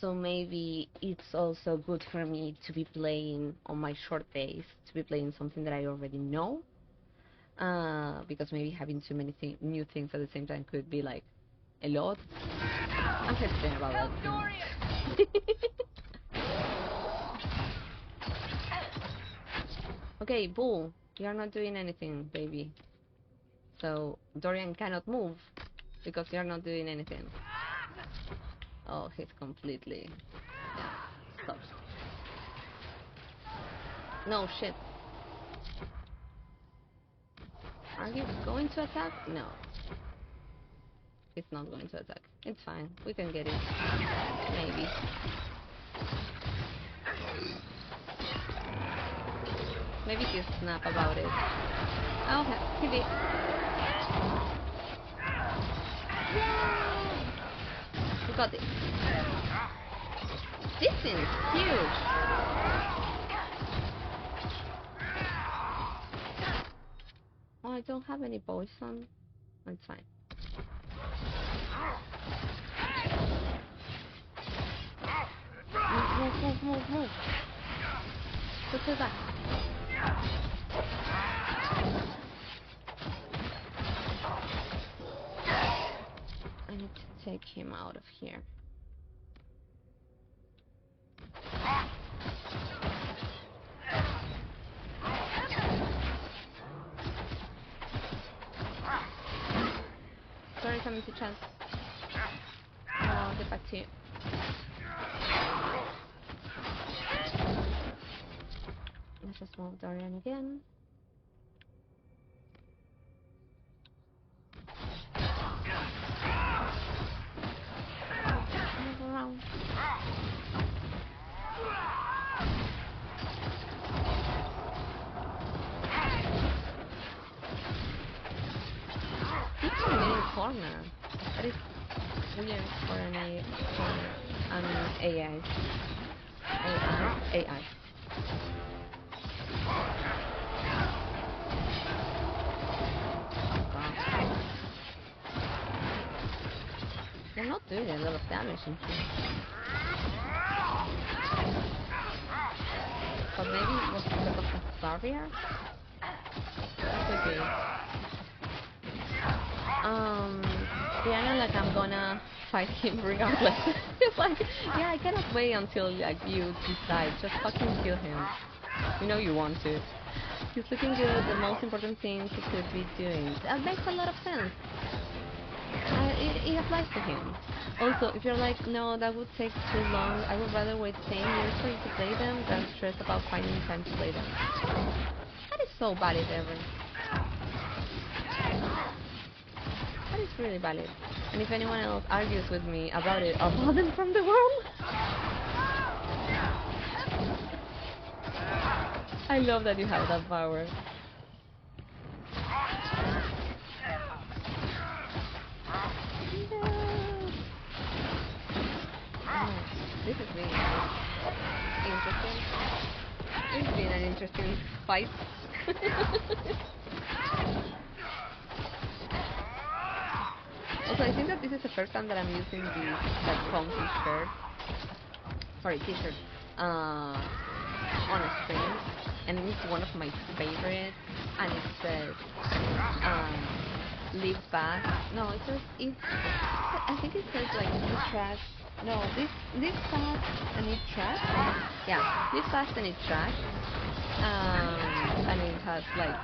So maybe it's also good for me to be playing on my short days, to be playing something that I already know, because maybe having too many new things at the same time could be a lot. I'm hesitant about that. Okay, Bull, you're not doing anything, baby. So Dorian cannot move because you're not doing anything. Oh, he's completely stopped. No, shit. Are you going to attack? No. He's not going to attack. It's fine. We can get it. Maybe. Maybe he'll snap about it. Oh, he did. Yeah! We got it. This thing's huge. Oh, I don't have any poison. That's fine. Move. Go to the back. I need to take him out of here. Sorry, coming to chance. I'll get back to you. Let's just move Dorian again. Move around. He's in the corner. That is weird for any AI. AI. They're not doing a lot of damage in here. But maybe it was because of the barrier? That could be. Yeah, no, like I'm gonna fight him regardless. It's like, yeah, I cannot wait until like you decide. Just fucking kill him. You know you want to. He's looking good. The most important thing he could be doing. That makes a lot of sense. It applies to him. Also, if you're like, no, that would take too long, I would rather wait 10 years for you to play them than stress about finding time to play them. That is so valid, Evan. That is really valid. And if anyone else argues with me about it, I'll ban them from the world. I love that you have that power. This has been interesting. This has been an interesting fight. Also, I think that this is the first time that I'm using this like comfy shirt, sorry, t-shirt, on a stream, and it's one of my favorites. And it says, "Live fast." No, it says it's. I think it says like eat trash. No, live fast and eat trash. Yeah, live fast and eat trash. And it has like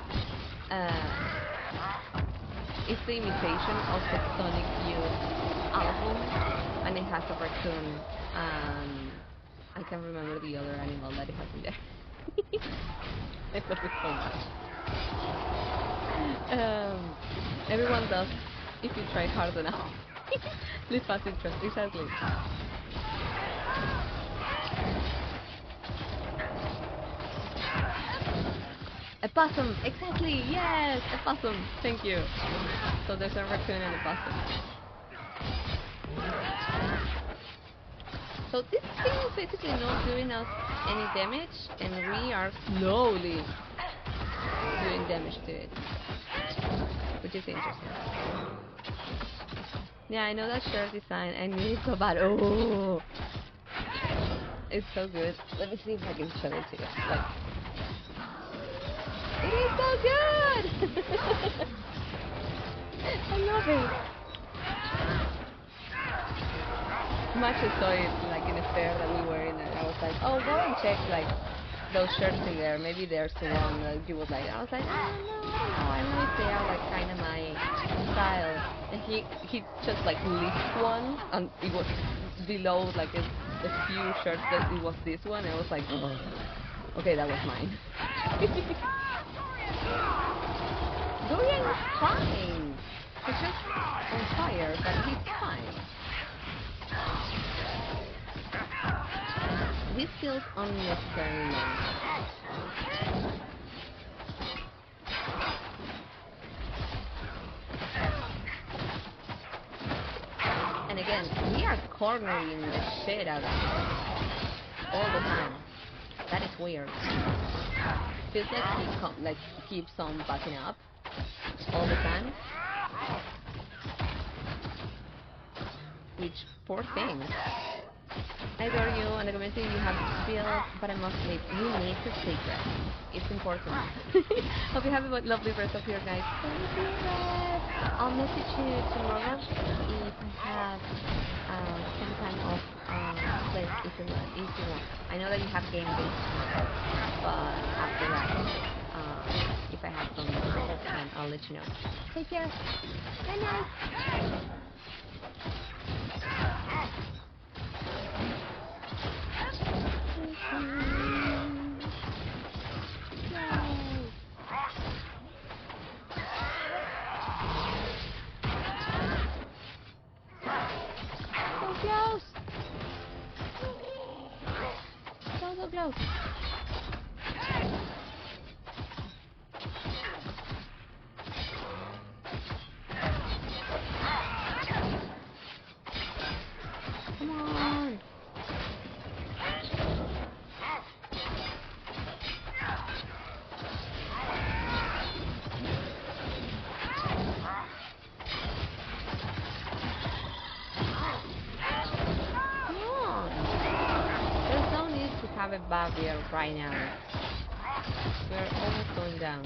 it's the imitation of the Sonic Youth album, and it has a raccoon. I can't remember the other animal that it has in there. I love it so much. Everyone does if you try hard enough. Live fast, eat trash, exactly. A possum, exactly, yes, a possum, thank you. So there's a raccoon and a possum. So this thing is basically not doing us any damage, and we are slowly doing damage to it, which is interesting. Yeah, I know that shirt design, I need it so bad. Oh, it's so good. Let me see if I can show it to you. Like, it is so good! I love it. Matches saw it like in a fair that we were in, and I was like, oh, go and check like those shirts in there. Maybe there's the one that you would like. I was like, oh, no, I don't know if they are like kind of my style. And he just like lifted one, and it was below like a few shirts that it was this one. And I was like, oh, okay, that was mine. Dorian is fine. He's just on fire, but he's fine. This feels unnecessarily long. And again, we are cornering the shit out of him all the time. That is weird. Feels like he keeps on backing up all the time. Which, poor thing. I adore you and the community you have built, but I must leave. You need to secret. It's important. Hope you have a lovely rest of your night. Thank you, Red. I'll message you tomorrow if I have some kind of place if you want. I know that you have game days tomorrow, but after that, if I have some time, I'll let you know. Take care. Good night. So close! So close! Come on! Have a barrier right now. We're almost going down.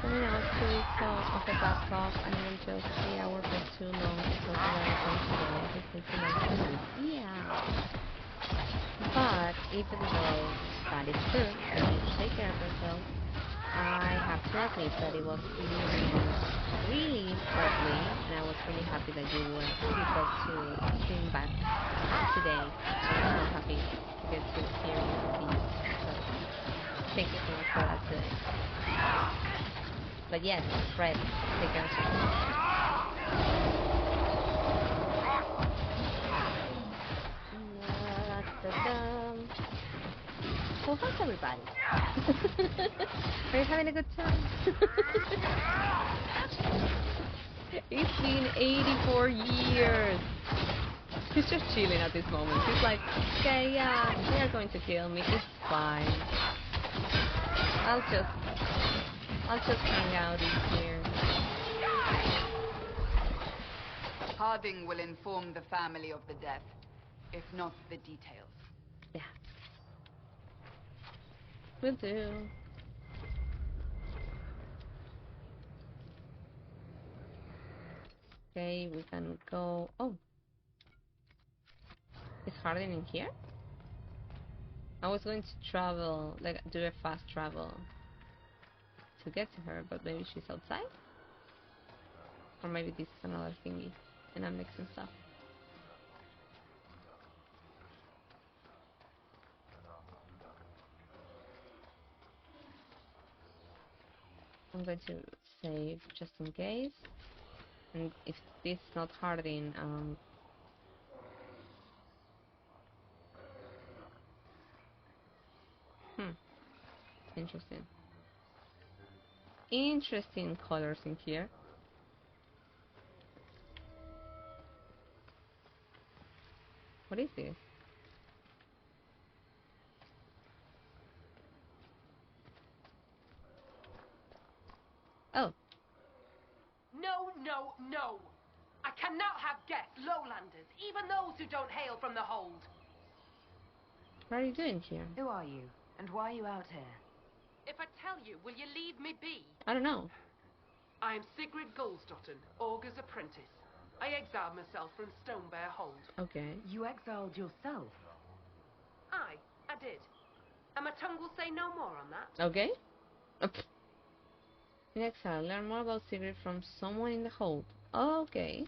Coming out 2 weeks of the backlog and it will just 3 hours or too long because the other things today is taking like 2 months. Yeah. But even though that is true, I need to take care of myself, I have to admit that it was really, really lovely, and I was really happy that you got to stream back today. I was so happy to get to hear you and see you. So thank you so much for that today. But yes, Fred, take care of yourself. So how's everybody? Are you having a good time? It's been 84 years. He's just chilling at this moment. He's like, okay, yeah, they are going to kill me. It's fine. I'll just hang out in here. Harding will inform the family of the death, if not the details. Yeah. Will do. Okay, we can go. Oh. Is Harding in here? I was going to travel, like do a fast travel to get to her, but maybe she's outside? Or maybe this is another thingy and I'm mixing stuff. I'm going to save just in case. And if this is not Harding, interesting. Interesting colors in here. What is this? Oh. No, no, no! I cannot have guests, lowlanders, even those who don't hail from the hold. What are you doing here? Who are you? And why are you out here? If I tell you, will you leave me be? I don't know. I am Sigrid Gullstotten, Augur's apprentice. I exiled myself from Stonebear Hold. Okay. You exiled yourself? Aye, I did. And my tongue will say no more on that. Okay. In exile, learn more about Sigrid from someone in the hold. Okay.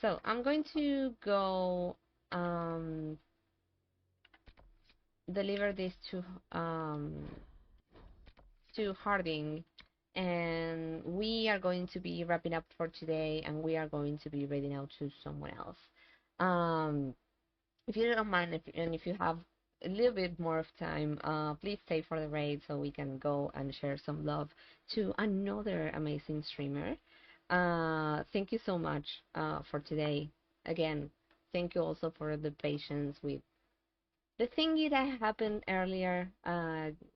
So I'm going to go deliver this to Harding, and we are going to be wrapping up for today, and we are going to be reading out to someone else. If you don't mind, if you have a little bit more of time, please stay for the raid so we can go and share some love to another amazing streamer. Thank you so much for today. Again, thank you also for the patience with the thingy that happened earlier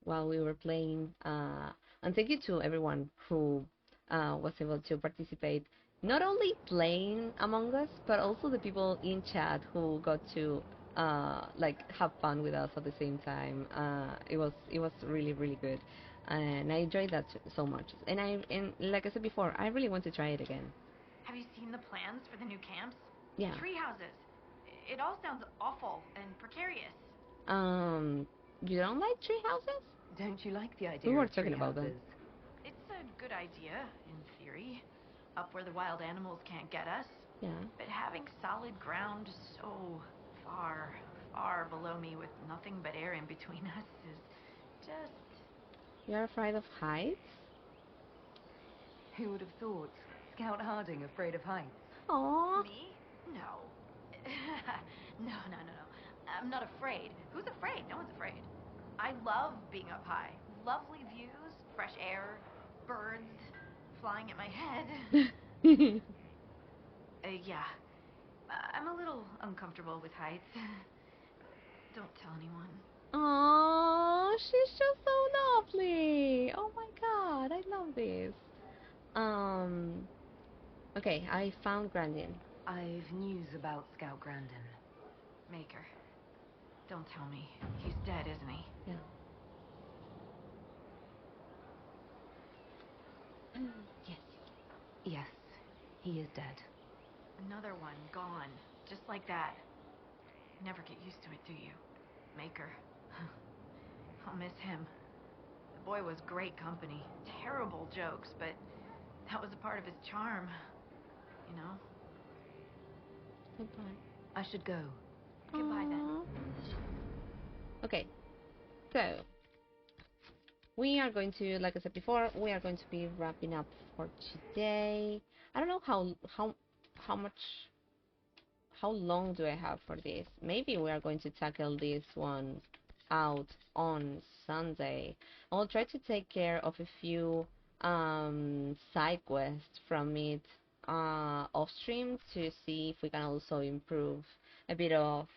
while we were playing. And thank you to everyone who was able to participate, not only playing Among Us, but also the people in chat who got to like have fun with us at the same time. It was really, really good, and I enjoyed that so much. And like I said before, I really want to try it again. Have you seen the plans for the new camps? Yeah. Tree houses. It all sounds awful and precarious. You don't like tree houses? Don't you like the idea We were of talking tree about houses? that. It's a good idea, in theory. Up where the wild animals can't get us. Yeah. But having solid ground so far, far below me with nothing but air in between us is just... You're afraid of heights? Who would have thought? Scout Harding afraid of heights? Aww. Me? No. No. I'm not afraid. Who's afraid? No one's afraid. I love being up high. Lovely views, fresh air, birds flying at my head. Yeah. I'm a little uncomfortable with heights. Don't tell anyone. Aww, she's just so lovely. Oh my god, I love this. Okay, I found Grandin. I've news about Scout Grandin. Maker. Don't tell me. He's dead, isn't he? Yeah. Yes. Yes, he is dead. Another one gone. Just like that. Never get used to it, do you? Maker. I'll miss him. The boy was great company. Terrible jokes, but that was a part of his charm. You know? Goodbye. I should go. Goodbye then. Okay, so we are going to, like I said before, we are going to be wrapping up for today. I don't know how long do I have for this. Maybe we are going to tackle this one out on Sunday. I'll try to take care of a few side quests from it off stream to see if we can also improve a bit of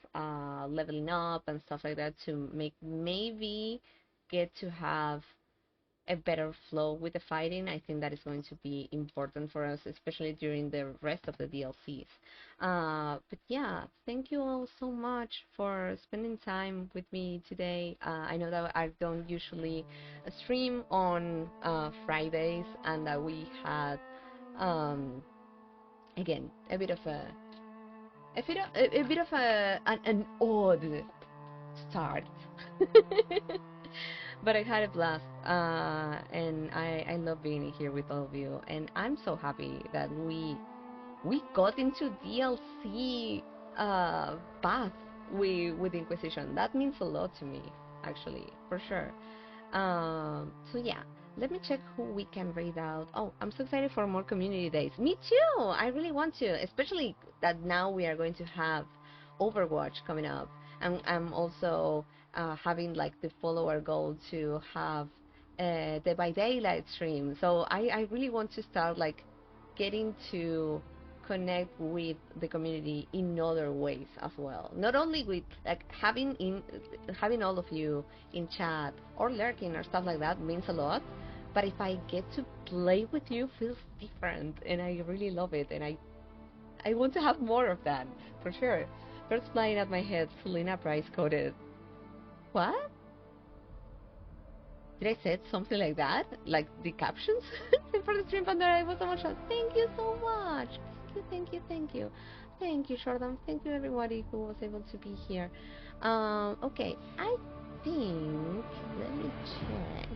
leveling up and stuff like that to maybe get to have a better flow with the fighting. I think that is going to be important for us, especially during the rest of the DLCs. But yeah, thank you all so much for spending time with me today. I know that I don't usually stream on Fridays, and that we had again a bit of an odd start. But I had a blast, and I love being here with all of you, and I'm so happy that we got into DLC path with Inquisition. That means a lot to me, actually, for sure. So yeah, let me check who we can read out. Oh, I'm so excited for more community days. Me too! I really want to, especially that now we are going to have Overwatch coming up. I'm also having like the follower goal to have the by daylight stream. So I really want to start like getting to connect with the community in other ways as well. Not only with like having all of you in chat or lurking or stuff like that means a lot, but if I get to play with you, feels different, and I really love it, and I want to have more of that, for sure. Birds flying at my head, Selena Price coded. What? Did I say something like that? Like the captions for the stream, Pandora? It was so much fun. Thank you so much. Thank you, thank you, thank you. Thank you, Jordan. Thank you, everybody who was able to be here. Okay, I think, let me check.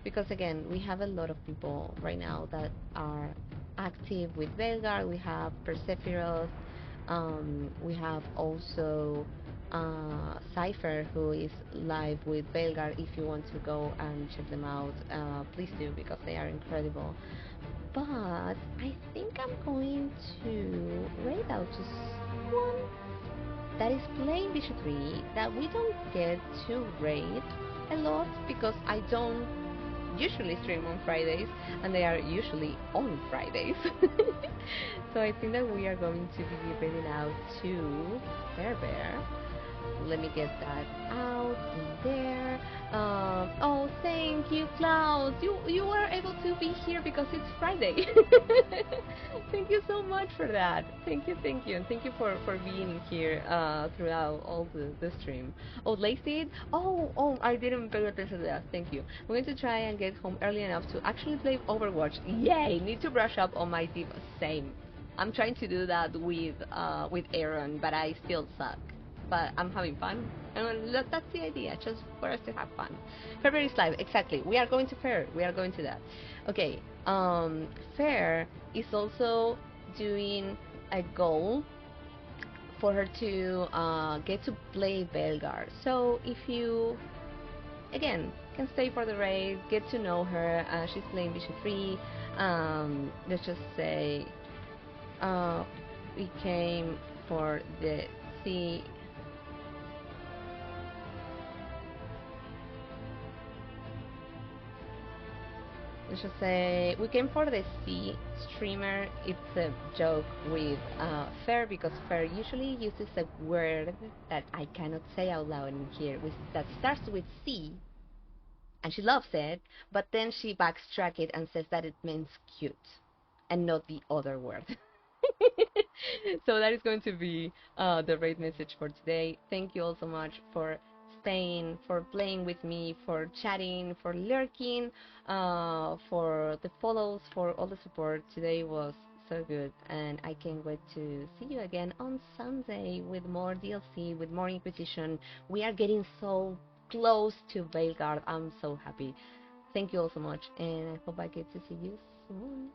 Because again, we have a lot of people right now that are active with Belgar. We have Persephone. We have also Cypher, who is live with Belgar. If you want to go and check them out, please do, because they are incredible. But I think I'm going to raid out to someone that is playing Bishop 3 that we don't get to raid a lot, because I don't usually stream on Fridays, and they are usually on Fridays. So I think that we are going to be raiding out to Bear Bear. Let me get that out in there. Oh, thank you, Clouds. You were able to be here because it's Friday. Thank you so much for that. Thank you, and thank you for being here throughout all the stream. Oh, Lacey. Oh, I didn't pay attention to that. Thank you. I'm going to try and get home early enough to actually play Overwatch. Yay! Need to brush up on my div. Same. I'm trying to do that with Aaron, but I still suck. But I'm having fun, and that's the idea, just for us to have fun. February is live, exactly. We are going to Fair. We are going to that. Okay. Fair is also doing a goal for her to get to play Belgar. So if you, again, can stay for the raid, get to know her. She's playing Bishop 3. Let's just say we came for the C. Let's just say we came for the C streamer. It's a joke with Fair, because Fair usually uses a word that I cannot say out loud in here, that starts with C, and she loves it, but then she backtracks it and says that it means cute and not the other word. So that is going to be the raid message for today. Thank you all so much for staying, for playing with me, for chatting, for lurking, for the follows, for all the support. Today was so good, and I can't wait to see you again on Sunday with more DLC, with more Inquisition. We are getting so close to Veilguard. I'm so happy. Thank you all so much, and I hope I get to see you soon.